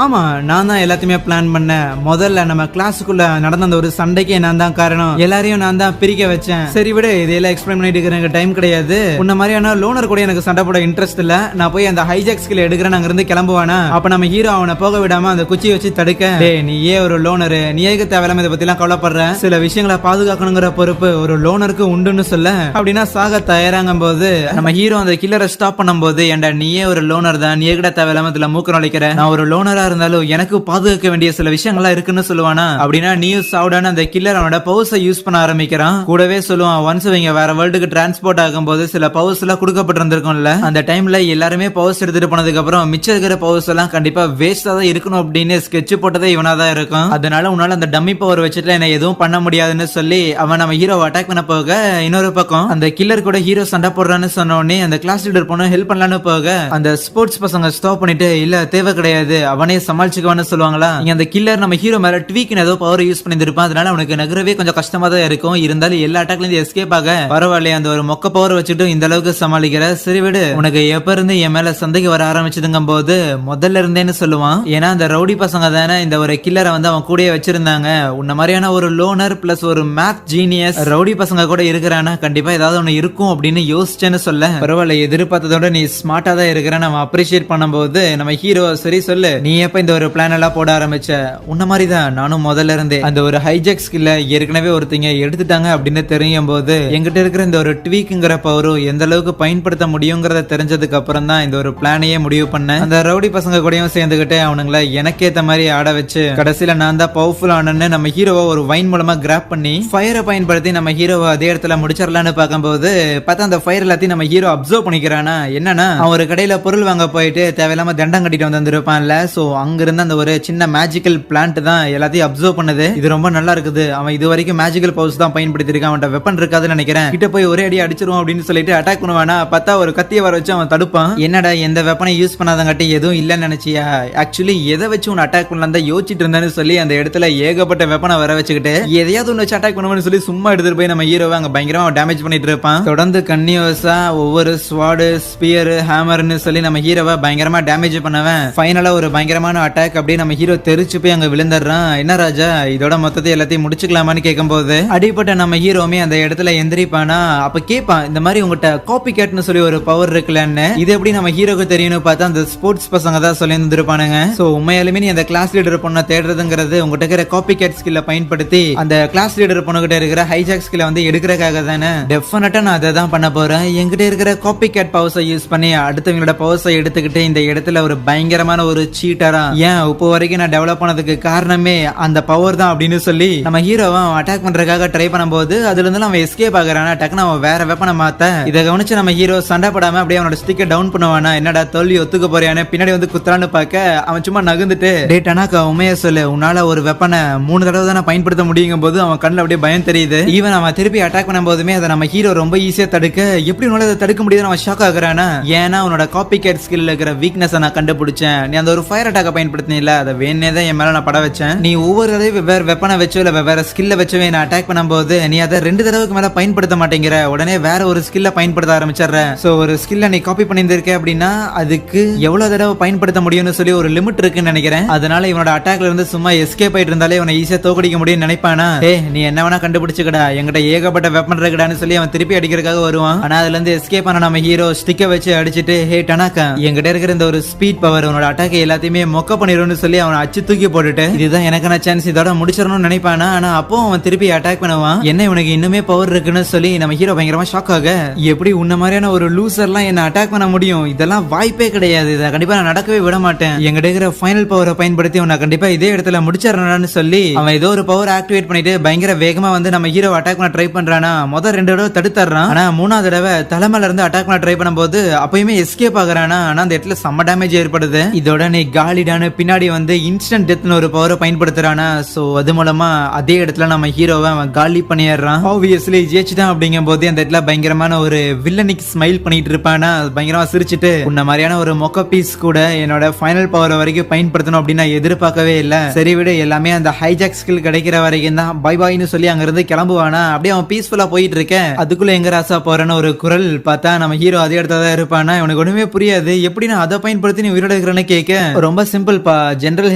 S1: ஆமா நான் தான் எல்லாத்தையுமே பிளான் பண்ணேன். முதல்ல நம்ம கிளாஸுக்குள்ள நடந்த அந்த ஒரு சண்டைக்கே நான் தான் காரணம். எல்லாரையும் நான் தான் பிரிக்க வச்சேன். சரி விடு இதெல்லாம் எக்ஸ்பிளைன் பண்ணிட்டு இருக்கிற டைம் கிடையாது. உன்ன மாதிரியான லோனர் கூட எனக்கு சண்டை போட இன்ட்ரெஸ்ட் இல்ல. நான் போய் அந்த ஹைஜாக் ஸ்கில் எடுக்கிறேன் அங்க இருந்து கிளம்புவானா. அப்ப நம்ம ஹீரோ அவனை போக விடாம அந்த குச்சியை வச்சு தடுக்க நீ ஒரு லோனரு நீ ஏக தேவையில்லாம இதை பத்தி எல்லாம் கவலைப்படுற சில விஷயங்களை பாதுகாக்கணுங்கிற பொறுப்பு ஒரு லோனருக்கு உண்டுன்னு சொல்ல அப்படின்னா சாக தயாராகும் போது நம்ம ஹீரோ அந்த கில்லரை ஸ்டாப் பண்ணும் போது ஏண்டா நீயே ஒரு லோனர் தான் நீ ஏகிட்ட தேவையில்லாம இதுல மூக்க நுழைக்கிற நான் ஒரு லோனரா இருந்தாலும் எனக்கு பாதுகாக்க வேண்டிய சில விஷயங்கள்லாம் இருக்குன்னு சொல்லுவானா. அப்படின்னா நியூஸ் சாவுடான அந்த கில்லர் அவனோட பவர்ஸை யூஸ் பண்ண ஆரம்பிக்கிறான். கூடவே சொல்லுவான் ஒன்ஸ் இவங்க வேற வேர்ல்டுக்கு டிரான்ஸ்போர்ட் ஆகும்போது சில பவர்ஸ் எல்லாம் கொடுக்கப்பட்டிருந்திருக்கும்ல அந்த டைம்ல எல்லாருமே பவர்ஸ் எடுத்துட்டு போனதுக்கு அப்புறம் மிச்சம் இருக்கிற பவர்ஸ் எல்லாம் கண்டிப்பா வேஸ்டா தான் இருக்கணும் அப்படின்னு ஸ்கெட்ச் போட்டதே இவனா தான் இருக்கும். அதனால உன்னால அந்த டம்மி பவர் வச்சுட்டு என்ன எதுவும் பண்ண முடியாதுன்னு சொல்லி அவன் நம்ம ஹீரோவை அட்டாக் பண்ண போக, இன்னொரு பக்கம் அந்த கில்லர் கூட ஹீரோ சண்டை போடுறான்னு சொன்ன உடனே அந்த கிளாஸ் லீடர் பொண்ணு ஹெல்ப் பண்ணலான்னு போக, அந்த ஸ்போர்ட்ஸ் பசங்க ஸ்டாப் பண்ணிட்டு இல்ல தேவை கிடையாது அவனே சமாளிச்சுக்குவான்னு சொல்லுவாங்களா. இங்க அந்த கில்லர் நம்ம ஹீரோ மேல ட்வீக்னு ஏதோ பவர் யூஸ் பண்ணிருப்பான். அதனால அவனுக்கு நகரவே கொஞ்சம் கஷ்டமா தான் இருக்கும். இருந்தாலும் எல்லா அட்டாக்ல இருந்து எஸ்கேப் ஆக பரவாயில்லையே, அந்த ஒரு மொக்க பவர் வச்சுட்டு இந்த அளவுக்கு சமாளிக்கிற. சரி விடு, உனக்கு எப்ப இருந்து என் மேல சந்தேகம் வர ஆரம்பிச்சதுங்கும் போது முதல்ல இருந்தேன்னு சொல்லுவான். ஏன்னா அந்த ரவுடி பசங்க தானே இந்த ஒரு கில்லரை வந்து அவன் கூடயே வச்சிருந்தாங்க. உன்ன மாதிரியான ஒரு லோனர் பிளஸ் ஒரு மேத் ஜீனியஸ் ரவுடி பசங்க கூட இருக்கிறானா கண்டிப்பா ஏதாவது ஒண்ணு இருக்கும் அப்படின்னு யோசிச்சேன்னு சொல்ல, பரவாயில்ல எதிர்பார்த்ததோட நீ ஸ்மார்ட்டா தான் இருக்கிற நம்ம அப்ரிஷியேட் பண்ணும்போது நம்ம ஹீரோ சரி சொல்லு, நீ எப்ப இந்த ஒரு பிளான் எல்லாம் போட ஆரம்பிச்ச? உன்ன மாதிரி தான் நானும் முதல்ல இருந்தே அந்த ஒரு ஹைஜெக் ஸ்கில்ல ஏற்கனவே ஒருத்தங்க எடுத்துட்டாங்க அப்படின்னு தெரியும் போது எங்கிட்ட இருக்கிற இந்த ஒரு ட்வீக்குங்கிற பவரும் எந்த அளவுக்கு பயன்படுத்த முடியுங்கிறத தெரிஞ்சதுக்கு அப்புறம் தான் இந்த ஒரு பிளானையே முடிவு பண்ணேன். அந்த ரவுடி பசங்க கூடயும் சேர்ந்துகிட்டு அவனுங்களை எனக்கேத்த மாதிரி ஆட வச்சு கடைசியில நான் தான் பவர்ஃபுல் ஆனன்னு நம்ம ஹீரோவை ஒரு வைன் மூலமா கிராப் பண்ணி ஃபயரை பயன்படுத்தி நம்ம ஹீரோவை அதே இடத்துல முடிச்சிடலான்னு பார்க்கும்போது பார்த்தா அந்த ஃபயர் எல்லாத்தையும் நம்ம ஹீரோ அப்சர்வ் பண்ணிக்கிறானா. என்னன்னா அவன் ஒரு கடையில பொருள் வாங்க போயிட்டு தேவையில்லாம தண்டம் கட்டிட்டு வந்திருப்பான்ல. சோ அங்க இருந்து அந்த ஒரு சின்ன மேஜிக்கல் பிளான்ட் தான் எல்லாத்தையும் அப்சர்வ் பண்ணது. இது ரொம்ப நல்லா இருக்குது. அவன் இது வரைக்கும் மேஜிக்கல் பவர்ஸ் தான் பயன்படுத்தி இருக்கான். அவன்கிட்ட வெப்பன் இருக்காதுன்னு நினைக்கிறேன். கிட்ட போய் ஒரே அடி அடிச்சிருவோம் அப்படின்னு சொல்லிட்டு அட்டாக் பண்ணுவானா. பார்த்தா ஒரு கத்தியை வர வச்சு அவன் தடுப்பான். என்னடா எந்த வெப்பனை யூஸ் பண்ணாதங்காட்டி எதுவும் இல்லன்னு நினைச்சியா? ஆக்சுவலி எதை வச்சு உன் அட்டாக் பண்ணலாம் தான் யோசிச்சுட்டு இருந்தேன்னு சொல்லி அந்த இடத்துல ஏகப்பட்ட வெப்பனை வர வச்சுக்கிட்டு எதையாவது ஒன்று வச்சு அட்டாக் பண்ணுவோம்னு சொல்லி சும்மா எடுத்துட்டு போய் நம்ம ஹீரோவை அங்க பயங்கரமா டேமேஜ் பண்ணிட்டு இருப்பான். தொடர்ந்து கன்னியூஸா ஒவ்வொரு ஸ்வாடு ஸ்பியர் ஹேமர்னு சொல்லி நம்ம ஹீரோவை பயங்கரமா டேமேஜ் பண்ணவன் ஃபைனலா ஒரு பயங்கரமான அட்டாக் அப்படியே நம்ம ஹீரோ தெரிச்சு போய் அங்க விழுந்துடுறான். என்ன ராஜா இதோட மொத்தத்தை எல்லாத்தையும் முடிச்சுக்கலாமான்னு கேட்கும்போது அடிப்பட்ட நம்ம ஹீரோமே அந்த இடத்துல எந்திரிப்பானா. அப்ப கேட்பான் இந்த மாதிரி உங்ககிட்ட காப்பி கேட்னு சொல்லி ஒரு பவர் இருக்குல்லன்னு. இது எப்படி நம்ம ஹீரோக்கு தெரியும்னு பார்த்தா அந்த ஸ்போர்ட்ஸ் பசங்க தான் சொல்லி இருந்திருப்பானுங்க. சோ உண்மையாலுமே நீ அந்த கிளாஸ் லீடர் பொண்ணை தேடுறதுங்கிறது உங்ககிட்ட இருக்கிற காப்பி கேட் ஸ்கில்ல பயன்படுத்தி அந்த கிளாஸ் லீடர் பொண்ணுகிட்ட இருக்கிற ஹைஜாக் ஸ்கில்ல வந்து எடுக்கிறதுக்காக தானே. டெஃபினட்டா நான் அதை தான் பண்ண போறேன். என்கிட்ட இருக்கிற காப்பி கேட் பவர்ஸை யூஸ் பண்ணி அடுத்தவங்களோட பவர்ஸை எடுத்துக்கிட்டு இந்த இடத்துல ஒரு பயங்கரமான ஒரு சீட்டரா ஏன் இப்போ வரைக்கும் நான் டெவலப் பண்ணதுக்கு காரணமே அந்த பவர் தான் அப்படின்னு சொல்லி நம்ம ஹீரோவை அட்டாக் பண்றதுக்காக ட்ரை பண்ணும்போது அதுல இருந்து அவன் எஸ்கேப் ஆகுறானா. டக்குன்னு அவன் வேற வெப்பனை மாத்த இதை கவனிச்சு நம்ம ஹீரோ சண்டை படாம அப்படியே அவனோட ஸ்டிக்கை டவுன் பண்ணுவானா. என்னடா தோல்வி ஒத்துக்க போறியானே பின்னாடி வந்து குத்துறான்னு பார்க்க அவன் சும்மா நகுந்துட்டு டேட் அனாக்கா உண்மையா சொல்லு, உன்னால ஒரு வெப்பனை 3 தடவை தான் பயன்படுத்த முடியுங்கும் போது அவன் கண்ணில் அப்படியே பயம் தெரியுது. ஈவன் அவன் திருப்பி அட்டாக் பண்ணும் போதுமே அதை நம்ம ஹீரோ ரொம்ப ஈஸியா தடுக்க எப்படி உன்னால அதை தடுக்க முடியுதுன்னு அவன் ஷாக் ஆகுறானா. ஏன்னா உன்னோட காப்பி கேட் ஸ்கில் இருக்கிற வீக்னஸ் நான் கண்டுபிடிச்சேன். நீ அந்த ஒரு ஃபயர் அட்டாக் பயன்படுத்தினீல அதை வேணே தான் என் மேல நான் பட வச்சேன். நீ ஒவ்வொரு தடவை வெவ்வேறு வெப்பனை வச்சோ இல்ல வெவ்வேறு ஸ்கில்ல வச்சவே நான் அட்டாக் பண்ணும்போது நீ அதை 2 தடவைக்கு மேல பயன்படுத்த மாட்டேங்கிற. உடனே வேற ஒரு ஸ்கில்ல பயன்படுத்த ஆரம்பிச்சிடுற. சோ ஒரு ஸ்கில்ல நீ காப்பி பண்ணியிருக்க அப்படின்னா அதுக்கு எவ்வளவு தடவை பயன்படுத்த முடியும்னு சொல்லி ஒரு லிமிட் இருக்குன்னு நினைக்கிறேன். அதனால இவனோட அட்டாக்ல இருந்து சும்மா எஸ்கேப் ஆயிட்டு இருந்தாலே இவனை ஈஸியா தோக்கடிக்க முடியும்னு நினைப்பானா. நீ என்ன வேணா கண்டுபிடிச்சுக்கடா, என்கிட்ட ஏகப்பட்ட வெப்பன் இருக்குடான்னு சொல்லி அவன் திருப்பி அடிக்கிறதுக்காக வருவான். ஆனா அதுல இருந்து எஸ்கேப் ஆன நம்ம ஹீரோ ஸ்டிக்கை வச்சு அடிச்சுட்டு ஹே டனாக்கா என்கிட்ட இருக்கிற இந்த ஒரு ஸ்பீட் பவர் உன்னோட அட்டாக் எல்லாத்தையுமே மொக்க பண்ணிடும்னு சொல்லி அவனை அச்சு தூக்கி போட்டுட்டு இதுதான் எனக்கான சான்ஸ் இதோட முடிச்சிடணும்னு நினைப்பானா. ஆனா அப்போ அவன் திருப்பி அட்டாக் பண்ணுவான். என்ன இவனுக்கு இன்னுமே பவர் இருக்குன்னு சொல்லி நம்ம ஹீரோ பயங்கரமா ஷாக் ஆக எப்படி உன்ன மாதிரியான ஒரு லூசர்லாம் என்ன அட்டாக் பண்ண முடியும், இதெல்லாம் வாய்ப்பே கிடையாது, இதை கண்டிப்பா நான் நடக்கவே விட மாட்டேன், என்கிட்ட இருக்கிற ஃபைனல் பவரை பயன்படுத்தி உன்னை கண்டிப்பா இதே இடத்துல முடிச்சிடறான்னு சொல்லி அவன் ஏதோ ஒரு பவர் ஆக்டிவேட் பண்ணிட்டு பயங்கர வேகமா வந்து நம்ம ஹீரோ அட்டாக் பண்ண ட்ரை பண்றானா. முதல் 2 தடவை தடுத்துறான். ஆனா 3ஆவது தடவை தலைமையில இருந்து அட்டாக் பண்ண ட்ரை பண்ணும்போது அப்பயுமே எஸ்கேப் ஆகுறானா. ஆனா அந்த இடத்துல செம்ம டேமேஜ் ஏற்படுது. இதோட நீ காலிடான பின்னாடி வந்து இன்ஸ்டன்ட் டெத்னு ஒரு பவரை பயன்படுத்துறானா. சோ அது மூலமா அதே இடத்துல நம்ம ஹீரோவை அவன் காலி பண்ணிடுறான். ஆப்வியஸ்லி ஜெயிச்சுதான் அப்படிங்கும் போது அந்த இடத்துல பயங்கரமான ஒரு வில்லனிக் ஸ்மைல் பண்ணிட்டு இருப்பானா. பயங்கரமா சிரிச்சுட்டு உன்ன மாதிரியான ஒரு மொக்க பீஸ் கூட என்னோட ஃபைனல் பவர் வரைக்கும் பயன்படுத்தணும் அப்படின்னு நான் எதிர்பார்க்கவே இல்ல. சரி விட எல்லாமே அந்த ஹைஜாக் ஸ்கில் கிடைக்கிற வரைக்கும் தான் பை பாய்னு சொல்லி அங்க இருந்து கிளம்புவானா. அப்படியே அவன் பீஸ்ஃபுல்லா போயிட்டு இருக்கேன். அதுக்குள்ள எங்க ராசா போறேன்னு ஒரு குரல் பார்த்தா நம்ம ஹீரோ அதே இடத்துல இருப்பானா. இவனுக்கு ஒண்ணுமே புரியாது. எப்படி நான் அதை பயன்படுத்தி நீ உயிரோட இருக்கிறேன்னு கேட்க ரொம்ப சிம்பிள் பா, ஜெனரல்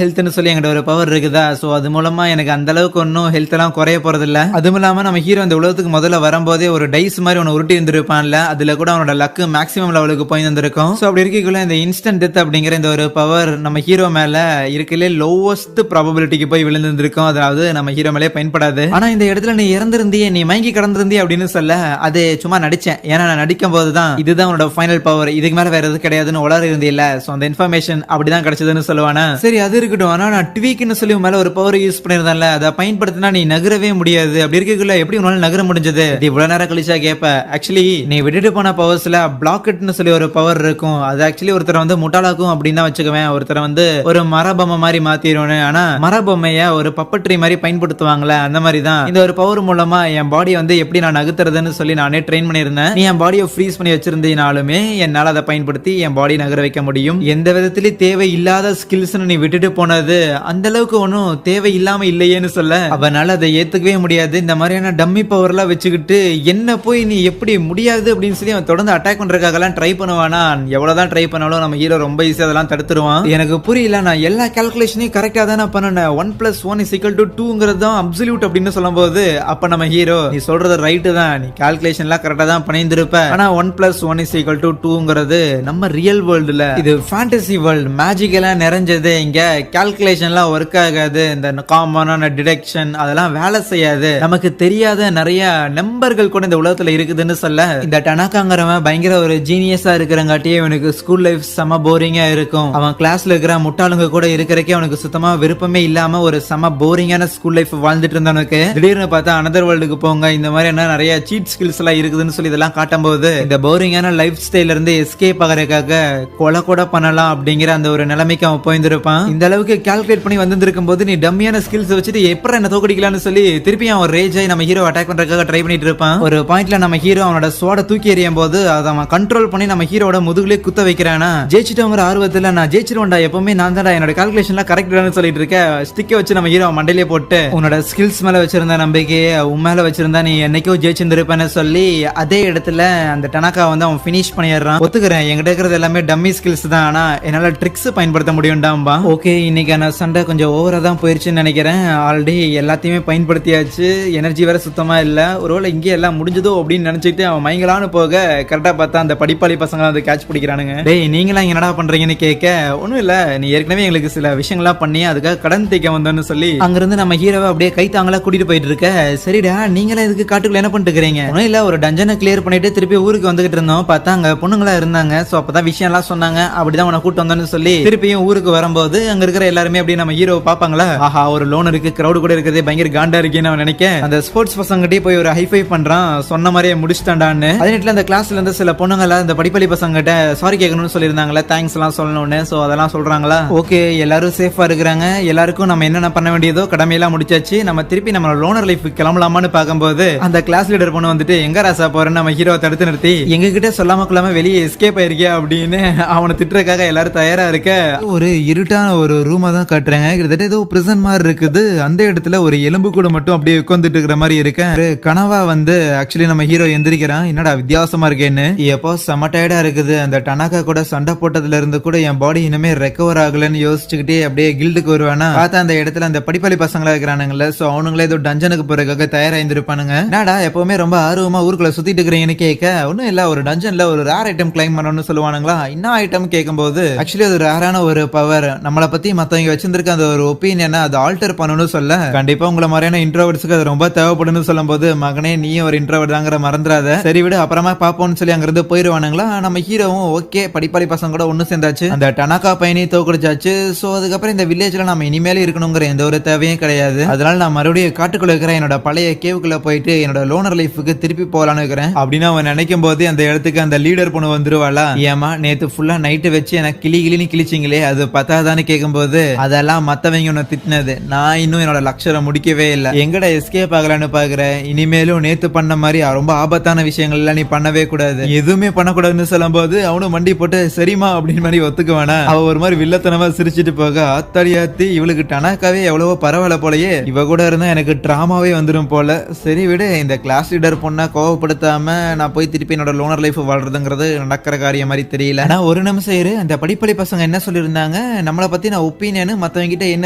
S1: ஹெல்த்னு சொல்லி எங்கிட்ட ஒரு பவர் இருக்குதா. சோ அது மூலமா எனக்கு அந்த அளவுக்கு ஒன்னும் ஹெல்த் எல்லாம் குறைய போறது இல்ல. அதுவும் இல்லாம நம்ம ஹீரோ இந்த உலகத்துக்கு முதல்ல வரும்போதே ஒரு டைஸ் மாதிரி ஒன்னு உருட்டி இருந்திருப்பான்ல, அதுல கூட அவனோட லக்கு மேக்ஸிமம் லெவலுக்கு போய் இருந்திருக்கும். சோ அப்படி இருக்கக்குள்ள இந்த இன்ஸ்டன்ட் டெத் அப்படிங்கிற இந்த ஒரு பவர் நம்ம ஹீரோ மேல இருக்கலே லோவஸ்ட் ப்ராபபிலிட்டிக்கு போய் விழுந்திருக்கும். அதாவது நம்ம ஹீரோ மேலே பயன்படாது. ஆனா இந்த இடத்துல நீ இறந்திருந்தியே, நீ மயங்கி கடந்திருந்தியே அப்படின்னு சொல்ல அது சும்மா நடிச்சேன். ஏன்னா நான் நடிக்கும் போதுதான் இதுதான் உன்னோட ஃபைனல் பவர், இதுக்கு மேல வேற எது கிடையாதுன்னு உளற இருந்தில்ல. சோ அந்த இன்ஃபர்மேஷன் அப்படிதான் கிடைச்சதுன்னு சொல்லுவானா. சரி அது இருக்கட்டும். ஆனா நான் ட்வீக்னு சொல்லி மேல ஒரு பவர் யூஸ் பண்ணிருந்தேன்ல, அதை பயன்படுத்தினா நீ நகரவே முடியாது. அப்படி இருக்கக்குள்ள எப்படி உன்னால நகர முடிஞ்சது? இது இவ்வளவு நேரம் கழிச்சா கேப்ப. ஆக்சுவலி நீ விட்டுட்டு போன பவர்ஸ்ல பிளாக்கெட்னு சொல்லி ஒரு பவர் இருக்கும். அது ஆக்சுவலி ஒருத்தரை வந்து முட்டாளாக்கும் அப்படின்னு வச்சுக்குவேன். ஒருத்தரை வந்து ஒரு மரபொம்மை மாதிரி மாத்திரும். ஆனா மரபொம்மைய ஒரு பப்பட்ரி மாதிரி பயன்படுத்துவாங்களே, அந்த மாதிரி தான் இந்த ஒரு பவர் மூலமா என் பாடி வந்து எப்படி நான் நகர்த்துறதுன்னு சொல்லி நானே ட்ரெயின் பண்ணியிருந்தேன். நீ என் பாடியை ஃப்ரீஸ் பண்ணி வச்சிருந்தீனாலுமே என்னால அதை பயன்படுத்தி என் பாடி நகர வைக்க முடியும். எந்த விதத்திலயும் தேவை இல்லாத ஸ்கில்ஸ் நீ விட்டுட்டு போனது அந்த அளவுக்கு ஒன்னும் தேவை இல்லாம இல்லையேன்னு சொல்ல அவனால அதை ஏத்துக்கவே முடியாது. இந்த மாதிரியான டம்மி பவர் எல்லாம் வச்சுக்கிட்டு என்ன போய் நீ எப்படி முடியாது அப்படின்னு சொல்லி அவன் தொடர்ந்து அட்டாக் பண்றதுக்காக ட்ரை பண்ணுவானா. எவ்வளவுதான் ட்ரை பண்ணாலும் நம்ம ஹீரோ ரொம்ப ஈஸியா அதெல்லாம் தடுத்துருவான். எனக்கு புரியல, நான் எல்லா கால்குலேஷனையும் கரெக்டா தான் பண்ணேன். 1+1 = 2 தான் அப்சல்யூட் அப்படின்னு சொல்லும் போது அப்ப நம்ம ஹீரோ நீ சொல்றது ரைட்டு தான், நீ கால்குலேஷன் எல்லாம் கரெக்டா தான் பண்ணியிருந்திருப்ப. ஆனா 1+1 = 2 நம்ம ரியல் வேர்ல்டுல இது ஃபேண்டசி வேர்ல்டு மேஜிக் எல்லாம் நிறைஞ்சது. இங்க கால்குலேஷன் எல்லாம் ஒர்க் ஆகாது. இந்த காமனான டிடெக்ஷன் அதெல்லாம் வேலை செய்யாது. நமக்கு தெரியாத நிறைய நம்பர்கள் கூட இந்த உலகத்துல இருக்குதுன்னு சொல்ல இந்த டனாக்காங்கிறவன் பயங்கர ஒரு ஜீனியஸா இருக்கிறங்காட்டியே இவனுக்கு ஸ்கூல் லைஃப் செம போரிங்கா இருக்கும். அவன் கிளாஸ்ல இருக்கிற முட்டாளுங்க கூட இருக்கிறக்கே அவனுக்கு சுத்தமா விருப்பமே இல்லாம ஒரு செம போரிங்கான ஸ்கூல் லைஃப் வாழ்ந்துட்டு இருந்தவனுக்கு திடீர்னு பார்த்தா அனதர் வேர்ல்டுக்கு போங்க இந்த மாதிரி என்ன நிறைய சீட் ஸ்கில்ஸ் எல்லாம் இருக்குதுன்னு சொல்லி இதெல்லாம் காட்டும் போது இந்த போரிங்கான லைஃப் ஸ்டைல இருந்து எஸ்கேப் ஆகிறதுக்காக கொலை கூட பண்ணலாம் அப்படிங்கிற அந்த ஒரு நிலைமைக்கு அவன் போயிருந்திருப்பான். இந்த அளவுக்கு கால்குலேட் பண்ணி வந்திருக்கும் போது நீ டம்மியான ஸ்கில்ஸ் வச்சுட்டு எப்படி என்ன தோக்கடிக்கலாம்னு சொல்லி திருப்பி அவன் ரேஜ் ஆகி நம்ம ஹீரோ அட்டாக் பண்றதுக்காக ட்ரை பண்ணிட்டு இருப்பான். ஒரு பாயிண்ட்ல நம்ம ஹீரோ அவனோட ஸ்வாட தூக்கி எறியும் போது அதை அவன் கண்ட்ரோல் பண்ணி நம்ம ஹீரோட முதுகுலே குத்த வைக்கிறானா. ஜெயிச்சிட்டவங்கிற ஆர்வத்துல நான் ஜெயிச்சிருவேன்டா, எப்பவுமே நான் தான்டா, என்னோட கால்குலேஷன்லாம் கரெக்டானு சொல்லிட்டு இருக்க ஸ்டிக்கை வச்சு நம்ம ஹீரோ மண்டையிலே போட்டு உன்னோட ஸ்கில்ஸ் மேல வச்சிருந்த நம்பிக்கையை உன் மேல வச்சிருந்தா நீ என்னைக்கோ ஜெயிச்சிருந்திருப்பேன்னு சொல்லி அதே இடத்துல அந்த டனாக்கா வந்து அவன் பினிஷ் பண்ணிடுறான். ஒத்துக்கிறேன், என்கிட்ட இருக்கிறது எல்லாமே டம்மி ஸ்கில்ஸ் தான், ஆனா என்னால ட்ரிக்ஸ் பயன்படுத்த முடியும்டாம்பா. ஓகே, இன்னைக்கான சண்டை கொஞ்சம் ஓவரா தான் போயிருச்சுன்னு நினைக்கிறேன். ஆல்ரெடி எல்லாத்தையுமே பயன்படுத்தியாச்சு, எனர்ஜி வேற சுத்தமா இல்ல. ஒருவேளை இங்கே எல்லாம் முடிஞ்சதோ அப்படின்னு நினைச்சிட்டு அவன் மயங்கலான்னு போக கரெக்டா பார்த்தா அந்த படிப்பாளி பசங்க வந்து கேட்ச் பிடிக்கிறானுங்க. டேய் நீங்களா என்னடா பண்றீங்கன்னு கேட்க ஒன்னும் இல்ல, நீ ஏற்கனவே எங்களுக்கு சில விஷயங்கள்லாம் பண்ணி அதுக்காக கடன் தேய்க்க வந்தோன்னு சொல்லி அங்கிருந்து நம்ம ஹீரோவை அப்படியே கை தாங்களா கூட்டிட்டு போயிட்டு இருக்க. சரிடா நீங்களா இதுக்கு காட்டுக்குள்ள என்ன பண்ணிட்டு இருக்கீங்க? ஒன்னும் இல்ல, ஒரு டஞ்சனை கிளியர் பண்ணிட்டு திருப்பி ஊருக்கு வந்துகிட்டு இருந்தோம். பார்த்தா அங்க பொண்ணுங்களா இருந்தாங்க. சோ அப்பதான் விஷயம் எல்லாம் சொன்னாங்க. அப்படிதான் உன கூட்டு வந்தோன்னு சொல்லி திருப்பியும் ஊருக்கு வரும்போது அங்க இருக்கிற எல்லாருமே அப்படியே நம்ம ஹீரோவை பாப்பாங்களா. ஆஹா, ஒரு லோனருக்கு கிரௌடு கூட இருக்கிறதே பயங்கர காண்டா இருக்கேன்னு அவன் நினைக்க அந்த ஸ்போர்ட்ஸ் பசங்கிட்டே போய் ஒரு ஹைஃபை பண்றான். சொன்ன மாதிரியே முடிச்சுட்டான்டான்னு. அதே நேரத்துல அந்த கிளாஸ்ல இருந்து சில பொண்ணுங்கள இந்த படிப்பள்ளி பசங்க கிட்ட சாரி கேட்கணும்னு சொல்லியிருந்தாங்களே, தேங்க்ஸ் எல்லாம் சொல்லணும்னு. சோ அதெல்லாம் சொல்றாங்களா. ஓகே, எல்லாரும் சேஃபா இருக்கிறாங்க. எல்லாருக்கும் நம்ம என்னென்ன பண்ண வேண்டியதோ கடமையெல்லாம் முடிச்சாச்சு. நம்ம திருப்பி நம்ம லோனர் லைஃப் கிளம்பலாமான்னு பார்க்கும்போது அந்த கிளாஸ் லீடர் பொண்ணு வந்துட்டு எங்க ராசா போறேன்னு நம்ம ஹீரோவை தடுத்து நிறுத்தி எங்க கிட்ட சொல்லாம கொள்ளாம வெளியே எஸ்கேப் ஆயிருக்கியா அப்படின்னு அவனை திட்டுறதுக்காக எல்லாரும் தயாரா இருக்க ஒரு இருட்டான ஒரு ரூமா தான் காட்டுறாங்க. கிட்டத்தட்ட ஏதோ பிரிசன் மாதிரி இருக்குது. அந்த இடத்துல ஒரு எலும்பு கூட மட்டும் அப்படியே உட்காந்துட்டு இருக்கிற மாதிரி இருக்கு. கனவா வந்து ஆக்சுவலி நம்ம ஹீரோ எந்திரிக்கிறான். என்னடா வித்தியாசமா இருக்கேன்னு. எப்போ செம டயர்டா இருக்குது. அந்த டனாக்கா கூட சண்டை போட்டதுல இருந்து கூட என் பாடி இனிமே ரெக்கவர் ஆகலன்னு யோசிச்சுக்கிட்டே அப்படியே கில்டுக்கு வருவானா. பார்த்தா அந்த இடத்துல அந்த படிப்பாளி பசங்களா இருக்கிறானுங்களே, சோ அவனுங்களே ஏதோ டஞ்சனுக்கு போறதுக்காக தயாராயிருந்திருப்பானுங்க. என்னடா எப்பவுமே ரொம்ப ஆர்வமா ஊருக்குள்ள சுத்திட்டு இருக்கிறீங்கன்னு கேட்க ஒன்னும் இல்ல, ஒரு டஞ்சன்ல ஒரு ரேர் ஐட்டம் கிளைம் பண்ணணும்னு சொல்லுவானுங்களா. இன்னும் ஐட்டம் கேட்கும்போது ஆக்சுவலி அது ரேரான ஒரு பவர், நம்மளை பத்தி மத்தவங்க வச்சிருந்திருக்க அந்த ஒரு ஒப்பீனியனை அதை ஆல்டர் பண்ணணும்னு சொல்ல கண்டிப்பா உங்களை மாதிரியான இன்ட்ரோவர்ட்ஸ்க்கு அது ரொம்ப தேவைப்படும்னு சொல்லும் போது மகனே நீயும் ஒரு இன்ட்ரோவர்ட் தாங்கிற மறந்துடாத, சரி விடு அப்புறமா பாப்போம்னு சொல்லி அங்கிருந்து போயிருவானுங்களா. நம்ம ஹீரோவும் ஓகே படிப்பாளி பசங்க கூட ஒண்ணு சேர்ந்தாச்சு. அந்த டனாக்கா பையனை தோக்கடிச்சாச்சு. சோ அதுக்கப்புறம் இந்த வில்லேஜ்ல நம்ம இனிமேல இருக்கணுங்கிற எந்த ஒரு தேவையும் கிடையாது. அதனால நான் மறுபடியும் காட்டுக்குள்ள இருக்கிற என்னோட பழைய கேவுக்குள்ள போயிட்டு என்னோட லோனர் லைஃபுக்கு திருப்பி போகலான்னு இருக்கிறேன் அப்படின்னு அவன் நினைக்கும் போது அந்த இடத்துக்கு அந்த லீடர் பொண்ணு வந்துருவாளா. ஏமா நேத்து ஃபுல்லா நைட்டு வச்சு எனக்கு கிளின்னு கிழிச்சிங்களே, அது பத்தாதான்னு கேட்கும் போது அதெல்லாம் மத்தவங்க உன்னை திட்டினது, நான் இன்னும் என்னோட லட்சணம் முடிக்கவே இல்லை, எங்கட எஸ்கேப் ஆகலான்னு பாக்குறேன். இனிமேலும் நேத்து பண்ண மாதிரி ரொம்ப ஆபத்தான விஷயங்கள் எல்லாம் நீ பண்ணவே கூடாது, எதுவுமே பண்ணக்கூடாதுன்னு சொல்லும் போது அவனும் மண்டி போட்டு சரிமா அப்படின்னு மாதிரி ஒத்துக்குவானா. அவ ஒரு மாதிரி வில்லத்தனமா சிரிச்சிட்டு போக ஆத்தாடியாத்தி இவளுக்கு டனாக்காவே எவ்வளவோ பரவாயில்ல போலயே, இவ கூட இருந்தா எனக்கு டிராமாவே வந்துடும் போல. சரி விடு, இந்த கிளாஸ் லீடர் பொண்ணா கோவப்படுத்தாம நான் போய் திருப்பி என்னோட லோனர் லைஃப் வாழ்றதுங்கிறது நடக்கிற காரியம் மாதிரி தெரியல. ஆனா ஒரு நிமிஷம் இரு, அந்த படிப்படி பசங்க என்ன சொல்லியிருந்தாங்க, நம்மளை பத்தி நான் ஒப்பீனியன் மத்தவங்க கிட்ட என்ன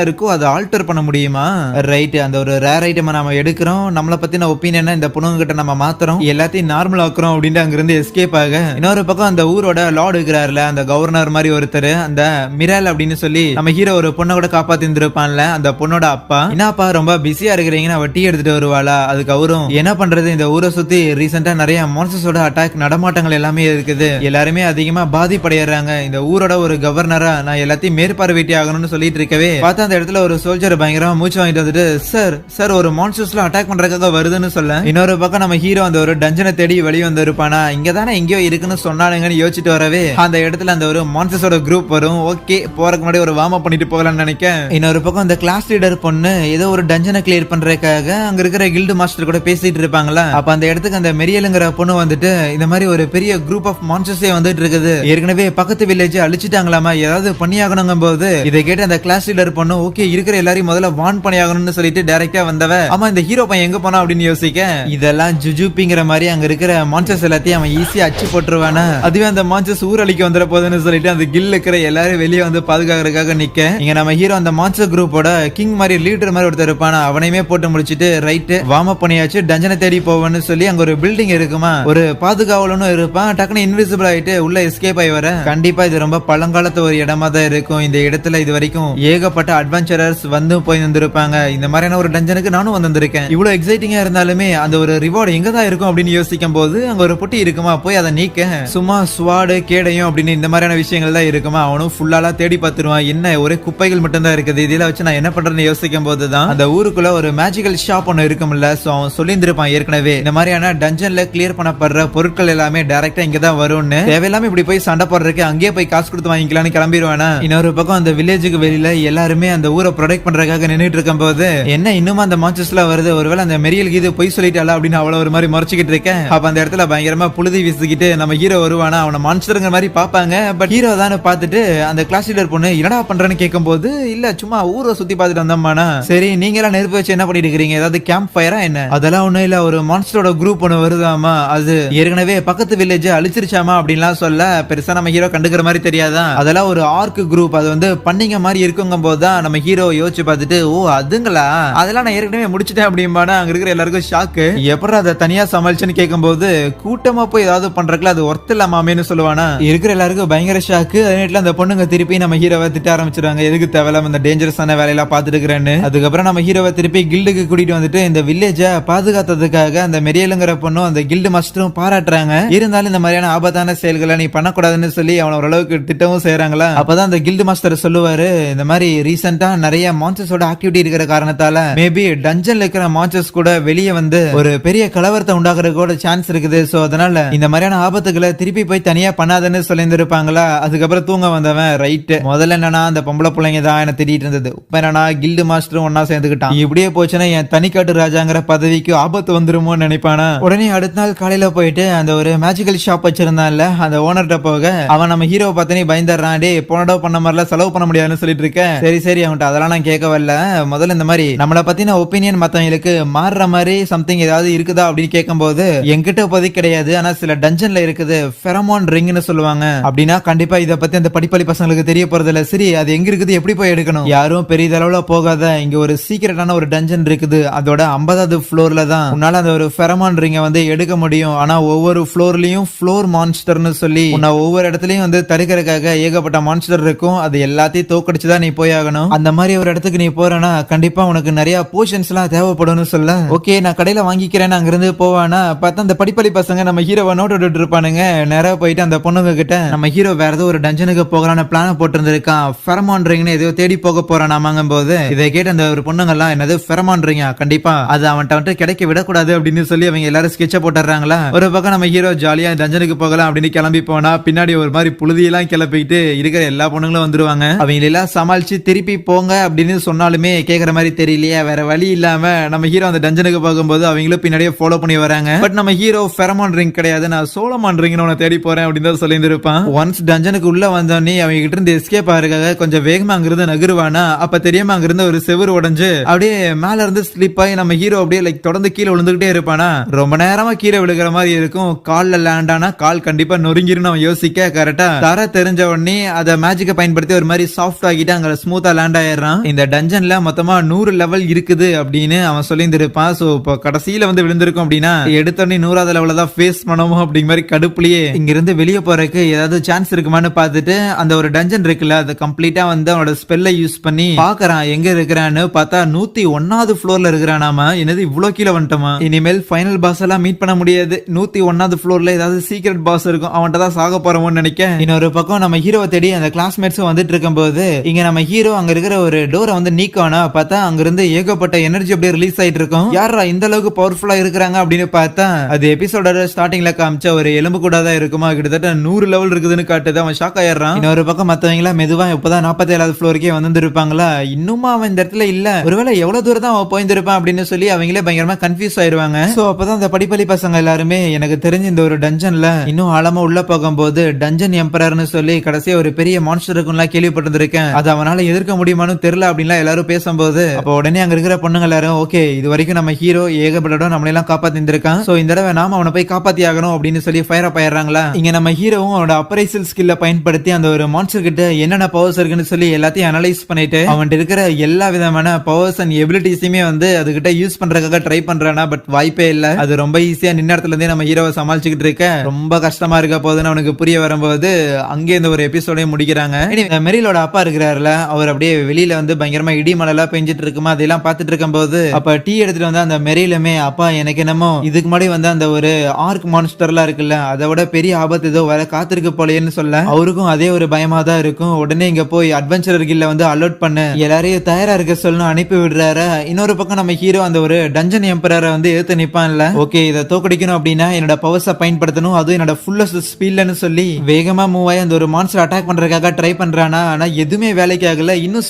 S1: இருக்கோ அதை ஆல்டர் பண்ண முடியுமா. ரைட், அந்த ஒரு ரேர் ஐட்டம் நம்ம எடுக்கிறோம், நம்மளை பத்தி நான் ஒப்பீனியன் இந்த பொண்ணுங்க கிட்ட நம்ம மாத்துறோம், எல்லாத்தையும் நார்மல் ஆக்குறோம் அப்படின்ட்டு அங்கிருந்து எஸ்கேப் ஆக இன்னொரு பக்கம் அந்த ஊரோட லார்டு இருக்கிறாருல, அந்த கவர்னர் மாதிரி ஒருத்தர், அந்த மிரால் அப்படின்னு சொல்லி நம்ம ஹீரோ ஒரு பொண்ணை கூட காப்பாத்தி இருந்திருப்பான்ல, அந்த பொண்ணோட அப்பா, என்னப்பா ரொம்ப பிஸியா இருக்கிறீங்கன்னு அவ டீ எடுத்துட்டு வருவாளா. அதுக்கு அவரும் என்ன பண்றது, இந்த ஊரை சுத்தி ரீசெண்டா நிறைய மான்ஸ்டர்ஸோட அட்டாக் நடமாட்டங்கள் எல்லாமே இருக்குது, எல்லாருமே அதிகமா பாதிப்படைறாங்க, இந்த ஊரோட ஒரு கவர்னரா நான் எல்லாத்தையும் மேற்பார்வையிட்டே ஆகணும்னு சொல்லிட்டு இருக்கவே பார்த்தா அந்த இடத்துல ஒரு சோல்ஜர் பயங்கரமா மூச்சு வாங்கிட்டு வந்துட்டு சார் சார் ஒரு மான்ஸ்டர்ஸ்ல அட்டாக் பண்றதுக்காக வருதுன்னு சொல்ல இன்னொரு பக்கம் நம்ம ஹீரோ அந்த ஒரு டஞ்சனை தேடி வெளியே வந்து இருப்பானா, இங்க தானே எங்கேயோ இருக்குன்னு சொன்னானுங்கன்னு யோசிச்சுட்டு வரவே அந்த இடத்துல அந்த ஒரு மான்ஸ்டர்ஸோட குரூப் வரும். ஓகே போறதுக்கு முன்னாடி ஒரு வார்ம் அப் பண்ணிட்டு போகலாம்னு நினைக்க இன்னொரு பக்கம் அந்த கிளாஸ் லீடர் பொண்ணு ஏதோ ஒரு டஞ்சனை டஞ்சனை கிளியர் பண்றதுக்காக அங்க இருக்கிற கில்டு மாஸ்டர் கூட பேசிட்டு இருப்பாங்களா. அப்ப அந்த இடத்துக்கு அந்த மெரியலுங்கிற பொண்ணு வந்துட்டு இந்த மாதிரி ஒரு பெரிய குரூப் ஆஃப் மான்ஸ்டர்ஸே வந்துட்டு இருக்குது, ஏற்கனவே பக்கத்து வில்லேஜ் அழிச்சிட்டாங்களாமா, ஏதாவது பண்ணியாகணும் போது இதை கேட்டு அந்த கிளாஸ் லீடர் பொண்ணு ஓகே இருக்கிற எல்லாரையும் முதல்ல வான் பண்ணியாகணும்னு சொல்லிட்டு டைரக்டா வந்தவ ஆமா இந்த ஹீரோ பையன் எங்க போனா அப்படின்னு யோசிக்க இதெல்லாம் ஜுஜுபிங்கிற மாதிரி அங்க இருக்கிற மான்ஸ்டர்ஸ் எல்லாத்தையும் அவன் ஈஸியா அச்சு போட்டுருவானா. அதுவே அந்த மான்ஸ்டர்ஸ் ஊரளிக்க வந்துட போதுன்னு சொல்லிட்டு அந்த கில் இருக்கிற எல்லாரும் வெளியே வந்து பாதுகாக்கிறதுக்காக நிக்க இங்க நம்ம ஹீரோ அந்த மான்ஸ்டர் குரூப்போட கிங் மாதிரி லீடர் மாதிரி ஒருத்தர் இருப்பானா, அவனையுமே போட்டு முடிச்சிட்டு ரைட் வார்ம் அப் பண்ணியாச்சு டஞ்சனை தேடி போவேன்னு சொல்லி அங்க ஒரு பில்டிங் இருக்குமா, ஒரு பாதுகாவலனும் இருப்பான், டக்குனு இன்விசிபிள் ஆயிட்டு உள்ள எஸ்கேப் ஆகி வர. கண்டிப்பா இது ரொம்ப பழங்காலத்து ஒரு இடமா தான் இருக்கும். இந்த இடத்துல இது வரைக்கும் ஏகப்பட்ட அட்வென்ச்சரர்ஸ் வந்து போய் வந்திருப்பாங்க. இந்த மாதிரியான ஒரு டஞ்சனுக்கு நானும் வந்திருக்கேன். இவ்வளவு எக்ஸைட்டிங்கா இருந்தாலுமே அந்த ஒரு ரிவார்டு எங்க தான் இருக்கும் அப்படின்னு யோசிக்கும் போது அங்க ஒரு பொட்டி இருக்குமா, போய் அதை நீக்க சும்மா ஸ்வாடு கேடையும் அப்படின்னு இந்த மாதிரியான விஷயங்கள் தான் இருக்குமா. அவனும் ஃபுல்லாலாம் தேடி பார்த்துருவான், என்ன ஒரே குப்பைகள் மட்டும் தான் இருக்குது, இதெல்லாம் வச்சு நான் என்ன பண்றேன்னு யோசிக்கும் போதுதான் அந்த ஊருக்குள்ள ஒரு மேஜிக்கல் ஷாப் ஒன்னு இருக்கும்ல, சோ அவன் சொல்லியிருந்திருப்பான் ஏற்கனவே இந்த மாதிரியான டஞ்சன்ல கிளியர் பண்ணப்படுற பொருட்கள் எல்லாமே டைரக்டா இங்க தான் வரும்னு. தேவையில்லாம இப்படி போய் சண்டை போடுறதுக்கு அங்கேயே போய் காசு கொடுத்து வாங்கிக்கலாம்னு கிளம்பிடுவானா. இன்னொரு பக்கம் அந்த வில்லேஜுக்கு வெளியில எல்லாருமே அந்த ஊரை ப்ரொடெக்ட் பண்றதுக்காக நின்னுட்டு இருக்கும் போது என்ன இன்னும் அந்த மான்ஸ்டர்ஸ்ல வருது, ஒருவேளை அந்த மெரியல் கீது போய் சொல்லிட்டாளா அப்படின்னு அவ்வளவு ஒரு மாதிரி மறைச்சிக்கிட்டு இருக்கேன். அப்ப அந்த இடத்துல பயங்கரமா புழுதி வீசிக்கிட்டு நம்ம ஹீரோ வருவானா, அவனை மான்ஸ்டருங்கிற மாதிரி பாப்பாங்க. பட் ஹீரோ தான் பார்த்துட்டு அந்த கிளாஸ் லீடர் பொண்ணு என்னடா பண்றேன்னு கேட்கும் போது இல்ல சும்மா ஊரை சுத்தி பார்த்துட்டு வந்தோம்னா. சரி நீங்க எல்லாம் நெருப்பு வச்சு என்ன பண்ணிட்டு இருக்கீங்க, ஏதாவது கேம்ப் ஃபயரா என்ன? அதெல்லாம் ஒண்ணும் இல்ல, ஒரு மான்ஸ்டரோட குரூப் ஒண்ணு வருதாமா, அது ஏற்கனவே பக்கத்து வில்லேஜ் அழிச்சிருச்சாமா அப்படின்லாம் சொல்ல பெருசா நம்ம ஹீரோ கண்டுக்கிற மாதிரி தெரியாதான். அதெல்லாம் ஒரு ஆர்க் குரூப், அது வந்து பண்ணிங்க மாதிரி இருக்குங்கும் போதுதான் நம்ம ஹீரோ யோசிச்சு பார்த்துட்டு ஓ அதுங்களா, அதெல்லாம் நான் ஏற்கனவே முடிச்சிட்டேன் அப்படிம்பானா. அங்க இருக்கிற எல்லாருக்கும் ஷாக்கு, எப்படி அதை தனியா சமாளிச்சுன்னு கேட்கும் போது கூட்டமா போய் ஏதாவது பண்றதுல அது ஒர்த் இல்லாமே சொல்லுவானா. இருக்கிற எல்லாருக்கும் பயங்கர ஷாக்கு. அதே நேரத்துல அந்த பொண்ணுங்க திருப்பி நம்ம ஹீரோவை திட்ட ஆரம்பிச்சிருவாங்க, எதுக்கு தேவையில்லாம இந்த டேஞ்சரஸான வேலையெல்லாம் பார்த்துட்டு இருக்கிறேன்னு. அதுக்கப்புறம் நம்ம ஹீரோவை திருப்பி கில்டுக்கு கூட்டிட்டு வந்துட்டு இந்த வில்லேஜ பாதுகாத்ததுக்காக அந்த மெரியலுங்கிற பொண்ணும் அந்த கில்டு மாஸ்டரும் பாராட்டுறாங்க. இருந்தாலும் இந்த மாதிரியான ஆபத்தான செயல்களை நீ பண்ணக்கூடாதுன்னு சொல்லி அவன ஓரளவுக்கு திட்டமும் செய்யறாங்களா. அப்பதான் அந்த கில்டு மாஸ்டர் சொல்லுவாரு, இந்த மாதிரி ரீசெண்டா நிறைய மான்ஸ்டர்ஸோட ஆக்டிவிட்டி இருக்கிற காரணத்தால மேபி டஞ்சன்ல இருக்கிற மான்ஸ்டர்ஸ் கூட வெளியே வந்து ஒரு பெரிய கலவரத்தை உண்டாக்குறது கூட சான்ஸ் இருக்குது. சோ அதனால இந்த மாதிரியான ஆபத்துக்களை திருப்பி போய் தனியா பண்ணாதுன்னு சொல்லியிருந்திருப்பாங்களா. அதுக்கப்புறம் தூங்க வந்தவன் ரைட் முதல்ல என்னன்னா அந்த பொம்பளை பிள்ளைங்க தான் என்ன திட்டிட்டு இருந்தது, இப்ப என்னன்னா கில்டு மாஸ்டரும் ஒன்னா சேர்ந்துக்கிட்டான், இப்படியே போச்சுன்னா என் தனிக்காட்டு ராஜாங்கிற பதவிக்கு ஆபத்து வந்துருமோ நினைப்பானா. உடனே அடுத்த நாள் காலையில போயிட்டு அந்த ஒரு மேஜிக்கல் ஷாப் வச்சிருந்தான்ல அந்த ஓனர்கிட்ட போக அவன் நம்ம ஹீரோவை பார்த்தனே பயந்துடுறான், டே போனடோ பண்ண மாதிரிலாம் செலவு பண்ண முடியாதுன்னு சொல்லிட்டு இருக்கேன். சரி சரி அவன்கிட்ட அதெல்லாம் நான் கேட்க வரல, முதல்ல இந்த மாதிரி நம்மளை பத்தின ஒப்பீனியன் மத்தவங்களுக்கு மாறுற மாதிரி சம்திங் ஏதாவது இருக்குதா அப்படின்னு கேட்கும் போது என்கிட்ட இப்போதைக்கு கிடையாது, ஆனா சில டஞ்சன்ல இருக்குது ஃபெரமோன் ரிங்னு சொல்லுவாங்க, அப்படின்னா கண்டிப்பா இதை பத்தி அந்த படிப்பள்ளி பசங்களுக்கு தெரிய போறது இல்ல. சரி அது எங்க இருக்குது, எப்படி போய் எடுக்கணும், யாரும் பெரிய அளவுல போகாத இங்க ஒரு சீக்கிரட்டான ஒரு டஞ்சன் இருக்குது, அதோட 50வது ஃப்ளோர்ல தான் உன்னால அந்த ஒரு ஃபெரமோன் ரிங்கை வந்து எடுக்க முடியும். ஆனா ஒவ்வொரு ஃப்ளோர்லயும் ஃப்ளோர் மான்ஸ்டர்னு சொல்லி உன்னை ஒவ்வொரு இடத்துலயும் வந்து தடுக்கிறதுக்காக ஏகப்பட்ட மான்ஸ்டர் இருக்கும், அது எல்லாத்தையும் தோக்கடிச்சுதான் நீ போய் ஆகணும். அந்த மாதிரி ஒரு இடத்துக்கு நீ போறனா கண்டிப்பா உனக்கு நிறைய போஷன்ஸ் எல்லாம் தேவைப்படும் சொல்ல. ஓகே நான் கடையில வாங்கிக்கிறேன் அங்கிருந்து போவானா. பார்த்தா அந்த படிப்பள்ளி பசங்க நம்ம ஹீரோவை நோட் விட்டு இருப்பானுங்க. நேரா போயிட்டு அந்த பொண்ணுங்க கிட்ட நம்ம ஹீரோ வேற ஏதோ ஒரு டஞ்சனுக்கு போகலான்னு பிளான் போட்டு இருந்திருக்கான், ஃபெரமான் ரிங்னு ஏதோ தேடி போக போறானாமாங்கும் போது இதை கேட்டு அந்த ஒரு பொண்ணுங்க எல்லாம் என்னது ஃபெரமான் ரிங்கா, கண்டிப்பா அது அவன்கிட்ட வந்துட்டு கிடைக்க விடக்கூடாது அப்படின்னு சொல்லி அவங்க எல்லாரும் ஸ்கெட்ச போட்டுறாங்களா. ஒரு பக்கம் நம்ம ஹீரோ ஜாலியா டஞ்சனுக்கு போகலாம் அப்படின்னு கிளம்பி போனா பின்னாடி ஒரு மாதிரி புழுதியெல்லாம் கிளப்பிட்டு இருக்கிற எல்லா பொண்ணுங்களும் வந்துருவாங்க. அவங்க எல்லாம் சமாளிச்சு திருப்பி போங்க அப்படின்னு சொன்னாலுமே கேட்கற மாதிரி தெரியலையே. வேற வழி இல்லாம நம்ம ஹீரோ அந்த டஞ்சனுக்கு போகும்போது அவங்களும் பின்னாடியே ஃபாலோ பண்ணி வராங்க. பட் நம்ம ஹீரோ ஃபெரமான் ரிங் கிடையாது, நான் சோலமான் ரிங்னு உன்னை தேடி போறேன் அப்படின்னு தான் சொல்லியிருந்திருப்பான். ஒன்ஸ் டஞ்சனுக்கு உள்ள வந்தோடனே அவங்க கிட்ட இருந்து எஸ்கேப் ஆகிறதுக்காக கொஞ்சம் வேகமா அங்கிருந்து நகருவானா. அப்ப தெரியாம அங்கிருந்து ஒரு செவுரு உடைஞ்சு அப்படியே மேல இருந்து ஸ்லிப் ஆகி நம்ம ஹீரோ அப்படியே லைக் தொடர்ந்து கீழே விழுந்துகிட்டே இருப்பானா. ரொம்ப நேரமா கீழே விழுகிற மாதிரி இருக்கும். கால்ல லேண்ட் ஆனா கால் கண்டிப்பா நொறுங்கிரும் அவன் யோசிக்க கரெக்டா தர தெரிஞ்ச உடனே அதை மேஜிக்கை பயன்படுத்தி ஒரு மாதிரி சாஃப்ட் ஆகிட்டு அங்க ஸ்மூத்தா லேண்ட் ஆயிடுறான். இந்த டஞ்சன்ல மொத்தமா 100 லெவல் இருக்குது அப்படின்னு அவன் சொல்லியிருந்திருப்பான். சோ இப்போ கடைசியில வந்து விழுந்திருக்கும் அப்படின்னா எடுத்தோடனே 100வது லெவல தான் ஃபேஸ் பண்ணணும் அப்படிங்கிற மாதிரி கடுப்புலயே இங்க இருந்து வெளியே போறதுக்கு ஏதாவது சான்ஸ் இருக்குமான்னு பார்த்துட்டு அந்த ஒரு டஞ்சன் இருக்குல்ல அதை கம்ப்ளீட்டா வந்து அவனோட ஸ்பெல்லை யூஸ் பண்ணி பாக்குறான் எங்க இருக்கிறான்னு. பார்த்தா 101வது ஃப்ளோர்ல இருக்கிறானாமா. என்னது இவ்வளவு கீழே வந்துட்டோமா, இனிமேல் ஃபைனல் பாஸ் எல்லாம் மீட் பண்ண முடியாது. 101வது ஃப்ளோர்ல ஏதாவது சீக்ரெட் பாஸ் இருக்கும், அவன்கிட்ட தான் சாக போறோம்னு நினைக்க. இன்னொரு பக்கம் நம்ம ஹீரோவை தேடி அந்த கிளாஸ்மேட்ஸும் வந்துட்டு இருக்கும் போது இங்க நம்ம ஹீரோ அங்க இருக்கிற ஒரு டோரை வந்து நீக்கானா. பார்த்தா அங்க இருந்து ஏகப்பட்ட எனர்ஜி அப்படியே ரிலீஸ் ஆயிட்டு இருக்கும். யாரா இந்த அளவுக்கு பவர்ஃபுல்லா இருக்கிறாங்க அப்படின்னு பார்த்தா அது எபிசோட ஸ்டார்டிங்ல காமிச்ச ஒரு எலும்பு கூட தான் இருக்குமா. கிட்டத்தட்ட 100 லெவல் இருக்குதுன்னு காட்டுது. அவன் ஷாக் ஆயிடுறான். இன்னொரு பக்கம் மத்தவங்க மெதுவா இப்பதான் 47வது ஃப்ளோருக்கே வந்து இருப்பாங்களா. இன்னுமா அவன் இந்த இடத்துல இல்ல, ஒருவேளை எவ்வளவு தூரம் தான் அவன் போயிருந்திருப்பான் அப்படின்னு சொல்லி அவங்களே பயங்கரமா கன்ஃபியூஸ் ஆயிருவாங்க. சோ அப்பதான் அந்த படிப்பள்ளி பசங்க எல்லாருமே எனக்கு தெரிஞ்சு இந்த ஒரு டஞ்சன்ல இன்னும் ஆழமா உள்ள போகும்போது டஞ்சன் எம்பரர்னு சொல்லி கடைசியா ஒரு பெரிய மான்ஸ்டர் இருக்கும்லாம் கேள்விப்பட்டிருக்கேன், அது அவனால எதிர்க்க முடியுமான்னு தெரியல அப்படின்லாம் எல்லாரும் பேசும்போது அப்ப உடனே அங்க இருக்கிற பொண்ணுங்க எல்லாரும் ஓகே இது வரைக்கும் நம்ம ஹீரோ ஏகப்பட்ட நம்மள எல்லாம் காப்பாத்திருக்கான், சோ இந்த தடவை நாம அவனை போய் காப்பாத்தி ஆகணும் அப்படின்னு சொல்லி ஃபயர் அப் ஆயிடுறாங்களா. இங்க நம்ம ஹீரோவும் அவனோட அப்பரைசல் ஸ்கில்ல பயன்படுத்தி அந்த ஒரு மான்ஸ்டர் கிட்ட என்னென்ன பவர்ஸ் இருக்குன்னு சொல்லி எல்லாத்தையும் அனலைஸ் பண்ணிட்டு அவன்கிட்ட இருக்கிற எல்லா விதமான பவர்ஸ் அண்ட் எபிலிட்டிஸுமே வந்து அதுகிட்ட யூஸ் பண்றதுக்காக ட்ரை பண்றானா, பட் வாய்ப்பே இல்ல. அது ரொம்ப ஈஸியா நின்ன இடத்துல இருந்தே நம்ம ஹீரோவை சமாளிச்சுக்கிட்டு இருக்க ரொம்ப கஷ்டமா இருக்க போதுன்னு அவனுக்கு புரிய வரும்போது அங்கே இந்த ஒரு எபிசோடே முடிக்கிறாங்க. மெரிலோட அப்பா இருக்கிறாருல, அவர் அப்படியே வெளியில வந்து பயங்கரமா இடி மழை எல்லாம் பெஞ்சிட்டு இருக்குமா அதெல்லாம் பாத்துட்டு இருக்கும் போது அப்ப டீ எடுத்துட்டு வந்து அந்த மெரிலுமே அப்பா எனக்கு என்னமோ இதுக்கு முன்னாடி வந்து அந்த ஒரு ஆர்க் மான்ஸ்டர்லாம் இருக்குல்ல அதை விட பெரிய ஆபத்து ஏதோ வர காத்திருக்கு போலேன்னு சொல்ல அவருக்கும் அதே ஒரு பயமா தான் இருக்கும். உடனே இங்க போய் அட்வென்ச்சரர் கில்ல வந்து அலர்ட் பண்ணு எல்லாரையும் தயாரா இருக்க சொல்லணும் அனுப்பி விடுறாரு. இன்னொரு பக்கம் நம்ம ஹீரோ அந்த ஒரு டஞ்சன் எம்பரரை வந்து எடுத்து நிப்பான்ல, ஓகே இதை தோக்கடிக்கணும் அப்படின்னா என்னோட பவர்ஸை பயன்படுத்தணும், அதுவும் என்னோட ஃபுல்லஸ்ட் ஸ்பீட்லன்னு சொல்லி வேகமா மூவ் ஆகி அந்த ஒரு மான்ஸ்டர் அட்டாக் பண்றதுக்காக ட்ரை பண்றானா. ஆனா எதுவுமே வேலைக்கு ஆகல, இன்னும்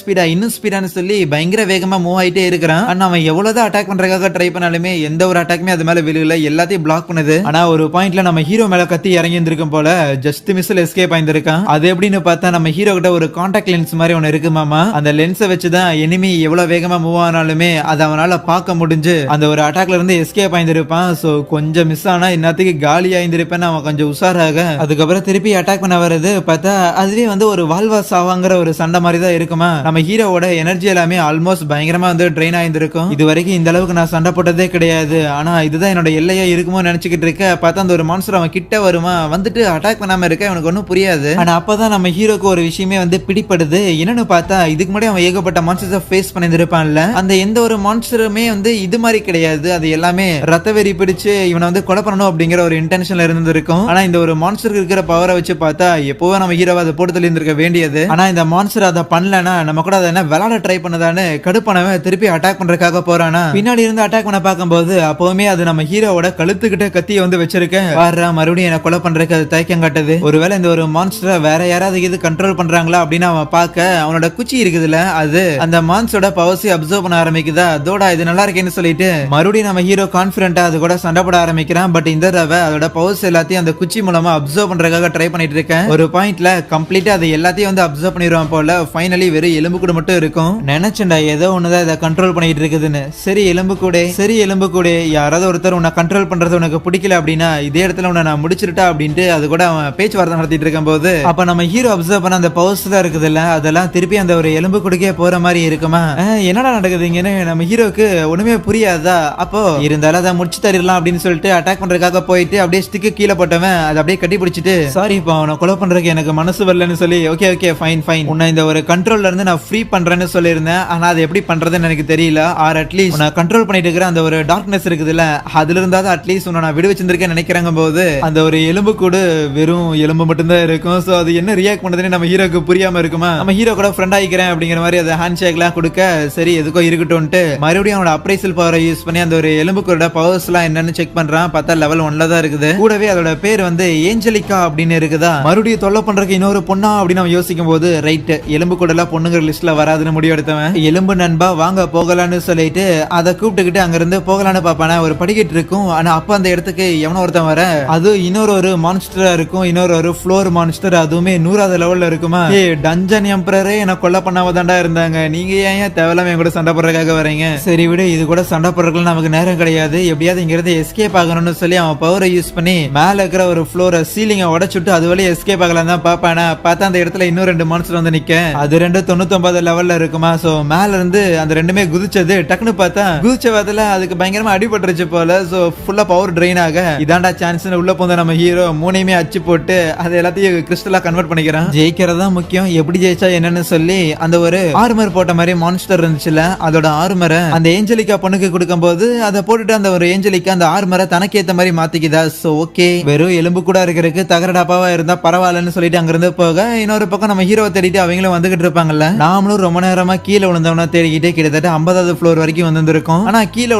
S1: ஸ்பீடான்னு சொல்லி பயங்கர வேகமா மூவ் ஆயிட்டே இருக்கிறான். ஆனா அவன் எவ்வளவுதான் அட்டாக் பண்றதுக்காக ட்ரை பண்ணாலுமே எந்த ஒரு அட்டாக்குமே அது மேல விழுகல, எல்லாத்தையும் பிளாக் பண்ணுது. ஆனா ஒரு பாயிண்ட்ல நம்ம ஹீரோ மேல கத்தி இறங்கி இருந்திருக்கும் போல ஜஸ்ட் மிஸ்ல எஸ்கேப் ஆயிருந்திருக்கான். அது எப்படின்னு பார்த்தா நம்ம ஹீரோ கிட்ட ஒரு கான்டாக்ட் லென்ஸ் மாதிரி ஒன்னு இருக்கு மாமா, அந்த லென்ஸை வச்சுதான் எனிமி எவ்வளவு வேகமா மூவ் ஆனாலுமே அதை அவனால பார்க்க முடிஞ்சு அந்த ஒரு அட்டாக்ல இருந்து எஸ்கேப் ஆயிருந்திருப்பான். சோ கொஞ்சம் மிஸ் ஆனா இன்னத்துக்கு காலி ஆயிருந்திருப்பேன் அவன் கொஞ்சம் உஷாராக. அதுக்கப்புறம் திருப்பி அட்டாக் பண்ண வருது பார்த்தா அதுவே வந்து ஒரு வால்வா சாவாங்கிற ஒரு சண்டை மாதிரி தான் இருக்குமா. நம்ம ஹீரோவோட எனர்ஜி எல்லாமே ஆல்மோஸ்ட் பயங்கரமா வந்து ட்ரெயின் ஆயிருந்திருக்கும். இது வரைக்கும் இந்த அளவுக்கு நான் சண்டை போட்டதே கிடையாது, ஆனா இதுதான் என்னோட எல்லையா இருக்குமோ நினைச்சுக்கிட்டு இருக்க. பார்த்தா அந்த ஒரு மான்ஸ்டர் அவன் கிட்ட வருமா, வந்துட்டு அட்டாக் பண்ணாம இருக்க எனக்கு ஒன்னும் புரியாது. ஆனா அப்பதான் நம்ம ஹீரோக்கு ஒரு விஷயமே வந்து பிடிப்படுது. என்னன்னு பார்த்தா இதுக்கு முன்னாடி அவன் ஏகப்பட்ட மான்ஸ்டர்ஸை ஃபேஸ் பண்ணிருப்பான்ல, அந்த எந்த ஒரு மான்ஸ்டருமே வந்து இது மாதிரி கிடையாது, அது எல்லாமே ரத்த வெறி பிடிச்சு இவனை வந்து கொலை பண்ணணும் அப்படிங்கிற ஒரு இன்டென்ஷன்ல இருந்திருக்கும். ஆனா இந்த ஒரு மான்ஸ்டருக்கு இருக்கிற பவரை வச்சு பார்த்தா எப்போவோ நம்ம ஹீரோவை அதை போட்டு தள்ளியிருந்திருக்க வேண்டியது. ஆனா இந்த மான்ஸ்டர் அதை பண்ணலனா நம்ம கூட அதை என்ன விளையாட ட்ரை பண்ணதான்னு கடுப்பானவன் திருப்பி அட்டாக் பண்றதுக்காக போறானா. பின்னாடி இருந்து அட்டாக் பண்ண பார்க்கும்போது அப்பவுமே அது நம்ம ஹீரோவோட கழுத்துக்கிட்ட கத்தியை வந்து வச்சிருக்கேன், வாரா மறுபடியும் என்ன கொலை பண்றதுக்கு அது தயக்கம் காட்டுது. ஒருவேளை இந்த ஒரு மான்ஸ்டரை வேற யாராவது இது கண்ட்ரோல் பண்றாங்களா அப்படின்னு அவன் பார்க்க அவனோட குச்சி இருக்குதுல அது அந்த மான்ஸ்டரோட பவர்ஸை அப்சர்வ் பண்ண ஆரம்பிக்குதா. அதோட இது நல்லா இருக்கேன்னு சொல்லிட்டு மறுபடியும் நம்ம ஹீரோ கான்பிடண்டா அது கூட சண்டை போட ஆரம்பிக்கிறான். பட் இந்த தடவை அதோட பவர்ஸ் எல்லாத்தையும் அந்த குச்சி மூலமா அப்சர்வ் பண்றதுக்காக ட்ரை பண்ணிட்டு இருக்கேன். ஒரு பாயிண்ட்ல கம்ப்ளீட்டா அது எல்லாத்தையும் வந்து அப்சர்வ் பண்ணிடுவான் போல. ஃபைனலி வெறும் எலும்பு கூட மட்டும் இருக்கும். நினைச்சேன்டா ஏதோ ஒண்ணுதான் இதை கண்ட்ரோல் பண்ணிட்டு இருக்குதுன்னு. சரி எலும்பு கூட யாராவது ஒருத்தர் உன்னை கண்ட்ரோல் பண்றது உனக்கு பிடிக்கல அப்படின்னா இதே இடத்துல உன்னை நான் முடிச்சிருட்டா அப்படின்ட்டு அது கூட அவன் பேச்சுவார்த்தை நடத்திட்டு இருக்கும் போது அப்ப நம்ம ஹீரோ அப்சர்வ் பண்ண அந்த பவர்ஸ் தான் இருக்குதுல்ல அதெல்லாம் திருப்பி அந்த ஒரு எலும்பு குடுக்கே போற மாதிரி இருக்குமா. என்னடா நடக்குதுங்கன்னு நம்ம ஹீரோக்கு ஒண்ணுமே புரியாதா. அப்போ இருந்தாலும் அதை முடிச்சு தரலாம் அப்படின்னு சொல்லிட்டு அட்டாக் பண்றதுக்காக போயிட்டு அப்படியே ஸ்டிக்கு கீழே போட்டவன் அதை அப்படியே கட்டி பிடிச்சிட்டு சாரி இப்போ அவனை கொலை பண்றதுக்கு எனக்கு மனசு வரலன்னு சொல்லி ஓகே ஃபைன் உன்னை இந்த ஒரு கண்ட்ரோல்ல இருந்து நான் ஃப்ரீ பண்றேன்னு சொல்லியிருந்தேன். ஆனா அது எப்படி பண்றதுன்னு எனக்கு தெரியல. ஆர் அட்லீஸ்ட் உன்னை கண்ட்ரோல் பண்ணிட்டு இருக்கிற அந்த ஒரு டார்க்னஸ் இருக்குதுல்ல அதுல இருந்தாவது அட்லீஸ்ட் உன்னை நான் விடுவிச்சிருக்கேன் நினைக்கிறாங்க போது அந்த ஒரு எலும்பு கூட வெறும் எலும்பு மட்டும்தான் இருக்கும். சோ அது என்ன ரியாக்ட் பண்றதுன்னு நம்ம ஹீரோக்கு புரியாம இருக்குமா. நம்ம ஹீரோ கூட ஃப்ரெண்ட் ஆகிக்கிறேன் அப்படிங்கிற மாதிரி அதை ஹேண்ட் ஷேக் எல்லாம் கொடுக்க சரி எதுக்கோ இருக்கட்டும்ட்டு மறுபடியும் அவனோட அப்ரைசல் பவரை யூஸ் பண்ணி அந்த ஒரு எலும்புக்கூட பவர்ஸ் எல்லாம் என்னன்னு செக் பண்றான். பார்த்தா லெவல் 1ல தான் இருக்குது. கூடவே அதோட பேர் வந்து ஏஞ்சலிகா அப்படின்னு இருக்குதா. மறுபடியும் தொல்லை பண்றதுக்கு இன்னொரு பொண்ணா அப்படின்னு அவன் யோசிக்கும் போது ரைட் எலும்பு கூட எல்லாம் பொண்ணுங்கிற லிஸ்ட்ல வராதுன்னு முடிவு எடுத்தவன் எலும்பு நண்பா வாங்க போகலான்னு சொல்லிட்டு அதை கூப்பிட்டுக்கிட்டு அங்க இருந்து போகலான்னு பாப்பான ஒரு படிக்கட்டு இருக்கும். ஆனா அப்ப அந்த இடத்துக்கு எவனோ ஒருத்தன் வர அது இன்னொரு ஒரு மான்ஸ்டரா இருக்கும். இன்னொரு ஒரு ஃப்ளோர் மான்ஸ்டர் அதுவுமே 100வது லெவல்ல இருக்குமா. டஞ்சன் எம்பரரே என்ன கொல்ல பண்ணாம தாண்டா இருந்தாங்க, நீங்க ஏன் தேவையில்லாம என் கூட சண்டை போடுறதுக்காக வரீங்க. சரி விடு இது கூட சண்டை போடுறதுக்கு நமக்கு நேரம் கிடையாது, எப்படியாவது இங்க இருந்து எஸ்கேப் ஆகணும்னு சொல்லி அவன் பவரை யூஸ் பண்ணி மேல இருக்கிற ஒரு ஃப்ளோரை சீலிங்கை உடைச்சுட்டு அது வழியா எஸ்கேப் ஆகலாம் தான் பாப்பானா. பார்த்தா அந்த இடத்துல இன்னும் 2 மான்ஸ்டர் வந்து நிக்க அது 99 லெவல்ல இருக்குமா. சோ மேல இருந்து அந்த ரெண்டுமே குதிச்சது டக்குன்னு பார்த்தா குதிச்ச வாதல அதுக்கு பயங்கரமா அடிபட்டுருச்சு போல. சோ ஃபுல்லா பவர் ட்ரெயின் ஆக இதாண்டா சான்ஸ் உள்ள போந்த நம்ம ஹீரோ 3யுமே அச்சு போட்டு அது எல்லாத்தையும் கிறிஸ்டலா கன்வெர்ட் பண்ணிக்கிறான். ஜெயிக்கிறதா முக்கியம், எப்படி ஜெயிச்சா என்னன்னு சொல்லி அந்த ஒரு ஆர்மர் போட்ட மாதிரி மான்ஸ்டர் இருந்துச்சுல அதோட ஆர்மரை அந்த ஏஞ்சலிகா பொண்ணுக்கு கொடுக்கும் போது அதை போட்டுட்டு அந்த ஒரு ஏஞ்சலிகா அந்த ஆர்மரை தனக்கு ஏத்த மாதிரி மாத்திக்குதா. சோ ஓகே வெறும் எலும்பு கூட இருக்கிறதுக்கு தகரடாப்பாவா இருந்தா பரவாயில்லன்னு சொல்லிட்டு அங்க இருந்து போக இன்னொரு பக்கம் நம்ம ஹீரோவை தேடிட்டு அவங்களும் வந்துகிட்டு இருப்பாங்கல்ல. நாமளும் ரொம்ப நேரமா கீழே விழுந்தவனா தேடிக்கிட்டே கிட்டத்தட்ட 50வது ஃப்ளோர் வரைக்கும் வந்திருக்கும். ஆனா கீழே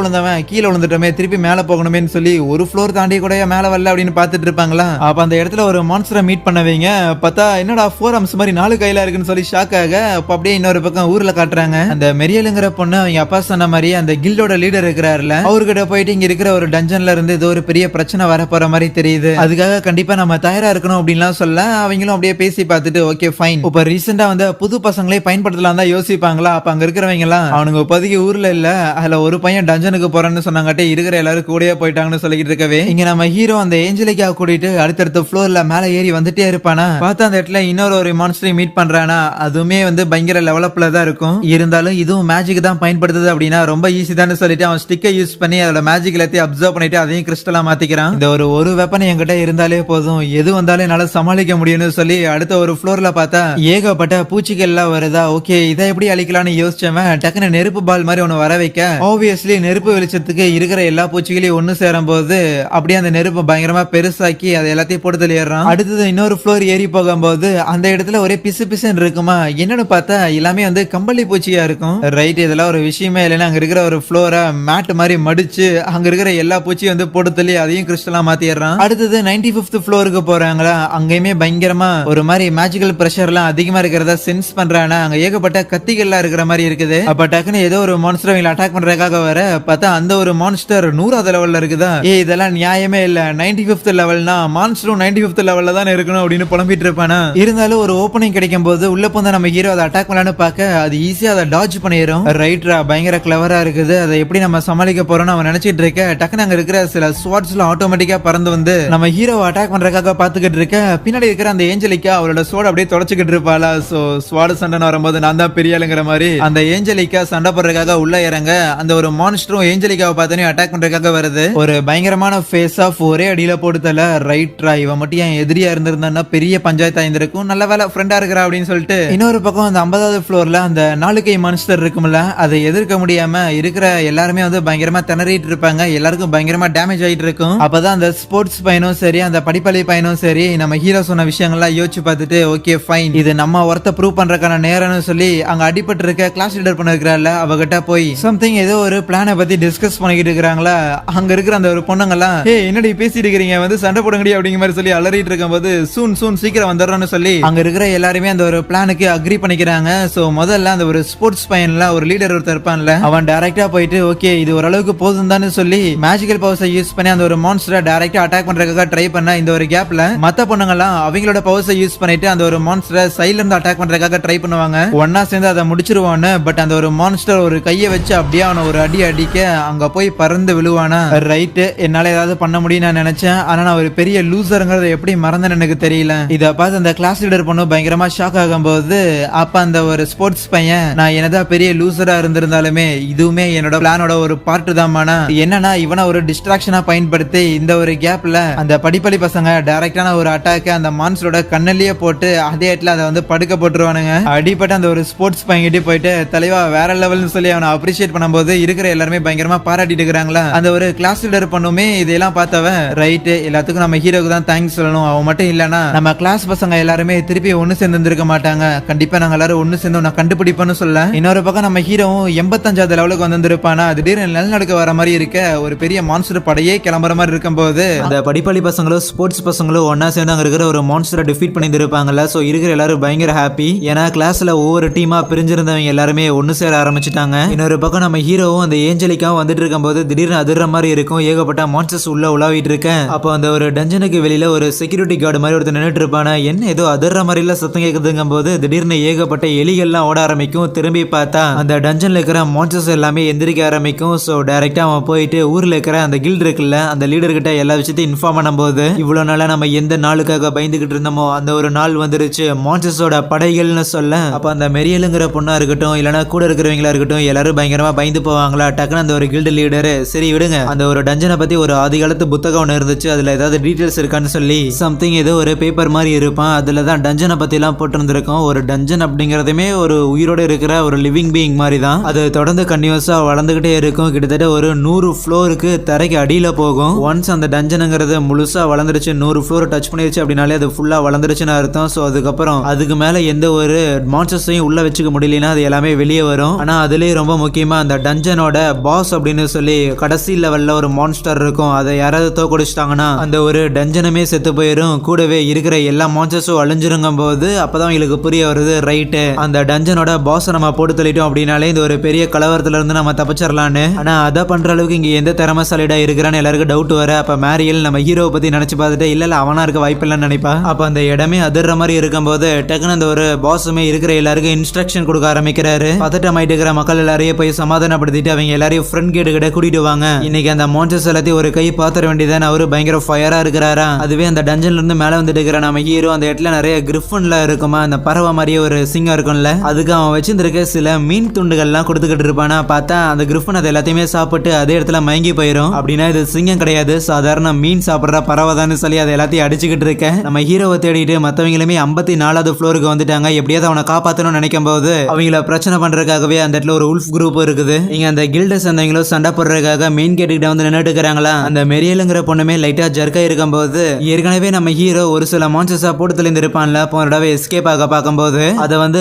S1: விழுந்துட்டோமே திருப்பி மேல போகணுமே சொல்லி ஒரு ஃப்ளோர் தாண்டி கூட மேல வரல அப்படின்னு பாத்துட்டு இருப்பாங்களா. அப்ப அந்த இடத்துல ஒரு மான்ஸ்டரை மீட் பண்ணவங்க பார்த்தா என்னடா 4 ஆர்ம்ஸ் மாதிரி 4 கையில இருக்குன்னு சொல்லி ஷாக் ஆக அப்படியே இன்னொரு பக்கம் ஊர்ல காட்டுறாங்க. அந்த மெரியலுங்கிற மீராங்கிற பொண்ணு அவங்க அப்பா சொன்ன மாதிரி அந்த கில்டோட லீடர் இருக்கிறாருல, அவர்கிட்ட போயிட்டு இங்க இருக்கிற ஒரு டஞ்சன்ல இருந்து ஏதோ ஒரு பெரிய பிரச்சனை வர போற மாதிரி தெரியுது, அதுக்காக கண்டிப்பா நம்ம தயாரா இருக்கணும் அப்படின்லாம் சொல்ல அவங்களும் அப்படியே பேசி பார்த்துட்டு ஓகே ஃபைன். இப்ப ரீசெண்டா வந்து புது பசங்களே பயன்படுத்தலாம் தான் யோசிப்பாங்களா, அப்ப அங்க இருக்கிறவங்க எல்லாம் அவனுங்க இப்போதைக்கு ஊர்ல இல்ல, அதுல ஒரு பையன் டஞ்சனுக்கு போறேன்னு சொன்னாங்கட்டே இருக்கிற எல்லாரும் கூடயே போயிட்டாங்கன்னு சொல்லிட்டு இருக்கவே இங்க நம்ம ஹீரோ அந்த ஏஞ்சலிக்கா கூட்டிட்டு அடுத்தடுத்த ஃப்ளோர்ல மேல ஏறி வந்துட்டே இருப்பானா, பார்த்தா அந்த இடத்துல இன்னொரு ஒரு மான்ஸ்டரை மீட் பண்றானா, அதுவுமே வந்து பயங்கர லெவலப்ல தான் இருக்கும். இருந்தாலும் இதுவும் மேஜிக் தான் பயன்படுத்துது அப்படின்னா ரொம்ப ஈஸி தான் சொல்லிட்டு அவன் ஸ்டிக்கை யூஸ் பண்ணி அதோட மேஜிக் எல்லாத்தையும் அப்சர்வ் பண்ணிட்டு அதையும் கிறிஸ்டலா மாத்திக்கிறான். இந்த ஒரு வெப்பன் என்கிட்ட இருந்தாலே போதும், எது வந்தாலும் என்னால சமாளிக்க முடியும்னு சொல்லி அடுத்த ஒரு ஃப்ளோர்ல பார்த்தா ஏகப்பட்ட பூச்சிகள் எல்லாம் வருதா. ஓகே இதை எப்படி அழிக்கலாம்னு யோசிச்சவன் டக்குன்னு நெருப்பு பால் மாதிரி ஒன்னு வர வைக்க, ஆப்வியஸ்லி நெருப்பு வெளிச்சத்துக்கு இருக்கிற எல்லா பூச்சிகளையும் ஒன்னு சேரும் போது அப்படியே அந்த நெருப்பு பயங்கரமா பெருசாக்கி அதை எல்லாத்தையும் போட்டு தள்ளிடுறான். அடுத்தது இன்னொரு ஃப்ளோர் ஏறி போகும்போது அந்த இடத்துல ஒரே பிசு பிசுன்னு இருக்குமா, என்னன்னு பார்த்தா எல்லாமே வந்து கம்பளி பூச்சியா இருக்கும். ரைட், இதெல்லாம் ஒரு விஷயமே இல்லைன்னா அங்க இருக்கிற ஒரு ஃப்ளோரை மேட் மாதிரி மடிச்சு அங்க இருக்கிற எல்லா பூச்சியும் வந்து போட்டு தள்ளி அதையும் கிறிஸ்டலா மாத்திடுறான். அடுத்தது 95th ஃப்ளோருக்கு போறாங்களா, அங்கேயுமே பயங்கரமா ஒரு மாதிரி மேஜிக்கல் பிரஷர் எல்லாம் அதிகமா இருக்கிறதா சென்ஸ் பண்றானா, அங்க ஏகப்பட்ட கத்திகள்லாம் இருக்கிற மாதிரி இருக்குது. அப்ப டக்குன்னு ஏதோ ஒரு மான்ஸ்டர் அவங்களை அட்டாக் பண்றதுக்காக வர பார்த்தா அந்த ஒரு மான்ஸ்டர் 100வது லெவல்ல இருக்குதா. இதெல்லாம் நியாயமே இல்ல, 95th லெவல்னா மான்ஸ்டரும் 95th லெவல்ல தான் இருக்கணும் அப்படின்னு புலம்பிட்டு இருப்பானா. இருந்தாலும் ஒரு ஓப்பனிங் கிடைக்கும் போது உள்ள போந்த நம்ம ஹீரோ அதை அட்டாக் பண்ணலான்னு பார்க்க அது ஈஸியா அதை டாட்ஜ் பண்ணிரும். ரைட்ரா பயங்கர கிளவரா இருக்குது, அதை எப்படி நம்ம சமாளிக்க போறோம்னு அவன் நினைச்சிட்டு இருக்க டக்குன்னு அங்க இருக்கிற சில ஸ்வாட்ஸ்ல ஆட்டோமேட்டிக்கா பறந்து வந்து நம்ம ஹீரோவை அட்டாக் பண்றதுக்காக பாத்துக்கிட்டு இருக்க, பின்னாடி இருக்கிற அந்த ஏஞ்சலிக்கா அவளோட சோட அப்படியே தொடச்சுக்கிட்டு இருப்பாளா. சோ ஸ்வாட் சண்டை வரும்போது நான் தான் பெரிய ஆளுங்கிற மாதிரி அந்த ஏஞ்சலிக்கா சண்டை போடுறதுக்காக உள்ள இறங்க அந்த ஒரு மான்ஸ்டரும் ஏஞ்சலிக்காவை பார்த்தோன்னே அட்டாக் பண்றதுக்காக வருது. ஒரு பயங்கரமான ஃபேஸ் ஆஃப் ஒரே அடியில போடுதல. ரைட்ரா இவன் மட்டும் என் எதிரியா இருந்திருந்தா பெரிய பஞ்சாயத்து ஆயிருக்கும், நல்ல வேலை ஃப்ரெண்டா இருக்கிறா அப்படின்னு சொல்லிட்டு இன்னொரு பக்கம் அந்த 50வது ஃப்ளோர்ல அந்த 4 கை மான்ஸ்டர் இருக்கும்ல, அதை எதிர்க்க முடியாம இருக்கிற எல்லாருமே வந்து பயங்கரமா திணறிட்டு இருப்பாங்க, எல்லாருக்கும் பயங்கரமா டேமேஜ் ஆயிட்டு இருக்கும். அப்பதான் அந்த ஸ்போர்ட்ஸ் பையனும் சரி அந்த படிப்பாளி பையனும் சரி நம்ம ஹீரோ சொன்ன விஷயங்கள்லாம் யோசிச்சு பார்த்துட்டு ஓகே ஃபைன் இது நம்ம ஒருத்த ப்ரூவ் பண்றதுக்கான நேரம்னு சொல்லி அங்க அடிபட்டு இருக்க கிளாஸ் லீடர் பண்ண இருக்கிறாள் அவகிட்ட போய் சம்திங் ஏதோ ஒரு பிளானை பத்தி டிஸ்கஸ் பண்ணிக்கிட்டு இருக்கிறாங்களா. அங்க இருக்கிற அந்த ஒரு பொண்ணுங்கெல்லாம் என்னடி பேசிட்டு இருக்கிறீங்க வந்து சண்டை போடுங்கடி அப்படிங்கிற மாதிரி சொல்லி அலறிட்டு இருக்கும் போது சூன் சீக்கிரம் வந்துடுறோம்னு சொல்லி அங்க இருக்கிற எல்லாருமே அந்த ஒரு பிளானுக்கு அக்ரி பண்ணிக்கிறாங்க. சோ முதல்ல அந்த ஒரு ஸ்போர்ட்ஸ் பையன்ல ஒரு லீடர் ஒருத்தர் இருப்பான்ல, அவன் டைரக்டா போயிட்டு ஓகே இது ஓரளவுக்கு போதும் தான் சொல்லி மேஜிக்கல் பவர்ஸை யூஸ் பண்ணி அந்த ஒரு மான்ஸ்டரை டைரக்டா அட்டாக் பண்றதுக்காக ட்ரை பண்ண இந்த ஒரு கேப்ல மத்த பொண்ணுங்கெல்லாம் அவங்களோட பவர்ஸை யூஸ் பண்ணிட்டு அந்த ஒரு மான்ஸ்டரை சைடுல இருந்து அட்டாக் பண்றதுக்காக ட்ரை பண்ணுவாங்க. ஒன்னா சேர்ந்து அதை முடிச்சிருவான்னு. பட் அந்த ஒரு மான்ஸ்டர் ஒரு கையை வச்சு அப்படியே அவனை ஒரு அடி அடிக்க அங்க போய் பறந்து விழுவானா. ரைட்டு, என்னால ஏதாவது பண்ண முடியும் நான் நினைச்சேன், ஆனா நான் ஒரு பெரிய லூசருங்கிறத எப்படி மறந்தேன்னு எனக்கு தெரியல. இதை பார்த்து அந்த கிளாஸ் லீடர் பொண்ணு பயங்கரமா ஷாக் ஆகும் போது அப்ப அந்த ஒரு ஸ்போர்ட்ஸ் பையன் நான் என்னதான் பெரிய லூசரா இருந்திருந்தாலுமே இதுவுமே என்னோட பிளானோட ஒரு பார்ட் தான்மானா, என்னன்னா இவனை ஒரு டிஸ்ட்ராக்ஷனா பயன்படுத்தி இந்த ஒரு கேப்ல அந்த படிப்பளி பசங்க டைரக்டான ஒரு அட்டாக் அந்த மான்ஸ்டரோட கண்ணிலேயே போட்டு அதே இடத்துல அதை வந்து படுக்க போட்டுருவானுங்க. அடிப்பட்ட அந்த ஒரு ஸ்போர்ட்ஸ் பையன்கிட்ட போயிட்டு தலைவா வேற லெவல்னு சொல்லி அவனை அப்ரிஷியேட் பண்ணும்போது இருக்கிற எல்லாருமே பயங்கரமா பாராட்டிட்டு இருக்கிறாங்களா. அந்த ஒரு கிளாஸ் லீடர் பண்ணுமே இதெல்லாம் பார்த்தவன் ரைட்டு எல்லாத்துக்கும் நம்ம ஹீரோக்கு தான் தேங்க்ஸ் சொல்லணும், அவன் மட்டும் இல்லனா நம்ம கிளாஸ் பசங்க எல்லாருமே திருப்பி ஒன்னு சேர்ந்து இருக்க மாட்டாங்க, கண்டிப்பா நாங்க எல்லாரும் ஒன்னு சேர்ந்து நான் கண்டுபிடிப்பேன்னு சொல்ல. இன்னொரு பக்கம் நம்ம ஹீரோவும் 85வது லெவலுக்கு வந்திருப்பானா, திடீர்னு நிலநடுக்க வர மாதிரி இருக்க ஒரு பெரிய மான்ஸ்டர் படையே கிளம்புற மாதிரி இருக்கும் போது அந்த படிப்பாளி பசங்களும் ஸ்போர்ட்ஸ் பசங்களும் ஒன்னா சேர்ந்து அங்க இருக்கிற ஒரு மான்ஸ்டரை டிஃபீட் பண்ணி இருப்பாங்கல்ல. சோ இருக்கிற எல்லாரும் பயங்கர ஹாப்பி, ஏன்னா கிளாஸ்ல ஒவ்வொரு டீமா பிரிஞ்சிருந்தவங்க எல்லாருமே ஒன்னு சேர ஆரம்பிச்சுட்டாங்க. இன்னொரு பக்கம் நம்ம ஹீரோவும் அந்த ஏஞ்சலிக்காவும் வந்துட்டு இருக்கும் போது திடீர்னு அதிர்ற மாதிரி இருக்கும், ஏகப்பட்ட மான்ஸ்டர்ஸ் உள்ள உலாவிட்டு இருக்கேன். அப்போ அந்த ஒரு டஞ்சனுக்கு வெளியில ஒரு செக்யூரிட்டி கார்டு மாதிரி ஒருத்தர் நின்றுட்டு இருப்பானா, என்ன ஏதோ அதிர்ற மாதிரி எல்லாம் சத்தம் கேக்குதுங்கும் போது திடீர்னு ஏகப்பட்ட எலிகள்லாம் ஓட ஆரம்பிக்கும். திரும்பி பார்த்தா அந்த டஞ்சன்ல இருக்கிற மான்ஸ்டர்ஸ் எல்லாமே எந்திரிக்க ஆரம்பிக்கும். சோ டைரக்டா அவன் போயிட்டு ஊர்ல இருக்கிற அந்த கில்ட் இருக்குல்ல அந்த லீடர் கிட்ட எல்லா விஷயத்தையும் இன்ஃபார்ம் பண்ணும்போது இவ்வளவு நாளா நம்ம எந்த நாளுக்காக பயந்துகிட்டு இருந்தோமோ அந்த ஒரு நாள் வந்துருச்சு, மான்ஸ்டர்ஸோட படைகள்னு சொல்ல. அப்ப அந்த மெரியலுங்கிற பொண்ணா இருக்கட்டும் இல்லனா கூட இருக்கிறவங்களா இருக்கட்டும் எல்லாரும் பயங்கரமா பயந்து போவாங்களா. டக்குன்னு அந்த ஒரு கில்ட் லீடர் சரி விடுங்க, அந்த ஒரு டஞ்சனை பத்தி ஒரு ஆதி காலத்து புத்தகம் ஒன்று இருந்துச்சு, அதுல ஏதாவது டீடைல்ஸ் இருக்கான்னு சொல்லி சம்திங் ஏதோ ஒரு பேப்பர் மாதிரி இருப்பான், அதுலதான் டஞ்சனை பத்தி எல்லாம் போட்டிருந்திருக்கும். ஒரு டஞ்சன் அப்படிங்கறதுமே ஒரு உயிரோட இருக்கிற ஒரு லிவிங் பீயிங் மாதிரி தான், அது தொடர்ந்து கண்டினியூஸா வளர்ந்துகிட்டே இருக்கும். கிட்டத்தட்ட ஒரு 100 ஃப்ளோருக்கு தரைக்கு அடியில போகும். ஒன்ஸ் அந்த டஞ்சனுங்கிறது முழுசா வளர்ந்துருச்சு, 100 ஃப்ளோர் டச் பண்ணிருச்சு அப்படின்னாலே அது ஃபுல்லா வளர்ந்துருச்சுன்னு அர்த்தம். ஸோ அதுக்கப்புறம் அதுக்கு மேல எந்த ஒரு மான்ஸ்டர்ஸையும் உள்ள வச்சுக்க முடியலன்னா அது எல்லாமே வெளியே வரும். ஆனா அதுலயே ரொம்ப முக்கியமா அந்த டஞ்சனோட பாஸ் அப்படின்னு சொல்லி கடைசி லெவல்ல ஒரு மான்ஸ்டர் இருக்கும், அதை யாராவது தோக்கடிச்சிட்டாங்கன்னா அந்த ஒரு டஞ்சனுமே செத்து போயிடும், கூடவே இருக்கிற எல்லா மான்ஸ்டர்ஸும் அழிஞ்சிருங்கும் போது அப்பதான் உங்களுக்கு புரிய வருது ரைட்டு அந்த டஞ்சனோட பாஸ் நம்ம போட்டு தள்ளிட்டோம் அப்படின்னா அப்படின்னாலே இந்த ஒரு பெரிய கலவரத்துல இருந்து நம்ம தப்பிச்சிடலான்னு. ஆனா அதை பண்ற அளவுக்கு இங்க எந்த திறமைசாலிடா இருக்கிறான்னு எல்லாருக்கும் டவுட் வர, அப்ப மேரியல் நம்ம ஹீரோவை பத்தி நினைச்சு பார்த்துட்டு இல்ல அவனா இருக்க வாய்ப்பு இல்லைன்னு நினைப்பா. அப்ப அந்த இடமே அதிர்ற மாதிரி இருக்கும்போது டக்குன்னு அந்த ஒரு பாஸுமே இருக்கிற எல்லாருக்கும் இன்ஸ்ட்ரக்ஷன் கொடுக்க ஆரம்பிக்கிறாரு. பதட்டமாயிட்டு இருக்கிற மக்கள் எல்லாரையும் போய் சமாதானப்படுத்திட்டு அவங்க எல்லாரையும் ஃப்ரெண்ட் கேட்டு கிட்ட கூட்டிட்டு வாங்க, இன்னைக்கு அந்த மான்ஸ்டர்ஸ் எல்லாத்தையும் ஒரு கை பாத்திர வேண்டியதான். அவரு பயங்கர ஃபயரா இருக்கிறாரா. அதுவே அந்த டஞ்சன்ல இருந்து மேல வந்துட்டு இருக்கிற நம்ம ஹீரோ அந்த இடத்துல நிறைய கிரிஃபன்ல இருக்குமா, அந்த பறவை மாதிரியே ஒரு சிங்கம் இருக்கும்ல, அதுக்கு அவன் வச்சிருந்திருக்க சில மீன் துண்டுகள்லாம் கொடுத்துக்கிட்டு இருப்பானா. பார்த்தா அந்த கிரிஃபன் அது எல்லாத்தையுமே சாப்பிட்டு அதே இடத்துல மயங்கி போயிடும். அப்படின்னா இது சிங்கம் கிடையாது, சாதாரண மீன் சாப்பிடுற பறவை தான் சொல்லி அதை எல்லாத்தையும் அடிச்சுக்கிட்டு இருக்கேன். நம்ம ஹீரோவை தேடிட்டு மற்றவங்களுமே 54வது ஃப்ளோருக்கு வந்துட்டாங்க. எப்படியாவது அவனை காப்பாற்றணும்னு நினைக்கும் போது அவங்கள பிரச்சனை பண்றதுக்காகவே அந்த இடத்துல ஒரு உல்ஃப் குரூப் இருக்குது. இங்க அந்த கில்ட சேர்ந்தவங்களும் சண்டை போடுறதுக்காக மெயின் கேட்டுக்கிட்ட வந்து நின்றுட்டு இருக்கிறாங்களா. அந்த மெரியலுங்கிற பொண்ணுமே லைட்டா ஜர்க்கா இருக்கும் போது ஏற்கனவே நம்ம ஹீரோ ஒரு சில மான்ஸ்டர்ஸா போட்டு தெளிந்து இருப்பான்ல, போன தடவை எஸ்கேப் ஆக பார்க்கும்போது அதை வந்து